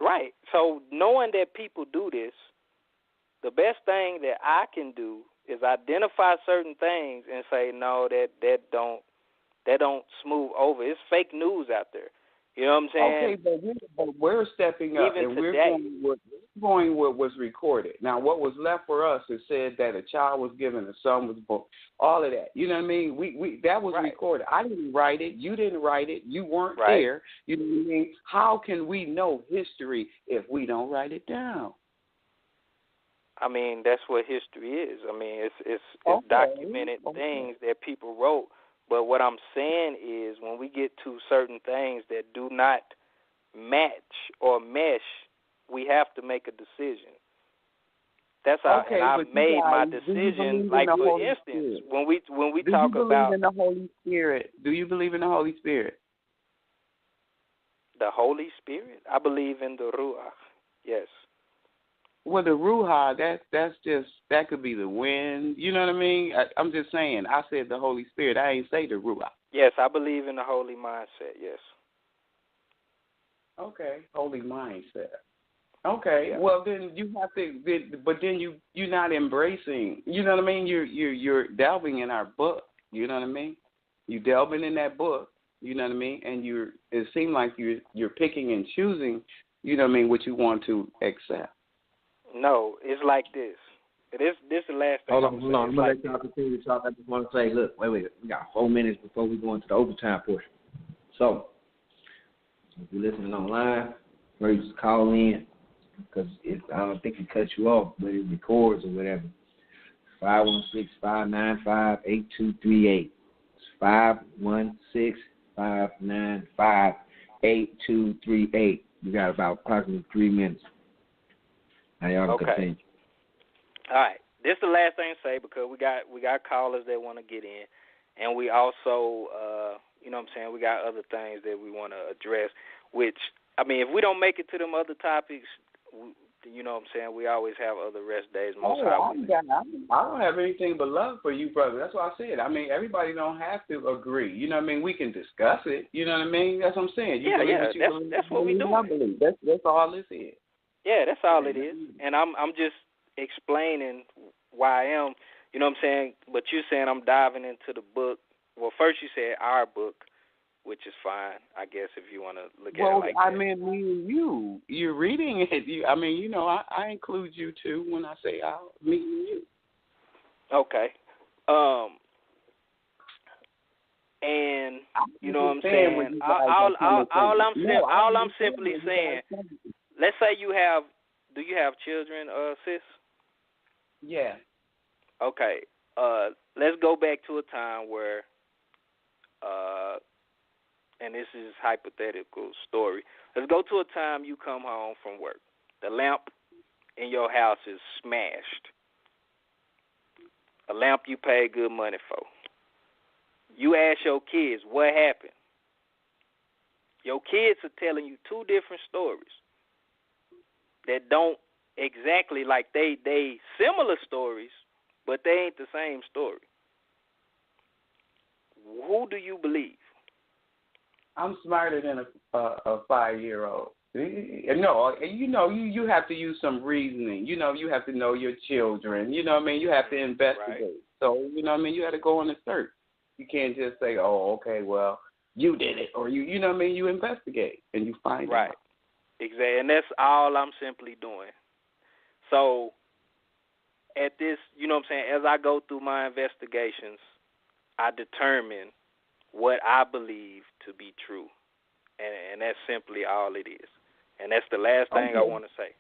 [SPEAKER 6] Right. So knowing that people do this, the best thing that I can do is identify certain things and say, no, that don't smooth over. It's fake news out there. You know what I'm saying?
[SPEAKER 9] Okay, but we're stepping up,
[SPEAKER 6] even
[SPEAKER 9] and
[SPEAKER 6] today,
[SPEAKER 9] we're going what was recorded. Now, what was left for us is said that a child was given, a son was born, all of that. You know what I mean? We that was recorded. I didn't write it. You didn't write it. You weren't there. You know what I mean? How can we know history if we don't write it down?
[SPEAKER 6] I mean, that's what history is. I mean, it's documented things that people wrote. But what I'm saying is, when we get to certain things that do not match or mesh, we have to make a decision. That's how,
[SPEAKER 9] Okay,
[SPEAKER 6] and I
[SPEAKER 9] but
[SPEAKER 6] made my
[SPEAKER 9] do you
[SPEAKER 6] decision.
[SPEAKER 9] believe
[SPEAKER 6] Like,
[SPEAKER 9] in the
[SPEAKER 6] for
[SPEAKER 9] Holy
[SPEAKER 6] instance,
[SPEAKER 9] Spirit?
[SPEAKER 6] when we
[SPEAKER 9] Do
[SPEAKER 6] talk
[SPEAKER 9] you believe
[SPEAKER 6] about
[SPEAKER 9] in the Holy Spirit? Do you believe in the Holy Spirit?
[SPEAKER 6] the Holy Spirit, I believe in the Ruach. Yes.
[SPEAKER 9] Well, the Ruha, that's just, that could be the wind. You know what I mean? I'm just saying. I said the Holy Spirit. I ain't say the Ruha.
[SPEAKER 6] Yes, I believe in the holy mindset. Yes.
[SPEAKER 9] Okay, holy mindset. Okay, well then you have to, but then you're not embracing. You know what I mean? You're delving in our book. You know what I mean? You delving in that book. You know what I mean? And it seems like you're picking and choosing. You know what I mean? What you want to accept.
[SPEAKER 6] No, it's like this. This is the last thing.
[SPEAKER 8] Hold on. I'm going to let y'all continue to talk. I just want to say, look, wait. We got 4 minutes before we go into the overtime portion. So, if you're listening online, or you just call in, because I don't think it cuts you off, but it records or whatever. 516-595-8238. It's 516-595-8238. We got about approximately 3 minutes. Now y'all can continue.
[SPEAKER 6] All right. This is the last thing to say because we got callers that want to get in, and we also, you know what I'm saying, we got other things that we want to address, which, I mean, if we don't make it to them other topics, you know what I'm saying, we always have other rest days.
[SPEAKER 9] I don't have anything but love for you, brother. That's what I said. I mean, everybody don't have to agree. You know what I mean? We can discuss it. You know what I mean? That's what I'm saying.
[SPEAKER 6] That's what we doing.
[SPEAKER 9] That's all this is.
[SPEAKER 6] Yeah, that's all it is. And I'm just explaining why I am, you know what I'm saying? But you're saying I'm diving into the book. Well, first you said our book, which is fine, I guess, if you want to look at it like that.
[SPEAKER 9] Well, I mean, me and you're reading it. I mean, you know, I include you, too, when I say I'll meet you.
[SPEAKER 6] Okay. And, you know what I'm saying? All I'm simply saying, let's say do you have children, sis?
[SPEAKER 9] Yeah.
[SPEAKER 6] Okay. Let's go back to a time where, and this is hypothetical story. Let's go to a time you come home from work. The lamp in your house is smashed. A lamp you pay good money for. You ask your kids what happened. Your kids are telling you two different stories that don't exactly, like they similar stories, but they ain't the same story. Who do you believe?
[SPEAKER 9] I'm smarter than a 5-year-old. No, you know, you have to use some reasoning. You know, you have to know your children. You know what I mean? You have to investigate. Right. So, you know what I mean? You have to go on a search. You can't just say, oh, okay, well, you did it. Or, you know what I mean? You investigate and you find out.
[SPEAKER 6] Right. Exactly. And that's all I'm simply doing. So, at this, you know what I'm saying, as I go through my investigations, I determine what I believe to be true. And that's simply all it is. And that's the last thing I want to say.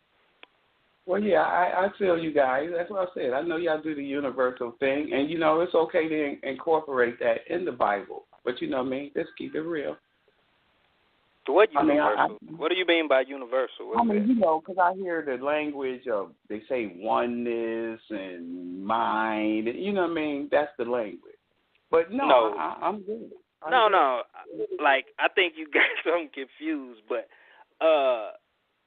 [SPEAKER 9] Well, yeah, I feel you guys. That's what I said. I know y'all do the universal thing. And, you know, it's okay to incorporate that in the Bible. But, you know what I mean? Let's keep it real.
[SPEAKER 6] What universal? What do you mean by universal?
[SPEAKER 9] I mean, you know, because I hear the language of, they say oneness and mind. You know what I mean? That's the language. But no. I'm good.
[SPEAKER 6] No. Like, I think you got something confused. But,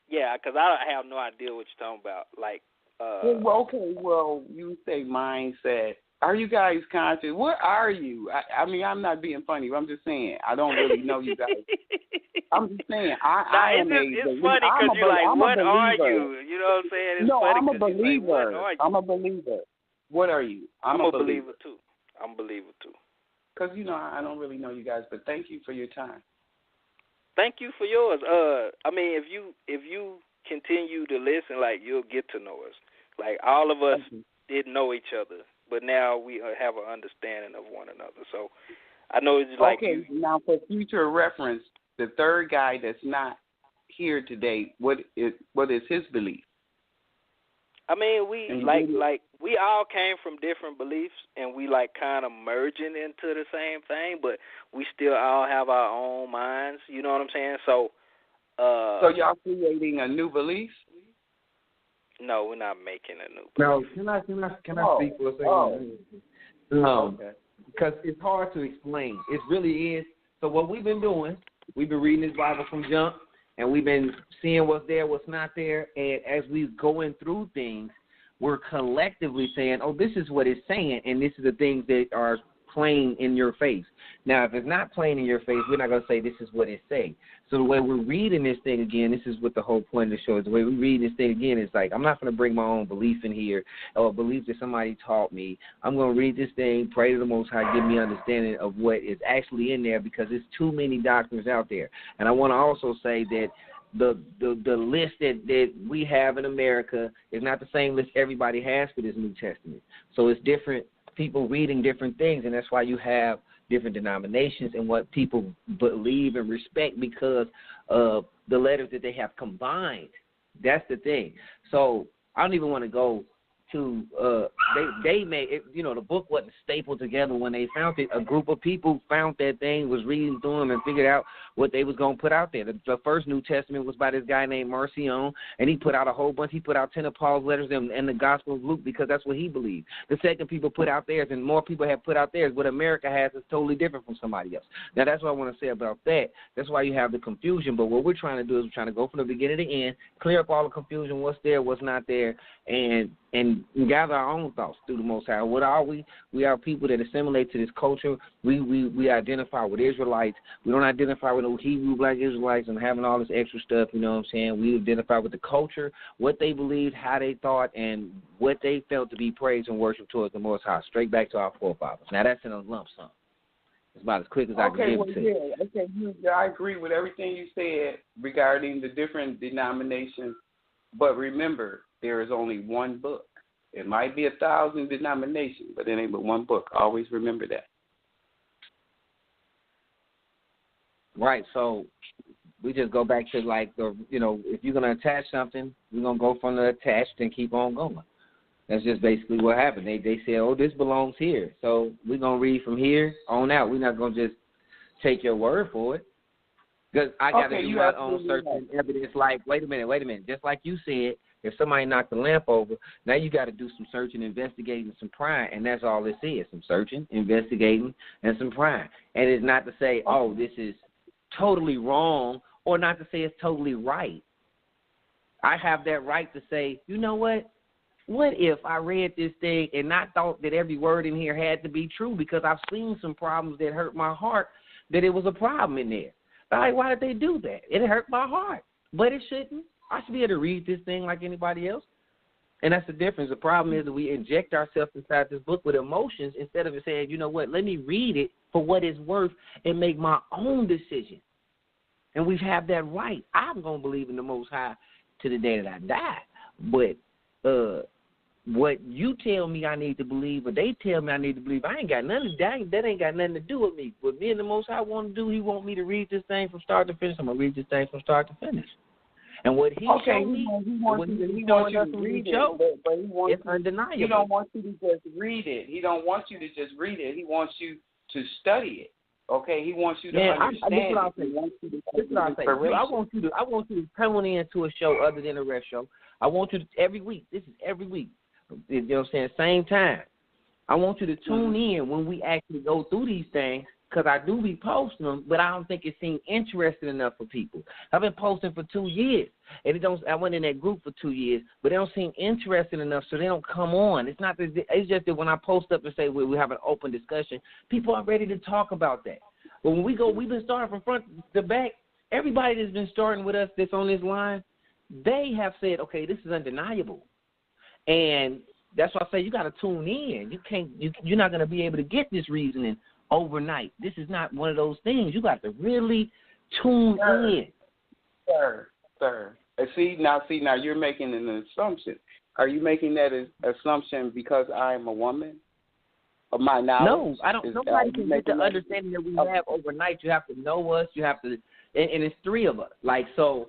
[SPEAKER 6] yeah, because I have no idea what you're talking about. Like,
[SPEAKER 9] well, you say mindset. Are you guys conscious? What are you? I mean, I'm not being funny. I'm just saying. I don't really know you guys. I'm just saying.
[SPEAKER 6] It's funny because you're like, what are you? You know what I'm saying? It's funny
[SPEAKER 9] I'm a believer.
[SPEAKER 6] Like,
[SPEAKER 9] I'm a believer. What are you?
[SPEAKER 6] I'm a believer, too. I'm a believer, too.
[SPEAKER 9] Because, you know, I don't really know you guys, but thank you for your time.
[SPEAKER 6] Thank you for yours. I mean, if you continue to listen, like, you'll get to know us. Like, all of us didn't know each other, but now we have an understanding of one another. So I know it's like
[SPEAKER 9] now for future reference, the third guy that's not here today, what is his belief?
[SPEAKER 6] I mean, we we all came from different beliefs, and we like kind of merging into the same thing, but we still all have our own minds. You know what I'm saying? So,
[SPEAKER 9] so y'all creating a new belief?
[SPEAKER 6] No, we're not making a new book.
[SPEAKER 8] No, can I speak for a second?
[SPEAKER 9] Okay.
[SPEAKER 8] Because it's hard to explain. It really is. So what we've been doing, we've been reading this Bible from jump, and we've been seeing what's there, what's not there, and as we're going through things, we're collectively saying, oh, this is what it's saying, and this is the things that are plain in your face. Now, if it's not plain in your face, we're not going to say this is what it's saying. So the way we're reading this thing again, this is what the whole point of the show is. The way we read this thing again is like, I'm not going to bring my own belief in here or belief that somebody taught me. I'm going to read this thing, pray to the Most High, give me understanding of what is actually in there, because there's too many doctrines out there. And I want to also say that the list that we have in America is not the same list everybody has for this New Testament. So it's different people reading different things, and that's why you have different denominations and what people believe and respect because of the letters that they have combined. That's the thing. So I don't even want to go to they made it, the book wasn't stapled together when they found it. A group of people found that thing, was reading through them, and figured out what they was going to put out there. The first New Testament was by this guy named Marcion, and he put out a whole bunch. He put out 10 of Paul's letters and the Gospel of Luke because that's what he believed. The second people put out theirs, and more people have put out theirs. What America has is totally different from somebody else. Now, that's what I want to say about that. That's why you have the confusion. But what we're trying to do is we're trying to go from the beginning to the end, clear up all the confusion, what's there, what's not there, and gather our own thoughts through the Most High. What are we? We are people that assimilate to this culture. We identify with Israelites. We don't identify with no Hebrew black Israelites and having all this extra stuff, you know what I'm saying? We identify with the culture, what they believed, how they thought, and what they felt to be praise and worship towards the Most High, straight back to our forefathers. Now, that's in a lump sum. It's about as quick as I can give it to you.
[SPEAKER 9] Okay, I agree with everything you said regarding the different denominations, but remember, there is only one book. It might be 1,000 denominations, but it ain't but one book. Always remember that.
[SPEAKER 8] Right, so we just go back to like if you're going to attach something, we're going to go from the attached and keep on going. That's just basically what happened. They said, oh, this belongs here. So we're going to read from here on out. We're not going to just take your word for it. Because I got to do my own search and evidence. Like, wait a minute. Just like you said, if somebody knocked the lamp over, now you got to do some searching, investigating, some prying, and that's all this is, some searching, investigating, and some prying. And it's not to say, oh, this is totally wrong, or not to say it's totally right. I have that right to say, you know what? What if I read this thing and not thought that every word in here had to be true because I've seen some problems that hurt my heart, that it was a problem in there. Like, why did they do that? It hurt my heart, but it shouldn't. I should be able to read this thing like anybody else. And that's the difference. The problem is that we inject ourselves inside this book with emotions instead of saying, you know what, let me read it for what it's worth and make my own decision. And we have that right. I'm going to believe in the Most High to the day that I die. But what you tell me I need to believe or they tell me I need to believe, I ain't got nothing. That ain't got nothing to do with me. What me and the Most High want to do, he want me to read this thing from start to finish. I'm going to read this thing from start to finish. And what he showed me, he wants you to read it, but he wants it's undeniable.
[SPEAKER 9] He don't want you to just read it. He don't want you to just read it. He wants you to study it. Okay, he wants you to understand. This is what I say. I want you to come on into a show other than a rest show. I want you to every week. This is every week. You know what I'm saying? Same time. I want you to tune in when we actually go through these things. Because I do be posting them, but I don't think it seems interesting enough for people. I've been posting for 2 years, and I went in that group for 2 years, but they don't seem interesting enough, so they don't come on. It's not that, it's just that when I post up and say we have an open discussion, people are ready to talk about that. But when we've been starting from front to back. Everybody that's been starting with us that's on this line, they have said, okay, this is undeniable, and that's why I say you got to tune in. You're not going to be able to get this reasoning overnight. This is not one of those things. You got to really tune in. Sir. See now, you're making an assumption. Are you making that assumption because I am a woman? Of my knowledge?
[SPEAKER 8] No, I don't. Nobody can get the understanding that we have overnight. You have to know us. You have to, and it's three of us. Like so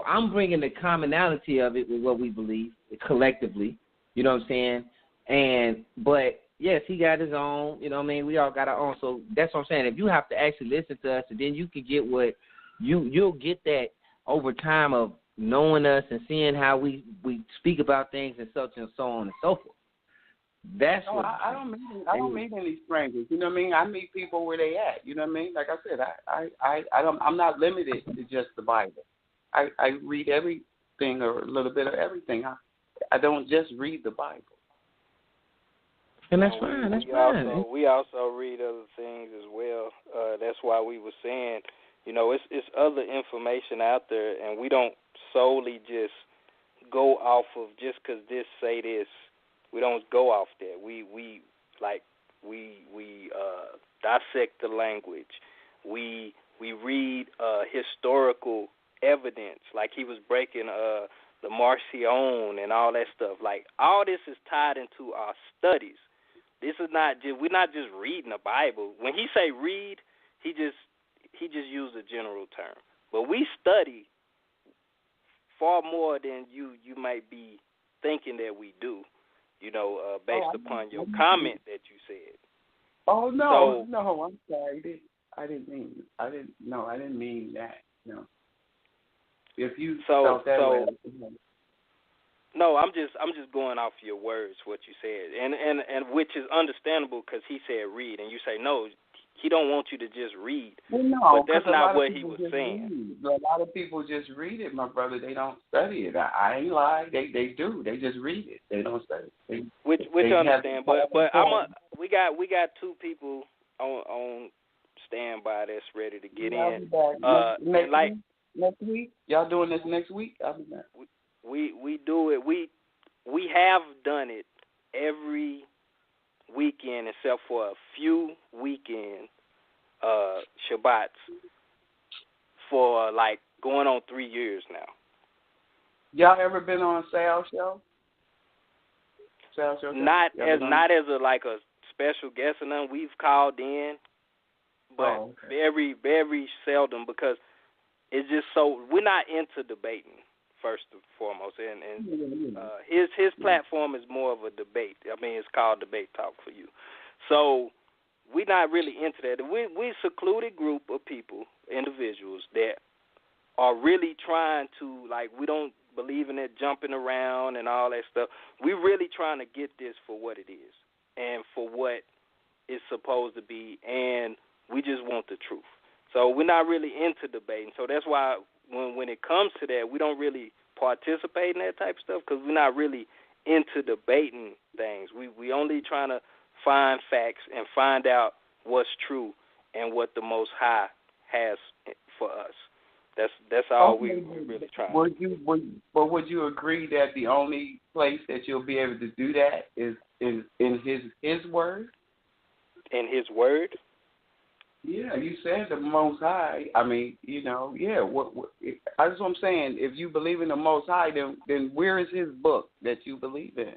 [SPEAKER 8] I'm bringing the commonality of it with what we believe collectively. You know what I'm saying? But yes, he got his own, you know what I mean? We all got our own. So that's what I'm saying. If you have to actually listen to us, and then you can get you'll get that over time of knowing us and seeing how we speak about things and such and so on and so forth. That's what
[SPEAKER 9] I don't meet any strangers. You know what I mean? I meet people where they at. You know what I mean? Like I said, I'm not limited to just the Bible. I read everything or a little bit of everything. I don't just read the Bible.
[SPEAKER 8] And that's fine. That's fine.
[SPEAKER 6] We also read other things as well. That's why we were saying, it's other information out there, and we don't solely just go off of just because this say this. We don't go off that. We dissect the language. We read historical evidence, like he was breaking the Marcion and all that stuff. Like all this is tied into our studies. This is not just we're not just reading the Bible. When he say read, he just used a general term. But we study far more than you might be thinking that we do. Based upon your comment that you said.
[SPEAKER 9] Oh no, I'm sorry. I didn't mean that. No. If you felt that way.
[SPEAKER 6] No, I'm just going off your words, what you said, and which is understandable because he said read, and you say no. He don't want you to just read.
[SPEAKER 9] Well, no,
[SPEAKER 6] but that's not what he was saying.
[SPEAKER 9] A lot of people just read it, my brother. They don't study it. I ain't lying. They do. They just read it. They don't study it.
[SPEAKER 6] Which I understand. But we got two people on standby that's ready to get in.
[SPEAKER 9] Next week. Y'all doing this next week? I'll be back.
[SPEAKER 6] We do it. We have done it every weekend except for a few weekend Shabbats for like going on 3 years now.
[SPEAKER 9] Y'all ever been on a Sal show?
[SPEAKER 6] Not as a special guest or nothing. We've called in, but very, very seldom because it's just so we're not into debating. First and foremost, and his platform is more of a debate. I mean, it's called Debate Talk for You. So we're not really into that. We're a secluded group of people, individuals that are really trying to, like, we don't believe in it jumping around and all that stuff. We're really trying to get this for what it is and for what it's supposed to be, and we just want the truth. So we're not really into debating. So that's why when it comes to that, we don't really participate in that type of stuff because we're not really into debating things. We only trying to find facts and find out what's true and what the Most High has for us. That's all we're really trying.
[SPEAKER 9] Would you agree that the only place that you'll be able to do that is in his word?
[SPEAKER 6] In his word?
[SPEAKER 9] Yeah, you said the Most High. I mean, yeah. That's what I'm saying. If you believe in the Most High, then where is his book that you believe in?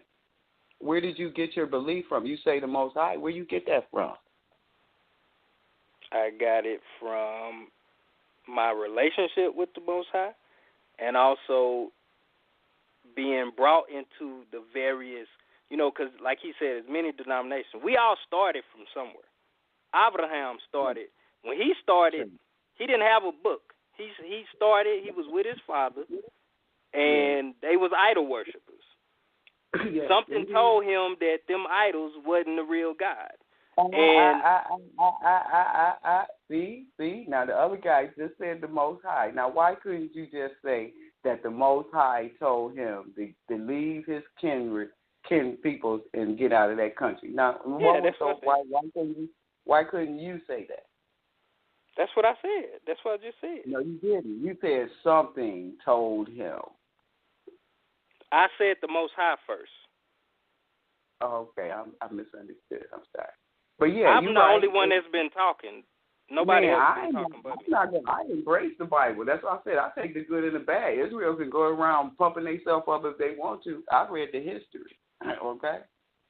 [SPEAKER 9] Where did you get your belief from? You say the Most High. Where you get that from?
[SPEAKER 6] I got it from my relationship with the Most High, and also being brought into the various, because like he said, there's many denominations. We all started from somewhere. Abraham started. When he started, he didn't have a book. He started, he was with his father, and they was idol worshippers. Something told him that them idols wasn't the real God. And
[SPEAKER 9] see, now the other guy just said the Most High. Now why couldn't you just say that the Most High told him to leave his kin peoples and get out of that country? Now, why couldn't you say that?
[SPEAKER 6] That's what I said. That's what I just said.
[SPEAKER 9] No, you didn't. You said something told him.
[SPEAKER 6] I said the Most High first.
[SPEAKER 9] Oh, okay. I misunderstood. I'm sorry. But yeah,
[SPEAKER 6] I'm the only one that's been talking. Nobody else been talking but me.
[SPEAKER 9] I embrace the Bible. That's what I said. I take the good and the bad. Israel can go around pumping themselves up if they want to. I've read the history. Okay?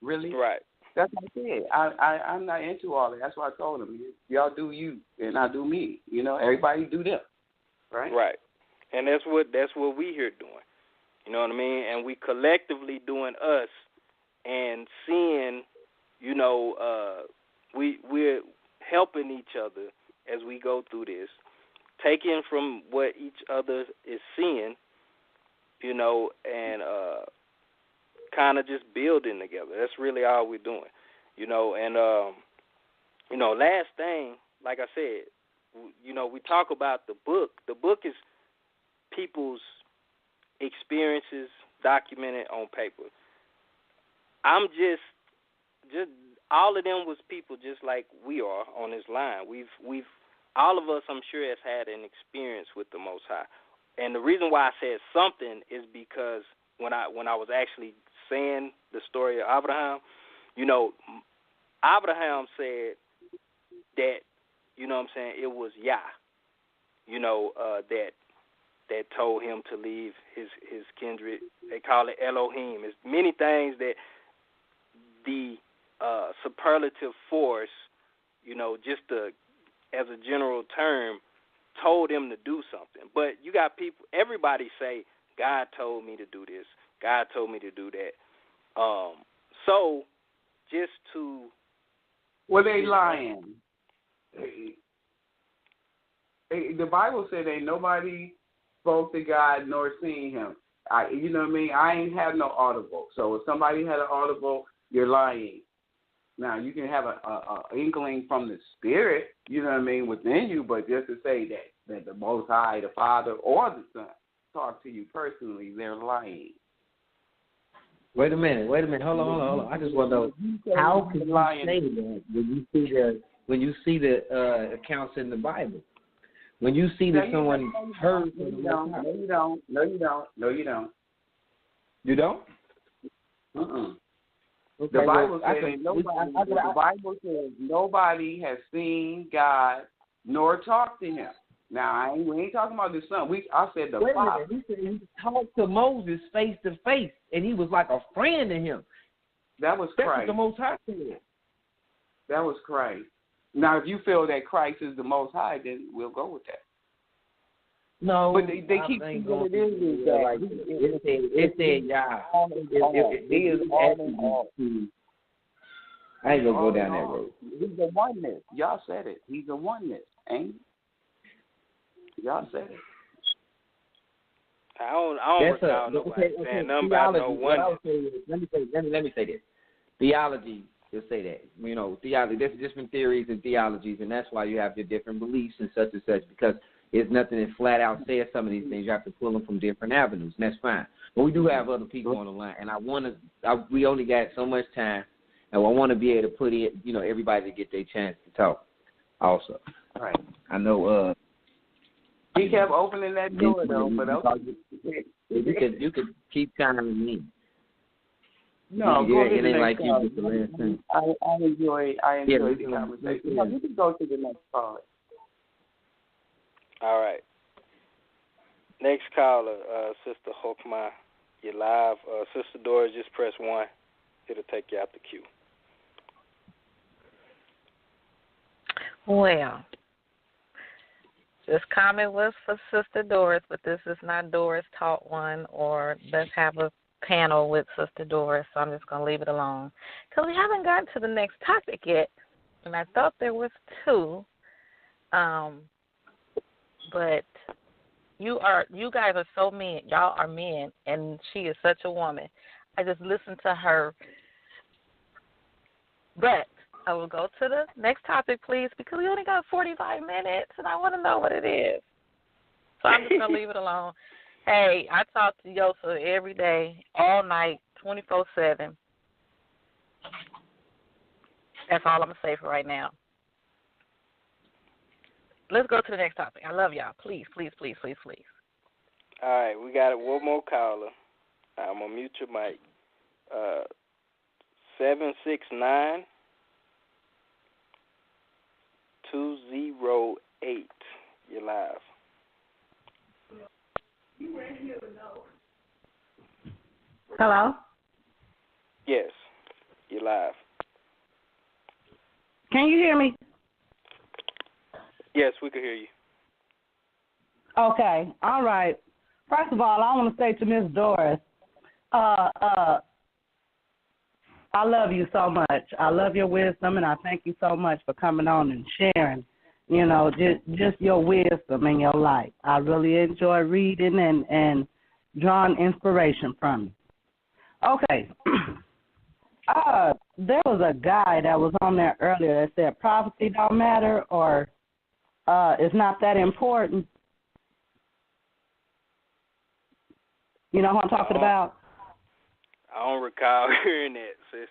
[SPEAKER 9] Really?
[SPEAKER 6] Right.
[SPEAKER 9] That's what I said. I'm not into all that. That's what I told them. Y'all do you, and I do me. Everybody do them. Right?
[SPEAKER 6] Right. And that's what we here doing. You know what I mean? And we collectively doing us and seeing, we're helping each other as we go through this, taking from what each other is seeing, and kind of just building together. That's really all we're doing, you know. And last thing, like I said, we talk about the book. The book is people's experiences documented on paper. I'm just all of them was people just like we are on this line. We've all of us, I'm sure, has had an experience with the Most High. And the reason why I said something is because when I was actually saying the story of Abraham, Abraham said that, it was Yah, that told him to leave his kindred. They call it Elohim. It's many things that the superlative force, just as a general term, told him to do something. But you got people, everybody say, God told me to do this, God told me to do that. So just to...
[SPEAKER 9] Well, they lying. The Bible said ain't nobody spoke to God nor seen him. You know what I mean? I ain't have no audible. So if somebody had an audible, you're lying. Now, you can have a inkling from the Spirit, you know what I mean, within you, but just to say that the Most High, the Father, or the Son talk to you personally, they're lying.
[SPEAKER 8] Wait a minute. Hold on. I just want to know, how can you say that when you see the accounts in the Bible? When you see that someone heard from the Most High.
[SPEAKER 9] No, you don't.
[SPEAKER 8] You don't? Okay,
[SPEAKER 9] the Bible says nobody has seen God nor talked to him. Now, we ain't talking about the Son. I said the Father.
[SPEAKER 8] He said he talked to Moses face to face, and he was like a friend to him.
[SPEAKER 9] That was Christ.
[SPEAKER 8] That's what the Most High said.
[SPEAKER 9] That was Christ. Now, if you feel that Christ is the Most High, then we'll go with that.
[SPEAKER 8] No,
[SPEAKER 9] but they keep saying it is
[SPEAKER 8] like it said Yah. He is all. I ain't gonna go down that road.
[SPEAKER 9] He's a oneness. Y'all said it. He's a oneness, ain't he? Y'all said it.
[SPEAKER 6] I don't recall nobody saying nothing about no oneness.
[SPEAKER 8] Let me say this. Theology will say that. Theology. There's different theories and theologies, and that's why you have your different beliefs and such, because it's nothing that flat out says some of these things. You have to pull them from different avenues, and that's fine. But we do have other people on the line, and we only got so much time, and I want to be able to put in, everybody to get their chance to talk also.
[SPEAKER 9] Right.
[SPEAKER 8] I know.
[SPEAKER 9] He kept opening that door, though, but
[SPEAKER 8] you could keep chiming me.
[SPEAKER 9] No,
[SPEAKER 8] go ahead. It ain't like you did the last time.
[SPEAKER 9] I enjoy the conversation. No, you can go to the next call.
[SPEAKER 6] All right. Next caller, Sister Hokma, you're live. Sister Doris, just press 1. It'll take you out the queue.
[SPEAKER 10] Well, this comment was for Sister Doris, but this is not Doris Taught One or let's have a panel with Sister Doris, so I'm just going to leave it alone. Because we haven't gotten to the next topic yet, and I thought there was 2. But you guys are so men. Y'all are men, and she is such a woman. I just listened to her. But I will go to the next topic, please, because we only got 45 minutes, and I want to know what it is. So I'm just going to leave it alone. Hey, I talk to Yosef every day, all night, 24/7. That's all I'm going to say for right now. Let's go to the next topic. I love y'all. Please, please, please, please, please.
[SPEAKER 6] All right, we got one more caller. I'm going to mute your mic. 769-208. You're live.
[SPEAKER 11] Hello?
[SPEAKER 6] Yes, you're live.
[SPEAKER 11] Can you hear me?
[SPEAKER 6] Yes, we can hear you.
[SPEAKER 11] Okay, all right. First of all, I want to say to Miss Doris, I love you so much. I love your wisdom, and I thank you so much for coming on and sharing, just your wisdom in your life. I really enjoy reading and drawing inspiration from you. Okay. There was a guy that was on there earlier that said prophecy don't matter or it's not that important. You know who I'm talking about?
[SPEAKER 6] I don't recall hearing that, sis.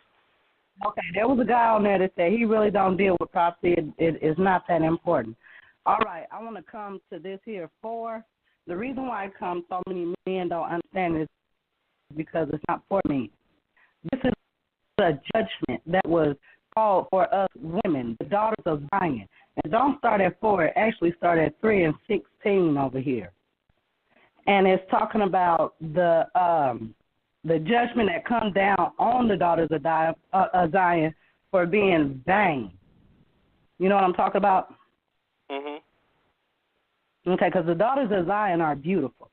[SPEAKER 11] Okay, there was a guy on there that said he really don't deal with prophecy. It's not that important. All right, I want to come to this here. The reason why so many men don't understand is because it's not for me. This is a judgment that was called for us women, the daughters of Zion. And don't start at 4, it actually started at 3 and 16 over here. And it's talking about the judgment that comes down on the daughters of Zion for being vain. You know what I'm talking about?
[SPEAKER 6] Mm-hmm.
[SPEAKER 11] Okay, because the daughters of Zion are beautiful.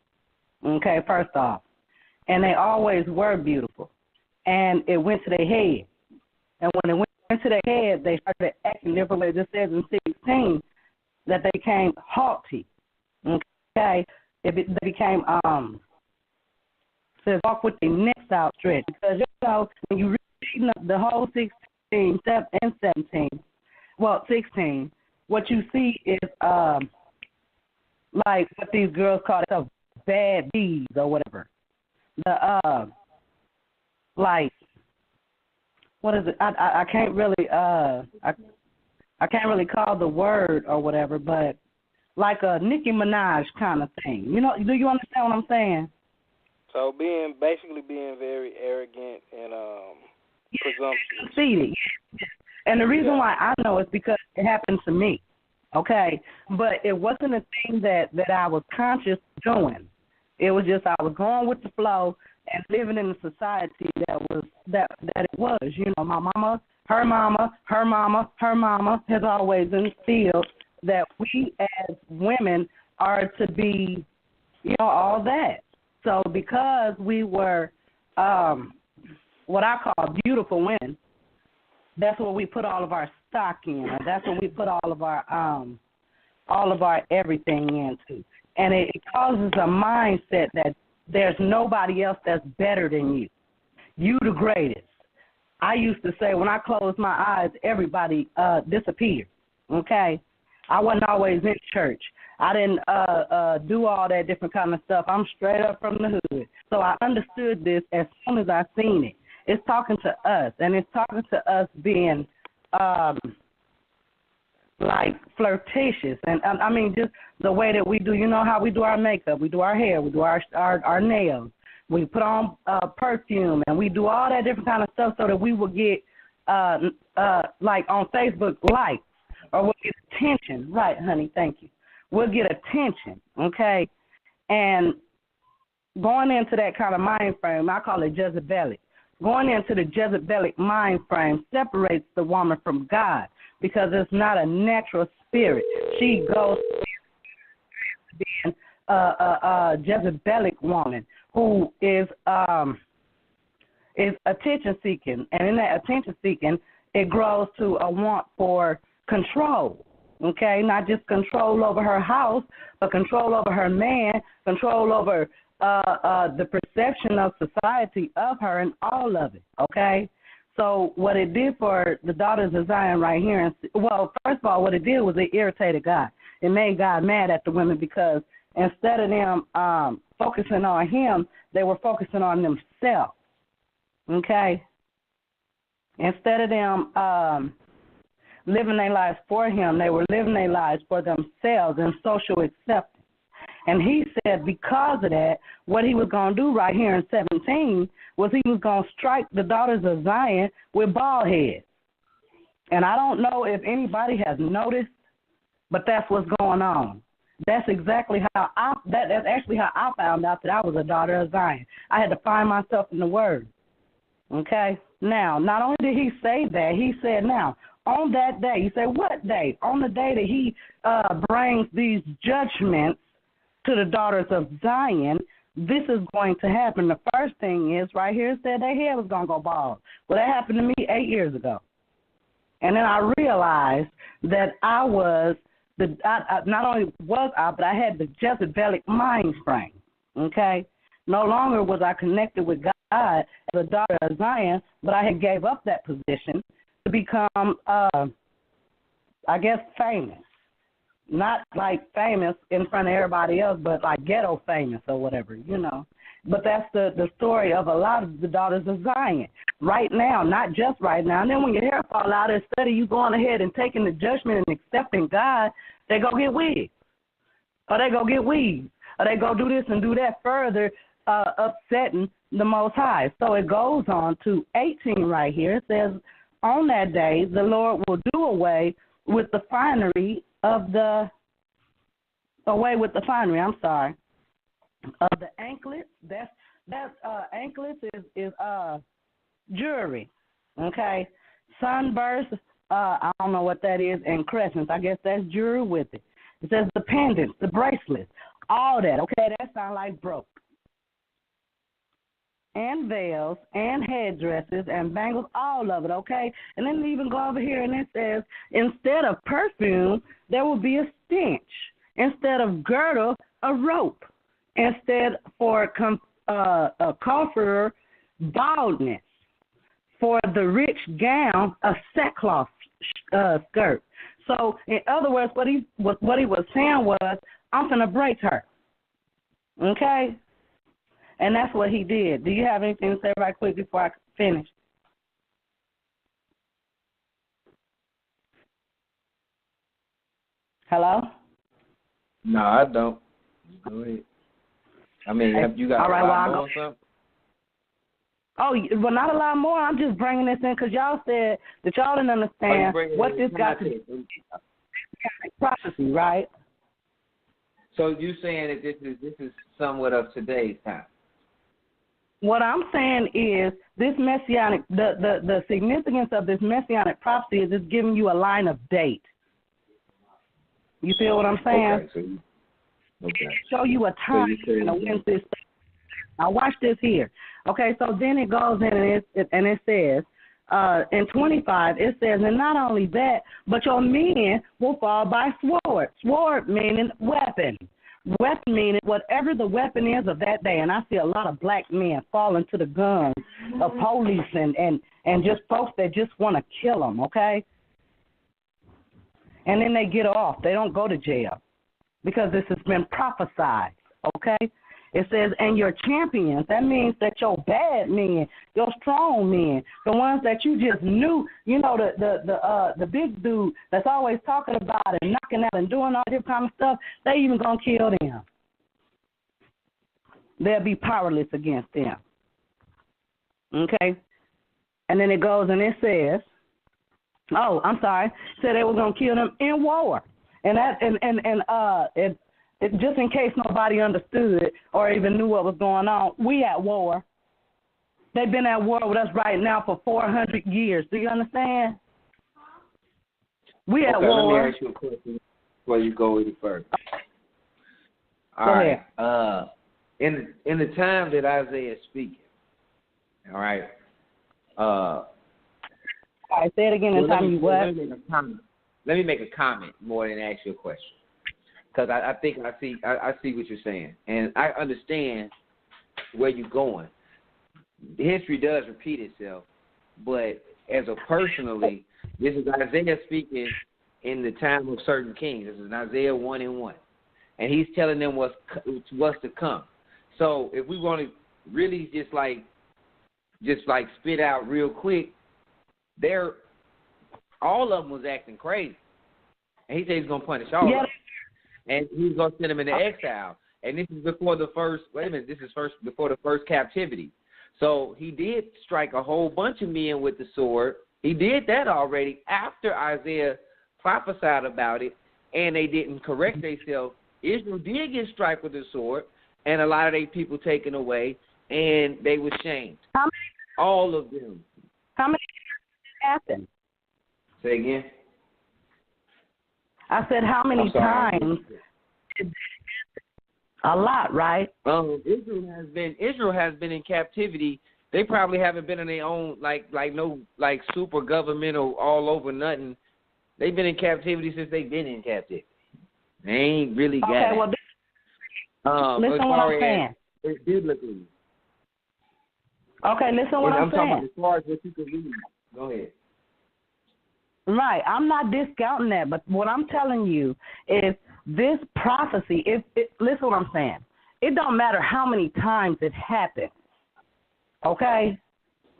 [SPEAKER 11] Okay, first off. And they always were beautiful. And it went to their head. And when it went to their head, they started acting differently. It just says in 16 that they became haughty. Okay? They became, says walk with their necks outstretched. Because, you know, when you read the whole 16 and 17, well, 16, what you see is like what these girls call themselves bad deeds or whatever. Like, what is it? I can't really I can't really call the word or whatever, but like a Nicki Minaj kind of thing. You know, do you understand what I'm saying?
[SPEAKER 6] So basically being very arrogant and presumptuous.
[SPEAKER 11] Conceited. And the reason why I know is because it happened to me. Okay? But it wasn't a thing that I was conscious doing. It was just I was going with the flow and living in a society that it was. You know, my mama, her mama, her mama, her mama has always instilled that we as women are to be, you know, all that. So because we were what I call beautiful women, that's what we put all of our stock in. That's what we put all of our everything into. And it causes a mindset that there's nobody else that's better than you. You the greatest. I used to say when I closed my eyes, everybody disappeared, okay? I wasn't always in church. I didn't do all that different kind of stuff. I'm straight up from the hood. So I understood this as soon as I seen it. It's talking to us, and it's talking to us being like flirtatious. And I mean just the way that we do, you know how we do our makeup, we do our hair, we do our nails. We put on perfume, and we do all that different kind of stuff so that we will get, like on Facebook, likes, or we'll get attention. Right, honey, thank you. We'll get attention, okay? And going into that kind of mind frame, I call it Jezebelic. Going into the Jezebelic mind frame separates the woman from God because it's not a natural spirit. She goes to being a Jezebelic woman who is attention seeking, and in that attention seeking, it grows to a want for control. Okay, not just control over her house, but control over her man, control over the perception of society of her and all of it. Okay, so what it did for the daughters of Zion right here, well, first of all, what it did was it irritated God. It made God mad at the women because instead of them focusing on him, they were focusing on themselves, okay? Instead of them living their lives for him, they were living their lives for themselves and social acceptance. And he said because of that, what he was going to do right here in 17 was he was going to strike the daughters of Zion with bald heads. And I don't know if anybody has noticed, but that's what's going on. That's exactly how that's actually how I found out that I was a daughter of Zion. I had to find myself in the Word. Okay? Now, not only did he say that, he said, now, on that day, you say, what day? On the day that he brings these judgments to the daughters of Zion, this is going to happen. The first thing is, right here, it said their hair was going to go bald. Well, that happened to me 8 years ago. And then I realized that I was, not only was I, but I had the Jezebelic mind frame, okay? No longer was I connected with God God as a daughter of Zion, but I had gave up that position to become, I guess, famous. Not like famous in front of everybody else, but like ghetto famous or whatever, you know. But that's the story of a lot of the daughters of Zion right now, not just right now. And then when your hair fall out, instead of you going ahead and taking the judgment and accepting God, they go get wigs, or they go get weeds, or they go do this and do that, further upsetting the Most High. So it goes on to 18 right here. It says, on that day, the Lord will do away with the finery of the of the anklets. That's anklets is jewelry. Okay, sunbursts. I don't know what that is, and crescents. I guess that's jewelry with it. It says the pendants, the bracelets, all that. Okay, that sounds like broke. And veils, and headdresses, and bangles, all of it, okay? And then even go over here, and it says, instead of perfume, there will be a stench. Instead of girdle, a rope. Instead for a cofferer, baldness. For the rich gown, a sackcloth skirt. So, in other words, what he was saying was, I'm going to break her, okay? And that's what he did. Do you have anything to say right quick before I finish? Hello?
[SPEAKER 8] No, I don't. Go ahead. I mean, have you got a lot more or something?
[SPEAKER 11] Oh, well, not a lot more. I'm just bringing this in because y'all said that y'all didn't understand what this got to do with prophecy, right?
[SPEAKER 8] So you saying that this is somewhat of today's time?
[SPEAKER 11] What I'm saying is this messianic, the significance of this messianic prophecy is it's giving you a line of date. You feel what I'm saying?
[SPEAKER 8] Okay.
[SPEAKER 11] Show you a time and a when this. Now watch this here. Okay, so then it goes in and it says, in 25, it says, and not only that, but your men will fall by sword. Sword meaning weapon. Weapon meaning whatever the weapon is of that day. And I see a lot of black men falling to the guns of police and just folks that just want to kill them, okay? And then they get off. They don't go to jail because this has been prophesied, okay? It says, and your champions, that means that your bad men, your strong men, the ones that you just knew, you know, the big dude that's always talking about and knocking out and doing all this kind of stuff, they even going to kill them. They'll be powerless against them. Okay? And then it goes and it says, said they were going to kill them in war. And that, just in case nobody understood or even knew what was going on, we at war. They've been at war with us right now for 400 years. Do you understand? We at war.
[SPEAKER 8] Let me ask you a question before you go any further. All right. In the time that Isaiah is speaking, all right. All
[SPEAKER 11] right, say it again in time you what?
[SPEAKER 8] Let me make a comment more than ask you a question. Because I think I see what you're saying, and I understand where you're going. History does repeat itself, but as a personally, this is Isaiah speaking in the time of certain kings. This is Isaiah 1:1, and he's telling them what's to come. So if we want to really just like spit out real quick, all of them was acting crazy, and he said he's gonna punish all of them. And he's going to send them into exile. And this is before the first, before the first captivity. So he did strike a whole bunch of men with the sword. He did that already after Isaiah prophesied about it, and they didn't correct themselves. Israel did get struck with the sword, and a lot of their people taken away, and they were shamed. All of them.
[SPEAKER 11] How many happened?
[SPEAKER 8] Say again?
[SPEAKER 11] I said, how many times? A lot, right?
[SPEAKER 8] Israel has been in captivity. They probably haven't been in their own like super governmental all over nothing. They've been in captivity since they've been in captivity. They ain't really got it.
[SPEAKER 11] Well, listen what I'm saying.
[SPEAKER 8] Biblically.
[SPEAKER 11] Okay, listen what I'm saying.
[SPEAKER 8] Talking about as far as what you can read. Go ahead.
[SPEAKER 11] Right, I'm not discounting that, but what I'm telling you is this prophecy. Listen what I'm saying. It don't matter how many times it happens. Okay,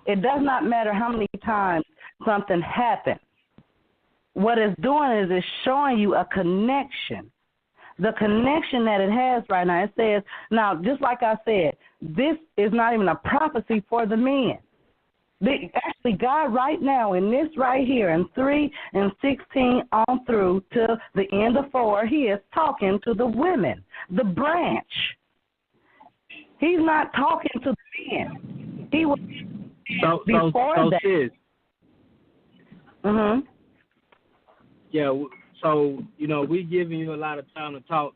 [SPEAKER 11] it does not matter how many times something happens. What it's doing is it's showing you a connection. The connection that it has right now. It says, now, just like I said, this is not even a prophecy for the men. Actually, God right now in this right here, in 3 and 16 on through to the end of 4, he is talking to the women, the branch. He's not talking to the men. He was before that.
[SPEAKER 4] Sis.
[SPEAKER 11] Mm-hmm.
[SPEAKER 4] Yeah, so, we giving you a lot of time to talk.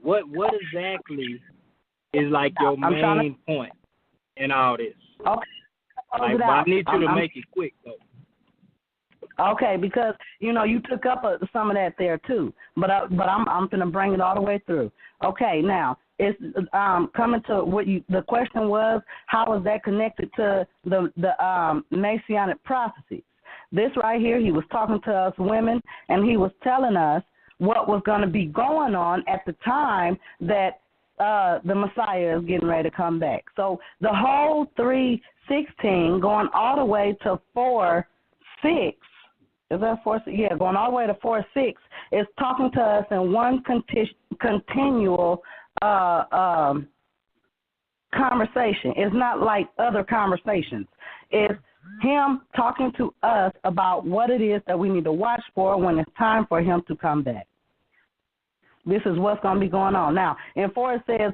[SPEAKER 4] What exactly is like your main point in all this?
[SPEAKER 11] Okay.
[SPEAKER 4] But I need you to make it quick, though.
[SPEAKER 11] Okay, because, you took up some of that there, too. But I'm going to bring it all the way through. Okay, now, it's coming to what the question was, how is that connected to the messianic prophecies? This right here, he was talking to us women, and he was telling us what was going to be going on at the time that the Messiah is getting ready to come back. So the whole 3:16 going all the way to 4:6, is that 4:6? Yeah, going all the way to 4:6 is talking to us in one continual conversation. It's not like other conversations. It's him talking to us about what it is that we need to watch for when it's time for him to come back. This is what's going to be going on. Now, in 4 it says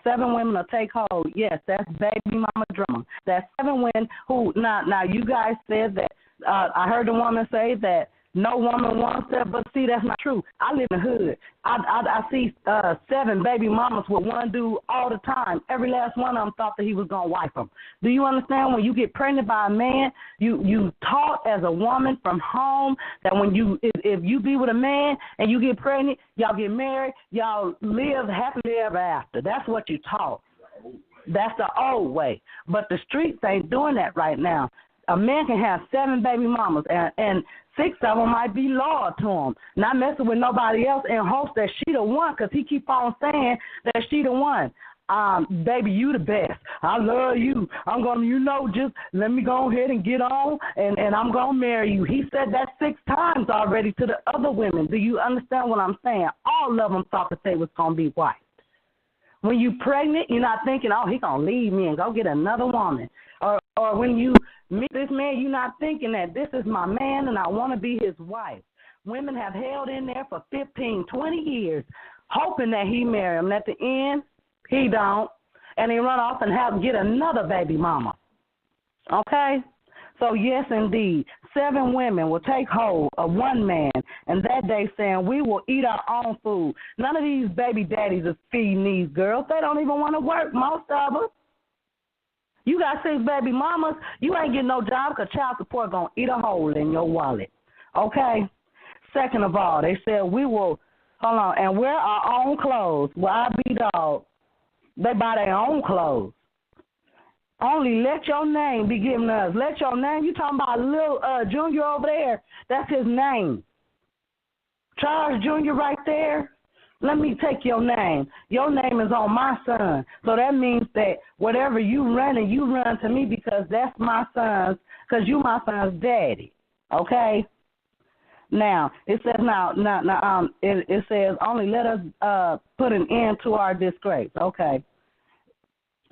[SPEAKER 11] 7 women will take hold. Yes, that's baby mama drama. That's 7 women who, now you guys said that, I heard the woman say that no woman wants that, but see, that's not true. I live in the hood. I see 7 baby mamas with one dude all the time. Every last one of them thought that he was going to wipe them. Do you understand? When you get pregnant by a man, you taught as a woman from home that if you be with a man and you get pregnant, y'all get married, y'all live happily ever after. That's what you taught. That's the old way. But the streets ain't doing that right now. A man can have 7 baby mamas, and 6 of them might be loyal to him, not messing with nobody else, and hopes that she the one, because he keep on saying that she the one. Baby, you the best. I love you. I'm going to, just let me go ahead and get on, and I'm going to marry you. He said that 6 times already to the other women. Do you understand what I'm saying? All of them thought that they was going to be white. When you pregnant, you're not thinking, oh, he going to leave me and go get another woman. Or when you meet this man, you're not thinking that this is my man and I want to be his wife. Women have held in there for 15, 20 years, hoping that he marry them. And at the end, he don't. And he run off and get another baby mama. Okay? So, yes, indeed, 7 women will take hold of one man, and that day saying, we will eat our own food. None of these baby daddies is feeding these girls. They don't even want to work, most of them. You got 6 baby mamas, you ain't getting no job because child support going to eat a hole in your wallet. Okay? Second of all, they said we will, and wear our own clothes. Well, I be dog. They buy their own clothes. Only let your name be given us. Let your name, you talking about little Junior over there, that's his name. Charles Jr. right there, let me take your name. Your name is on my son. So that means that whatever you run to me because that's my son's, because you my son's daddy. Okay? Now, it says it says only let us put an end to our disgrace. Okay.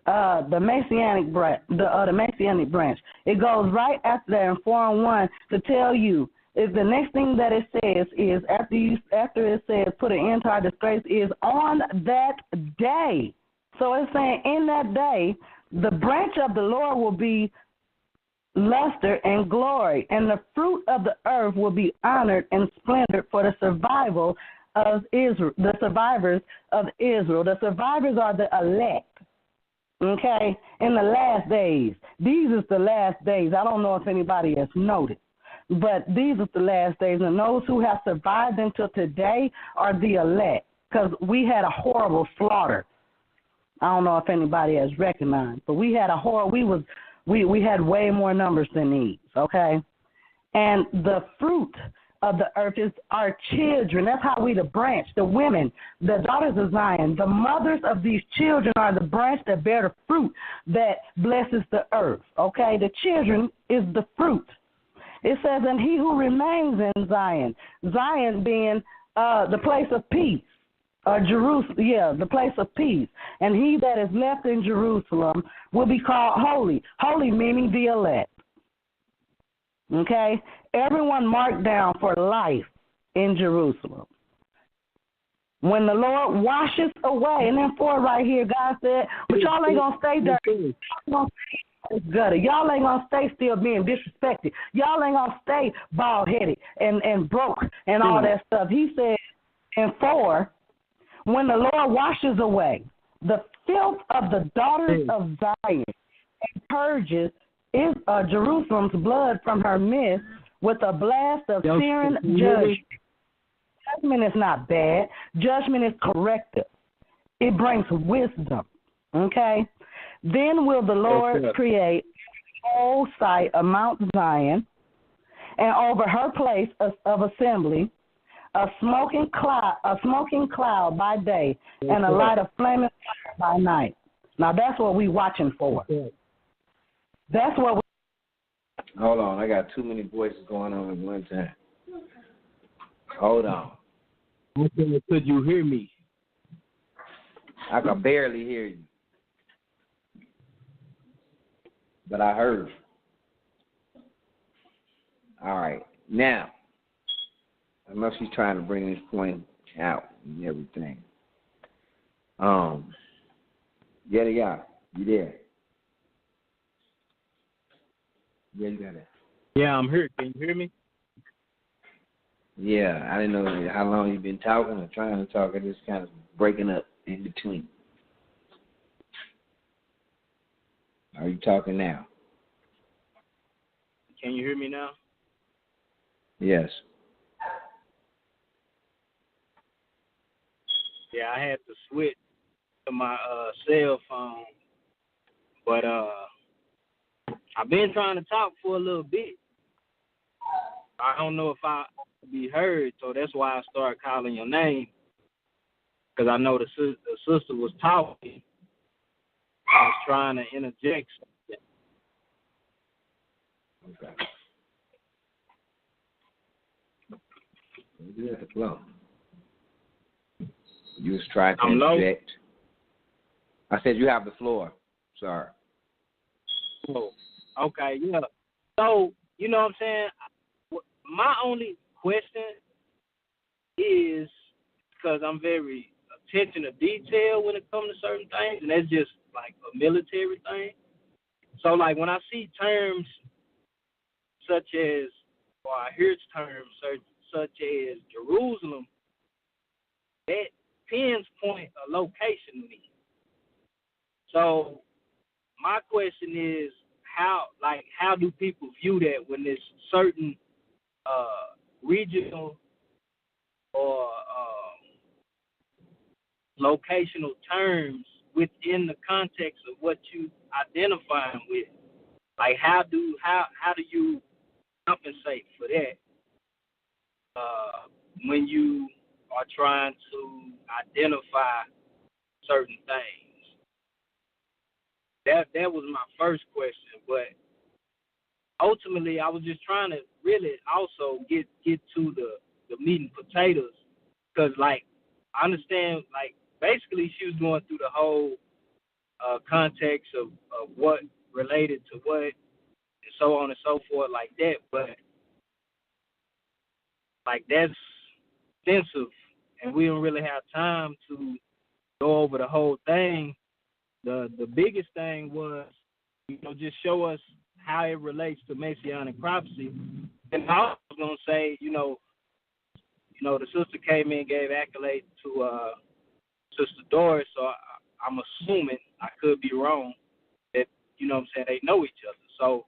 [SPEAKER 11] The messianic branch. It goes right after that in 4:1 to tell you. Is the next thing that it says is after it says put an end to our disgrace is on that day. So it's saying in that day the branch of the Lord will be luster and glory, and the fruit of the earth will be honored and splendor for the survival of Israel. The survivors of Israel. The survivors are the elect. Okay, in the last days. These is the last days. I don't know if anybody has noticed. But these are the last days, and those who have survived until today are the elect, because we had a horrible slaughter. I don't know if anybody has recognized, but we had a horror. We was We had way more numbers than these, okay? And the fruit of the earth is our children. That's how we the branch, the women, the daughters of Zion. The mothers of these children are the branch that bear the fruit that blesses the earth, okay? The children is the fruit. It says, and he who remains in Zion, Zion being the place of peace, Jerusalem, the place of peace. And he that is left in Jerusalem will be called holy, holy meaning the elect. Okay? Everyone marked down for life in Jerusalem. When the Lord washes away, and then 4 right here, God said, but y'all ain't going to stay dirty. Y'all gutter. Y'all ain't going to stay still being disrespected. Y'all ain't going to stay bald-headed and broke and all that stuff. He said in 4, when the Lord washes away the filth of the daughters of Zion and purges Jerusalem's blood from her midst with a blast of searing judgment. Judgment is not bad. Judgment is corrective. It brings wisdom. Okay? Then will the Lord create a whole site of Mount Zion, and over her place of assembly, a smoking cloud by day, and a light of flaming fire by night. Now that's what we're watching for. That's what.
[SPEAKER 8] Hold on, I got too many voices going on at one time. Hold on.
[SPEAKER 12] Could you hear me?
[SPEAKER 8] I can barely hear you, but I heard. All right, now I must be trying to bring this point out and everything. Yedidyah, you there? Yeah, you got it.
[SPEAKER 12] Yeah, I'm here. Can you hear me?
[SPEAKER 8] Yeah, I didn't know how long you've been talking or trying to talk. It just kind of breaking up in between. Are you talking now?
[SPEAKER 12] Can you hear me now?
[SPEAKER 8] Yes.
[SPEAKER 12] Yeah, I had to switch to my cell phone, but I've been trying to talk for a little bit. I don't know if I be heard, so that's why I started calling your name, because I know the sister was talking. I was trying to interject something.
[SPEAKER 8] Okay. You have the flow. You was trying to interject. I said you have the floor. Sorry.
[SPEAKER 12] Oh, okay, yeah. So, you know what I'm saying? My only question is, because I'm very attention to detail when it comes to certain things, and that's just like a military thing. So, like, when I see terms such as, or I hear terms such as Jerusalem, that pinpoint a location to me. So, my question is, how do people view that when there's certain regional or locational terms within the context of what you identifying with? Like, how do you compensate for that when you are trying to identify certain things? That was my first question, but ultimately I was just trying to really also get to the meat and potatoes, because, like, I understand, like, basically she was going through the whole context of what related to what and so on and so forth like that, but, like, that's extensive, and we don't really have time to go over the whole thing. The biggest thing was, just show us how it relates to messianic prophecy. And I was going to say, the sister came in and gave accolades to Sister Doris, so I'm assuming, I could be wrong, that, they know each other. So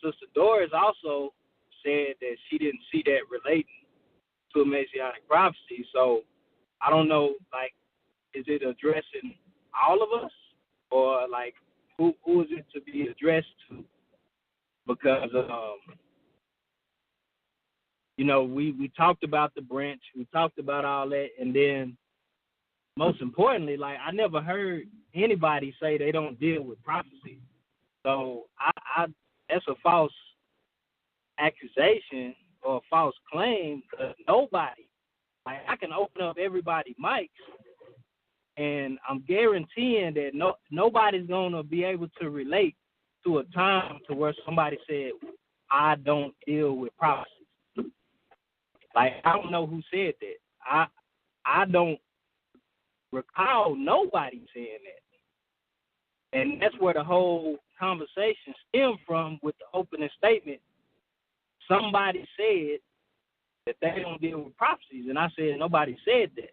[SPEAKER 12] Sister Doris also said that she didn't see that relating to a messianic prophecy. So I don't know, like, is it addressing all of us, or, like, who is it to be addressed to? Because we talked about the branch, we talked about all that, and then most importantly, like I never heard anybody say they don't deal with prophecy. So I that's a false accusation or a false claim, because nobody, like I can open up everybody's mics, and I'm guaranteeing that nobody's gonna be able to relate to a time to where somebody said, I don't deal with prophecies. Like, I don't know who said that. I don't recall nobody saying that. And that's where the whole conversation stemmed from with the opening statement. Somebody said that they don't deal with prophecies, and I said nobody said that.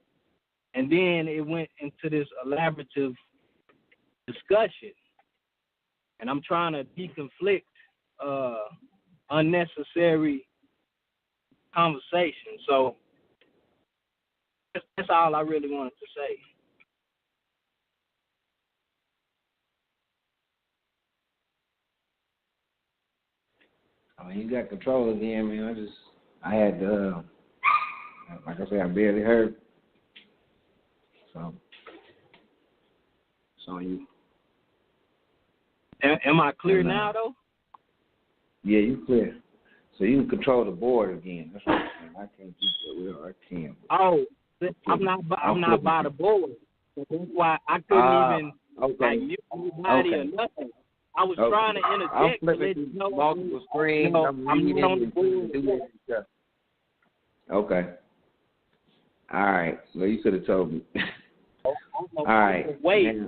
[SPEAKER 12] And then it went into this elaborative discussion, and I'm trying to deconflict unnecessary conversation. So that's all I really wanted to say.
[SPEAKER 8] I mean, you got control again, man. I had to, like I said, I barely heard. So, it's on you.
[SPEAKER 12] Am I clear now, though?
[SPEAKER 8] Yeah, you clear. So you can control the board again. That's what I'm saying. I can't do that. I can't.
[SPEAKER 12] Oh, I'm not by the board. That's why I couldn't even mute anybody or nothing. I was trying to interject.
[SPEAKER 8] I'm flipping through multiple screens. I'm reading
[SPEAKER 12] on the board.
[SPEAKER 8] Okay. All right. Well, you could have told me. All right.
[SPEAKER 12] Wait.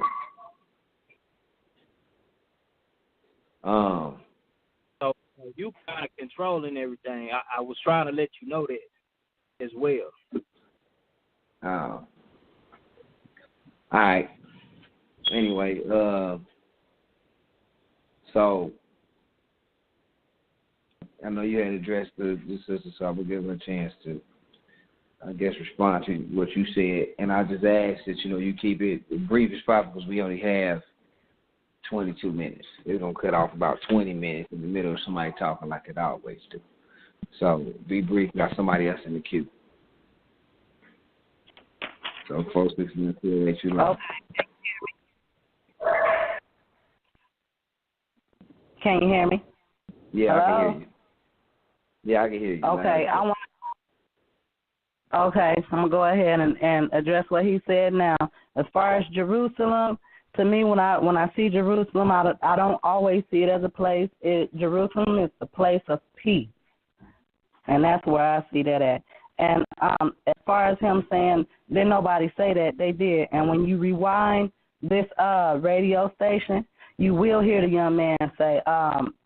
[SPEAKER 12] So you kind of controlling everything. I was trying to let you know that as well.
[SPEAKER 8] All right. Anyway, so I know you had addressed the sister, so I'm gonna give her a chance to, I guess, respond to what you said. And I just ask that you keep it brief as possible, because we only have 22 minutes. It's going to cut off about 20 minutes in the middle of somebody talking like it always do. So be brief. Got somebody else in the queue. So folks, this is to let you know.
[SPEAKER 11] Can you hear me?
[SPEAKER 8] Yeah,
[SPEAKER 11] Hello?
[SPEAKER 8] I can hear you. Yeah, I can hear you.
[SPEAKER 11] Okay, Okay, so I'm going to go ahead and address what he said now. As far as Jerusalem, to me, when I see Jerusalem, I don't always see it as a place. Jerusalem is the place of peace, and that's where I see that at. And as far as him saying, didn't nobody say that, they did. And when you rewind this radio station, you will hear the young man say,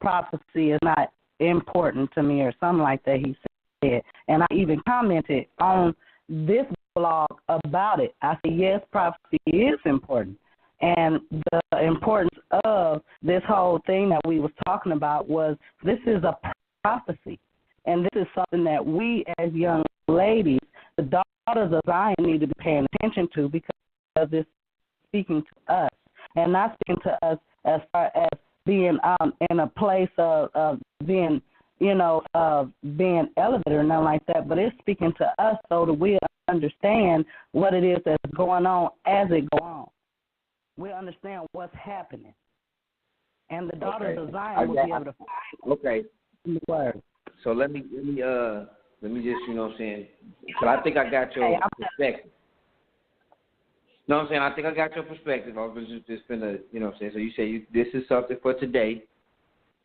[SPEAKER 11] prophecy is not important to me, or something like that he said. And I even commented on this blog about it. I said, yes, prophecy is important. And the importance of this whole thing that we was talking about was, this is a prophecy. And this is something that we as young ladies, the daughters of Zion, need to be paying attention to, because it's speaking to us. And not speaking to us as far as being in a place of being, of being elevated or nothing like that, but it's speaking to us so that we understand what it is that's going on as it goes on. We understand what's happening. And the daughters of Zion will be able to find the word.
[SPEAKER 8] So let me just, what I'm saying, so I think I got your perspective. No, I'm saying, I think I got your perspective. I was just gonna, what I'm saying. So you say this is something for today,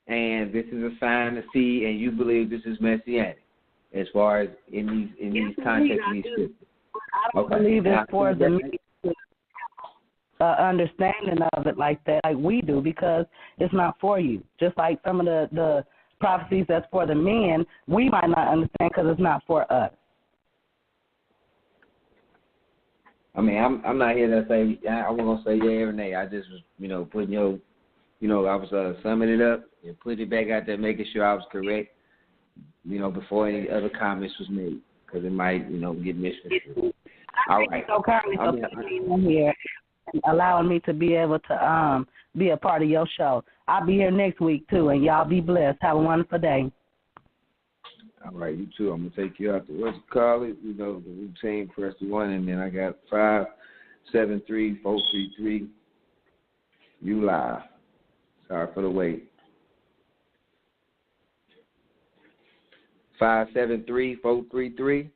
[SPEAKER 8] and this is a sign to see, and you believe this is messianic, as far as in these contexts of these scriptures.
[SPEAKER 11] I don't believe it's for the understanding of it like that, like we do, because it's not for you. Just like some of the prophecies that's for the men, we might not understand because it's not for us.
[SPEAKER 8] I mean, I'm not here to say, I wasn't going to say yeah or nay. I just was, putting I was summing it up and putting it back out there, making sure I was correct, before any other comments was made, because it might, get misconstrued. All right.
[SPEAKER 11] So currently, here, and allowing me to be able to be a part of your show. I'll be here next week, too, and y'all be blessed. Have a wonderful day.
[SPEAKER 8] All right, you too. I'm going to take you out to what you call it. You know, the routine, press the 1, and then I got 573-433. You live. Sorry for the wait. 573-433.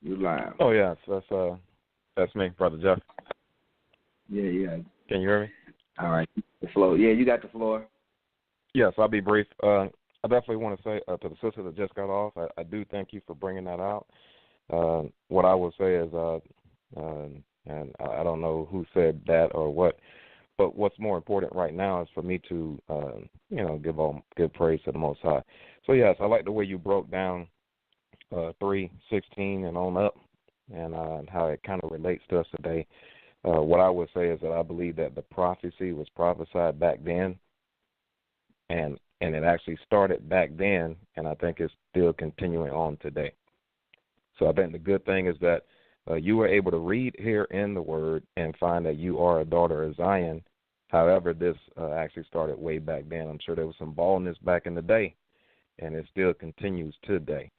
[SPEAKER 8] You live.
[SPEAKER 1] Oh yes, that's me, Brother Jeff.
[SPEAKER 8] Yeah.
[SPEAKER 1] Can you hear me?
[SPEAKER 8] All right. The floor. Yeah, you got the floor.
[SPEAKER 1] Yes, I'll be brief. I definitely want to say to the sister that just got off, I do thank you for bringing that out. What I will say is, and I don't know who said that or what, but what's more important right now is for me to, give praise to the Most High. So yes, I like the way you broke down 3:16 and on up, and how it kind of relates to us today. What I would say is that I believe that the prophecy was prophesied back then, and it actually started back then, and I think it's still continuing on today. So I think the good thing is that you were able to read here in the Word and find that you are a daughter of Zion. However, this actually started way back then. I'm sure there was some baldness back in the day, and it still continues today.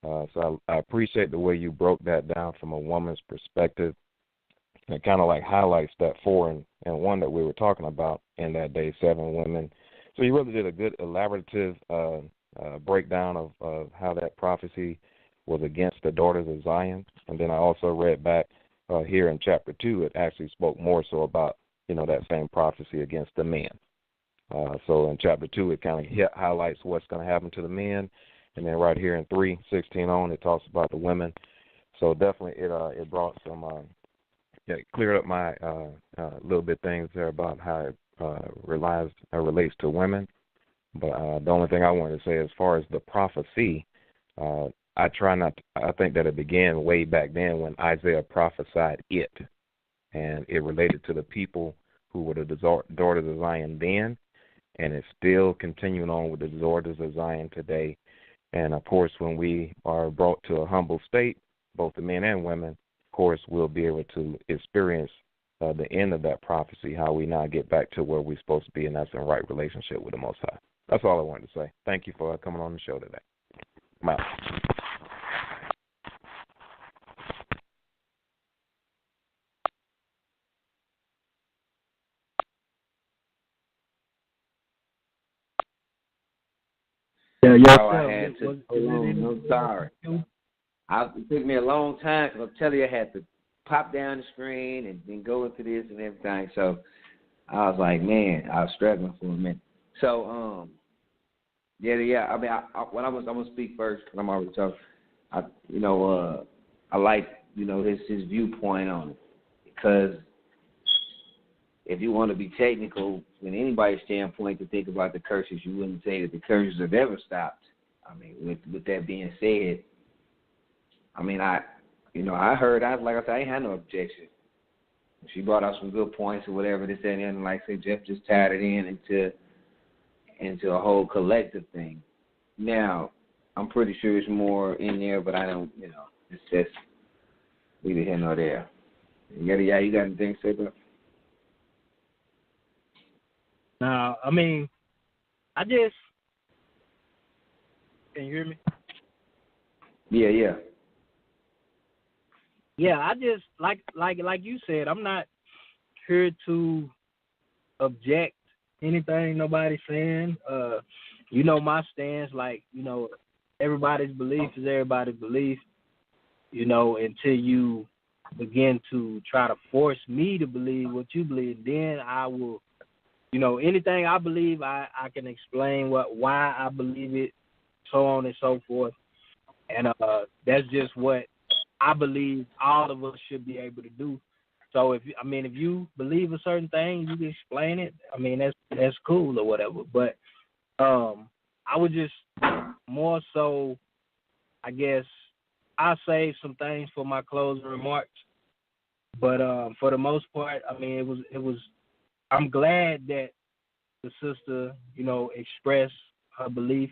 [SPEAKER 1] So I appreciate the way you broke that down from a woman's perspective. And it kind of like highlights that 4 and 1 that we were talking about in that day, 7 women. So you really did a good elaborative breakdown of how that prophecy was against the daughters of Zion. And then I also read back here in chapter 2, it actually spoke more so about, that same prophecy against the men. So in chapter 2, it kind of highlights what's going to happen to the men. And then right here in 3:16 on, it talks about the women. So definitely it brought some, it cleared up my little bit things there about how it relates to women. But the only thing I wanted to say as far as the prophecy, I think that it began way back then when Isaiah prophesied it. And it related to the people who were the daughters of Zion then. And it's still continuing on with the daughters of Zion today. And, of course, when we are brought to a humble state, both the men and women, of course, we'll be able to experience the end of that prophecy, how we now get back to where we're supposed to be, and that's in right relationship with the Most High. That's all I wanted to say. Thank you for coming on the show today. I'm out.
[SPEAKER 8] Yeah, I had to. I'm sorry. It took me a long time because I'm telling you, I had to pop down the screen and then go into this and everything. So I was like, man, I was struggling for a minute. So, I mean, I'm gonna speak first because I'm already talking. I like his viewpoint on it, because if you want to be technical, from anybody's standpoint, to think about the curses, you wouldn't say that the curses have ever stopped. I mean, with that being said, I mean, I heard, like I said, I ain't had no objection. She brought out some good points or whatever, this, that, and like I said, Jeff just tied it into a whole collective thing. Now, I'm pretty sure it's more in there, but I don't, it's just neither here nor there. You got anything to say about it?
[SPEAKER 12] Now, I mean, can you hear me?
[SPEAKER 8] Yeah.
[SPEAKER 12] Yeah, I just like you said, I'm not here to object anything nobody's saying. My stance, everybody's belief is everybody's belief. Until you begin to try to force me to believe what you believe, then I will. Anything I believe, I can explain why I believe it, so on and so forth. And that's just what I believe all of us should be able to do. So if you believe a certain thing, you can explain it. I mean, that's cool or whatever. But I would just more so, I guess, I save some things for my closing remarks. But for the most part, I mean, it was. I'm glad that the sister, expressed her belief,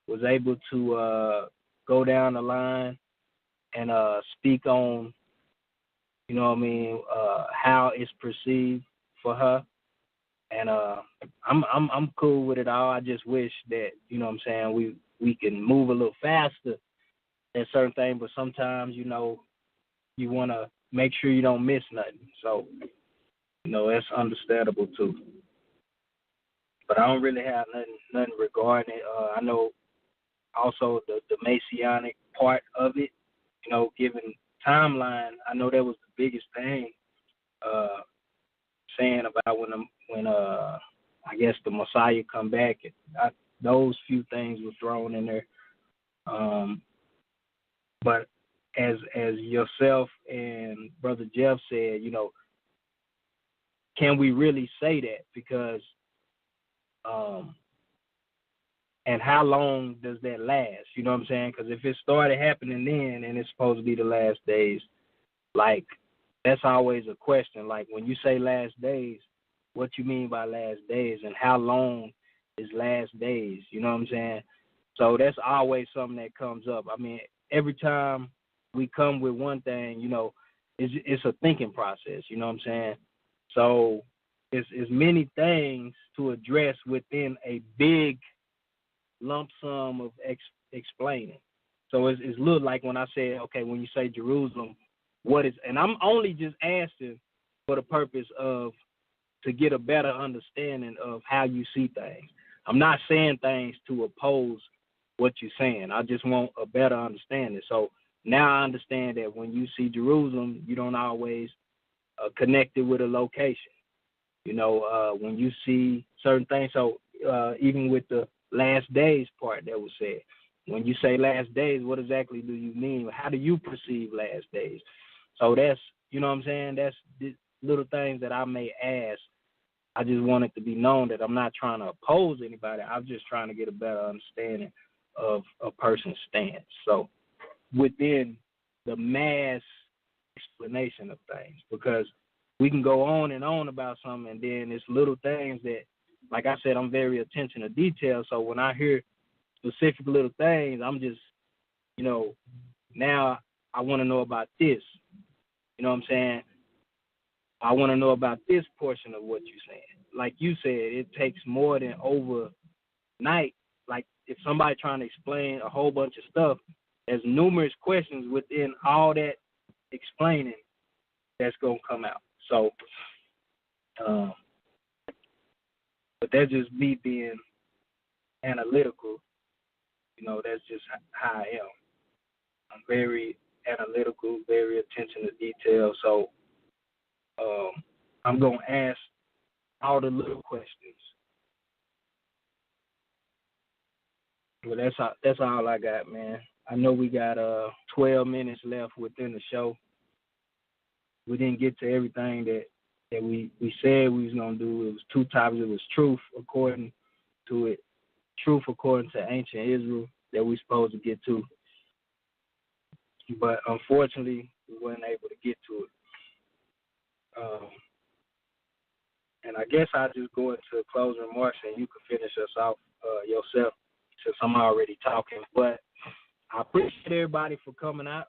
[SPEAKER 12] was able to go down the line and speak on you know what I mean, how it's perceived for her. And I'm cool with it all. I just wish that, you know what I'm saying, we can move a little faster at certain things, but sometimes, you know, you want to make sure you don't miss nothing. So, you know, that's understandable too. But I don't really have nothing regarding it. I know also the messianic part of it, you know, given timeline, I know that was the biggest thing, saying about when I guess the Messiah come back. Those few things were thrown in there. But as yourself and Brother Jeff said, you know, can we really say that? Because and how long does that last? You know what I'm saying? Because if it started happening then and it's supposed to be the last days, like, that's always a question. Like, when you say last days, what you mean by last days, and how long is last days? You know what I'm saying? So that's always something that comes up. I mean, every time we come with one thing, you know, it's a thinking process. You know what I'm saying? So it's many things to address within a big lump sum of explaining. So it's little like when I said, okay, when you say Jerusalem, what is, and I'm only just asking for the purpose of to get a better understanding of how you see things. I'm not saying things to oppose what you're saying. I just want a better understanding. So now I understand that when you see Jerusalem, you don't always connect it with a location. You know, when you see certain things, so even with the last days part that was said, when you say last days, what exactly do you mean? How do you perceive last days? So that's, you know what I'm saying, that's the little things that I may ask. I just want it to be known that I'm not trying to oppose anybody. I'm just trying to get a better understanding of a person's stance. So within the mass explanation of things, because we can go on and on about something, and then it's little things that, like I said, I'm very attention to detail. So when I hear specific little things, I'm just, you know, now I want to know about this. You know what I'm saying? I want to know about this portion of what you're saying. Like you said, it takes more than overnight. Like if somebody trying to explain a whole bunch of stuff, there's numerous questions within all that explaining that's going to come out. So, but that's just me being analytical. You know, that's just how I am. I'm very analytical, very attention to detail. So I'm going to ask all the little questions. Well, that's all I got, man. I know we got 12 minutes left within the show. We didn't get to everything that we said we was going to do. It was two topics. It was truth according to it, truth according to ancient Israel that we supposed to get to. But unfortunately, we weren't able to get to it. And I guess I'll just go into closing remarks and you can finish us off yourself since I'm already talking. But I appreciate everybody for coming out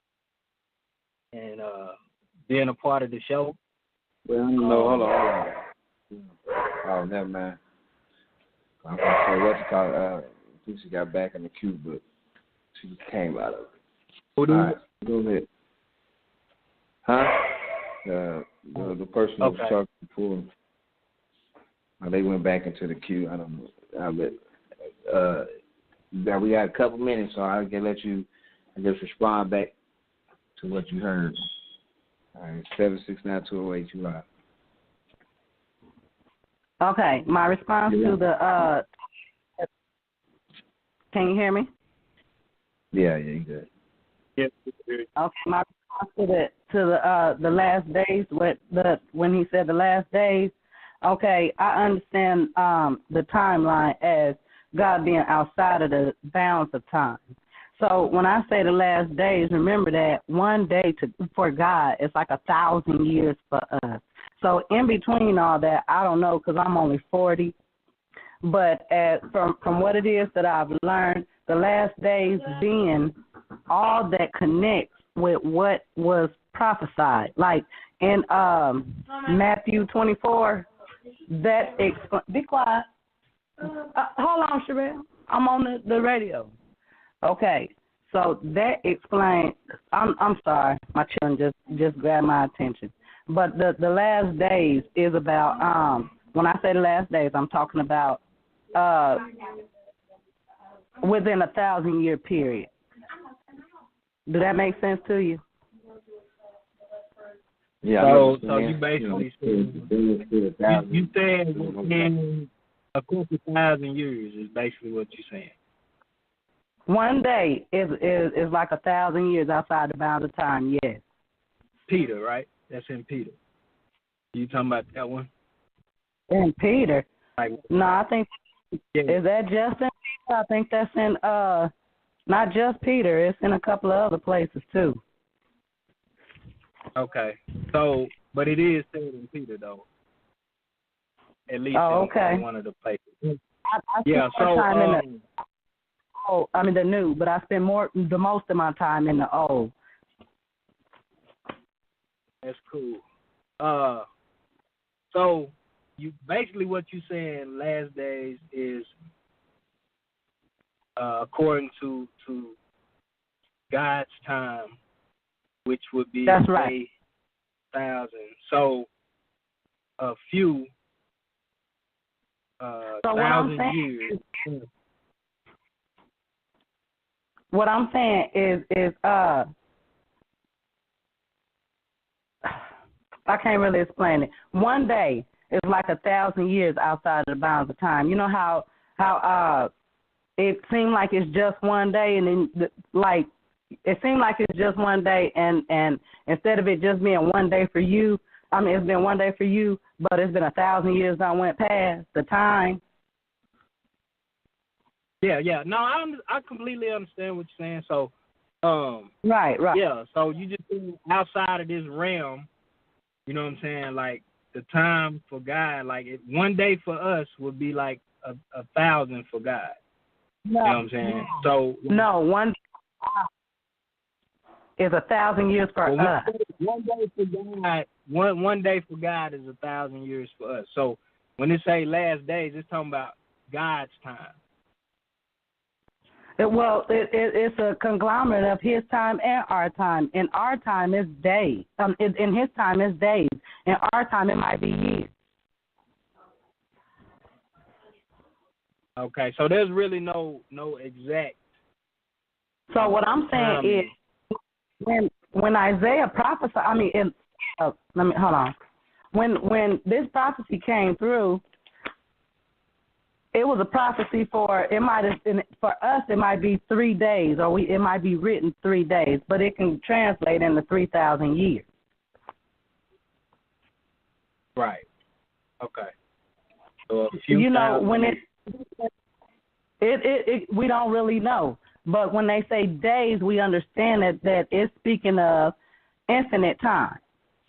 [SPEAKER 12] and being a part of the show.
[SPEAKER 8] Well, no, hold on. Oh, never mind. I'm going to say what you call it. I think she got back in the queue, but she came out of it. All right, go ahead. Huh? The person who was talking before, they went back into the queue. I don't know. Now we got a couple minutes, so I can let you, I guess, respond back to what you heard. All right, 769-208, you live.
[SPEAKER 11] Okay, my response to the can you hear me?
[SPEAKER 8] Yeah, you good.
[SPEAKER 12] Yes.
[SPEAKER 11] Okay, my response to the last days, when he said the last days, okay, I understand the timeline as God being outside of the bounds of time. So when I say the last days, remember that one day for God is like 1,000 years for us. So in between all that, I don't know because I'm only 40. But from what it is that I've learned, the last days being all that connects with what was prophesied. Like in Matthew 24, that be quiet. Hold on, Sherelle. I'm on the radio. Okay, so that explains. I'm sorry, my children just grabbed my attention. But the last days is about. When I say the last days, I'm talking about within 1,000-year period. Does that make sense to you?
[SPEAKER 12] Yeah. So you basically you saying within a couple 1,000 years is basically what you're saying.
[SPEAKER 11] One day is like 1,000 years outside the bounds of time. Yes.
[SPEAKER 12] Peter, right? That's in Peter. You talking about that one?
[SPEAKER 11] In Peter? No, I think is that just in Peter? I think that's in not just Peter. It's in a couple of other places too.
[SPEAKER 12] Okay. So, but it is said in Peter though. At least in one of the places.
[SPEAKER 11] I spend the new, but I spend the most of my time in the old.
[SPEAKER 12] That's cool. So you basically what you're saying last days is according to God's time, which would be 1,000. So a few 1,000 years.
[SPEAKER 11] What I'm saying is I can't really explain it. One day is like 1,000 years outside of the bounds of time. You know how it seemed like it's just one day, and then it seemed like it's just one day, and instead of it just being one day for you, I mean it's been one day for you, but it's been 1,000 years that went past the time.
[SPEAKER 12] Yeah. No, I completely understand what you're saying. So,
[SPEAKER 11] right.
[SPEAKER 12] Yeah. So you just outside of this realm. You know what I'm saying? Like the time for God, like one day for us would be like 1,000 for God.
[SPEAKER 11] No,
[SPEAKER 12] you know what I'm saying? So
[SPEAKER 11] one is 1,000 years for us.
[SPEAKER 12] One day for God, one day for God is 1,000 years for us. So when it say last days, it's talking about God's time.
[SPEAKER 11] It's a conglomerate of His time and our time. In our time, it's days. In His time, it's days. In our time, it might be years.
[SPEAKER 12] Okay, so there's really no exact.
[SPEAKER 11] So what I'm saying is, when Isaiah prophesied, let me hold on. When this prophecy came through, it was a prophecy for us. It might be 3 days, or it might be written 3 days, but it can translate into 3,000 years.
[SPEAKER 12] Right. Okay. So a few
[SPEAKER 11] when it we don't really know, but when they say days, we understand that it's speaking of infinite time.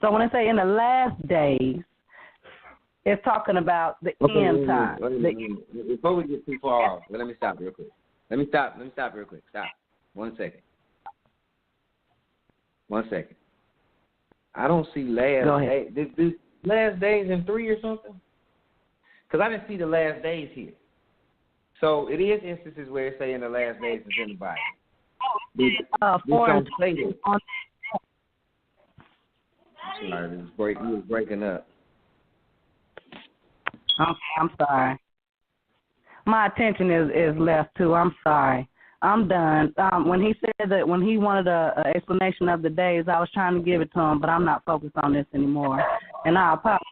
[SPEAKER 11] So when they say in the last days, it's talking about the end time.
[SPEAKER 8] Before we get too far off, let me stop real quick. Let me stop real quick. Stop. 1 second. 1 second. I don't see last days. This last days in 3 or something? Because I didn't see the last days here. So it is instances where it say in the last days is in the Bible. Don't say this. Sorry, you was breaking up.
[SPEAKER 11] I'm sorry. My attention is left too. I'm sorry. I'm done. When he said that, when he wanted an explanation of the days, I was trying to give it to him, but I'm not focused on this anymore. And I apologize.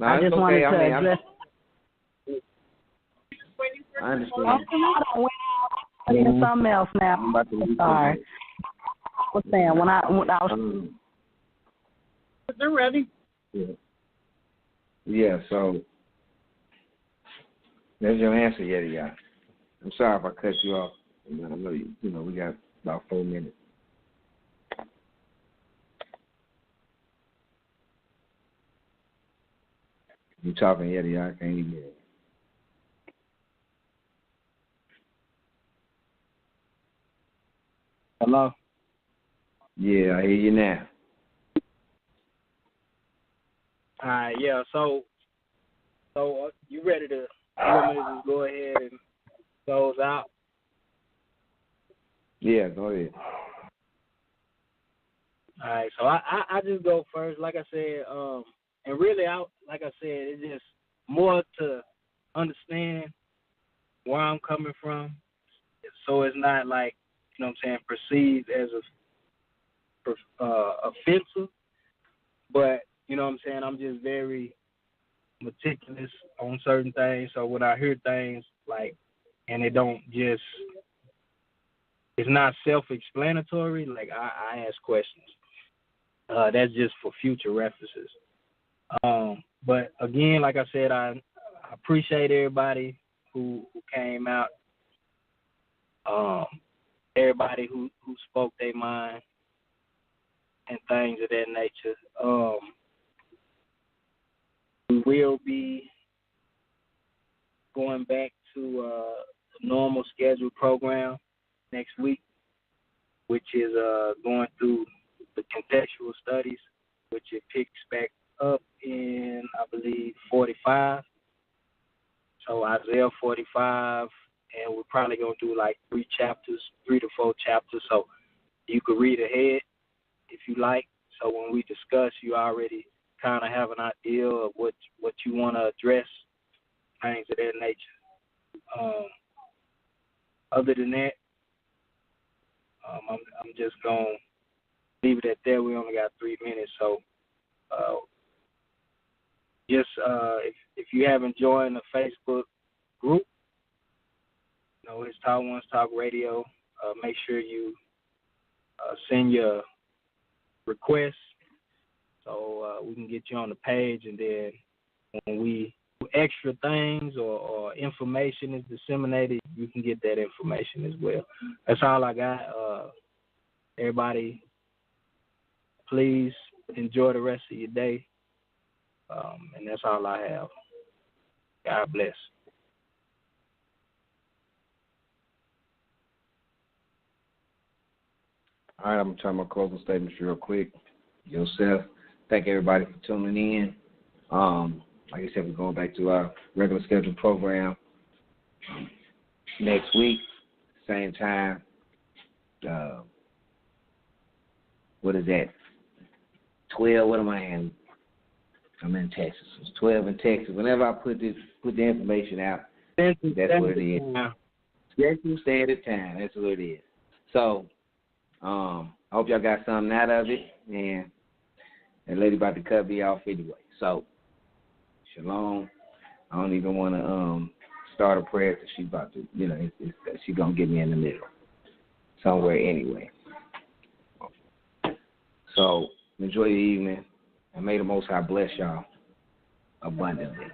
[SPEAKER 8] No,
[SPEAKER 11] I just wanted to address.
[SPEAKER 8] I understand.
[SPEAKER 11] I'm doing something else now. I'm sorry. I was saying when I was.
[SPEAKER 12] They're ready.
[SPEAKER 8] Yeah. So there's your answer, Yedidyah. I'm sorry if I cut you off. I know you know we got about 4 minutes. You talking, Yedidyah? I can't even hear it.
[SPEAKER 12] Hello?
[SPEAKER 8] Yeah, I hear you now.
[SPEAKER 12] All right, yeah. So you ready to? You want me to just go ahead and close out?
[SPEAKER 8] Yeah, go ahead.
[SPEAKER 12] All right, so I just go first, like I said, and really, like I said, it's just more to understand where I'm coming from, so it's not like, you know what I'm saying, perceived as offensive, but, you know what I'm saying, I'm just very meticulous on certain things, so when I hear things, like, and it don't just, it's not self-explanatory, like, I ask questions. That's just for future references. But again, like I said, I appreciate everybody who came out, everybody who spoke their mind and things of that nature. We will be going back to the normal scheduled program next week, which is going through the contextual studies, which it picks back up in, I believe, 45. So Isaiah 45, and we're probably going to do like 3 to 4 chapters. So you could read ahead if you like. So when we discuss, you already kind of have an idea of what you want to address, things of that nature. Other than that, I'm just going to leave it at that. We only got 3 minutes, so just if you haven't joined the Facebook group, you know, it's Talk One's Talk Radio. Make sure you send your requests so we can get you on the page, and then when we do extra things or information is disseminated, you can get that information as well. That's all I got. Everybody, please enjoy the rest of your day. And that's all I have. God bless.
[SPEAKER 8] All right, I'm going to try my closing statements real quick. Yosef, thank everybody for tuning in. Like I said, we're going back to our regular scheduled program next week, same time. What is that? 12, what am I in? I'm in Texas. It's 12 in Texas. Whenever I put the information out, that's what it is. Central Standard Time. That's what it is. So, I hope y'all got something out of it, and that lady about to cut me off anyway. So, shalom. I don't even want to start a prayer because she's about to, you know, she's gonna get me in the middle somewhere anyway. So, enjoy your evening, and may the Most High bless y'all abundantly.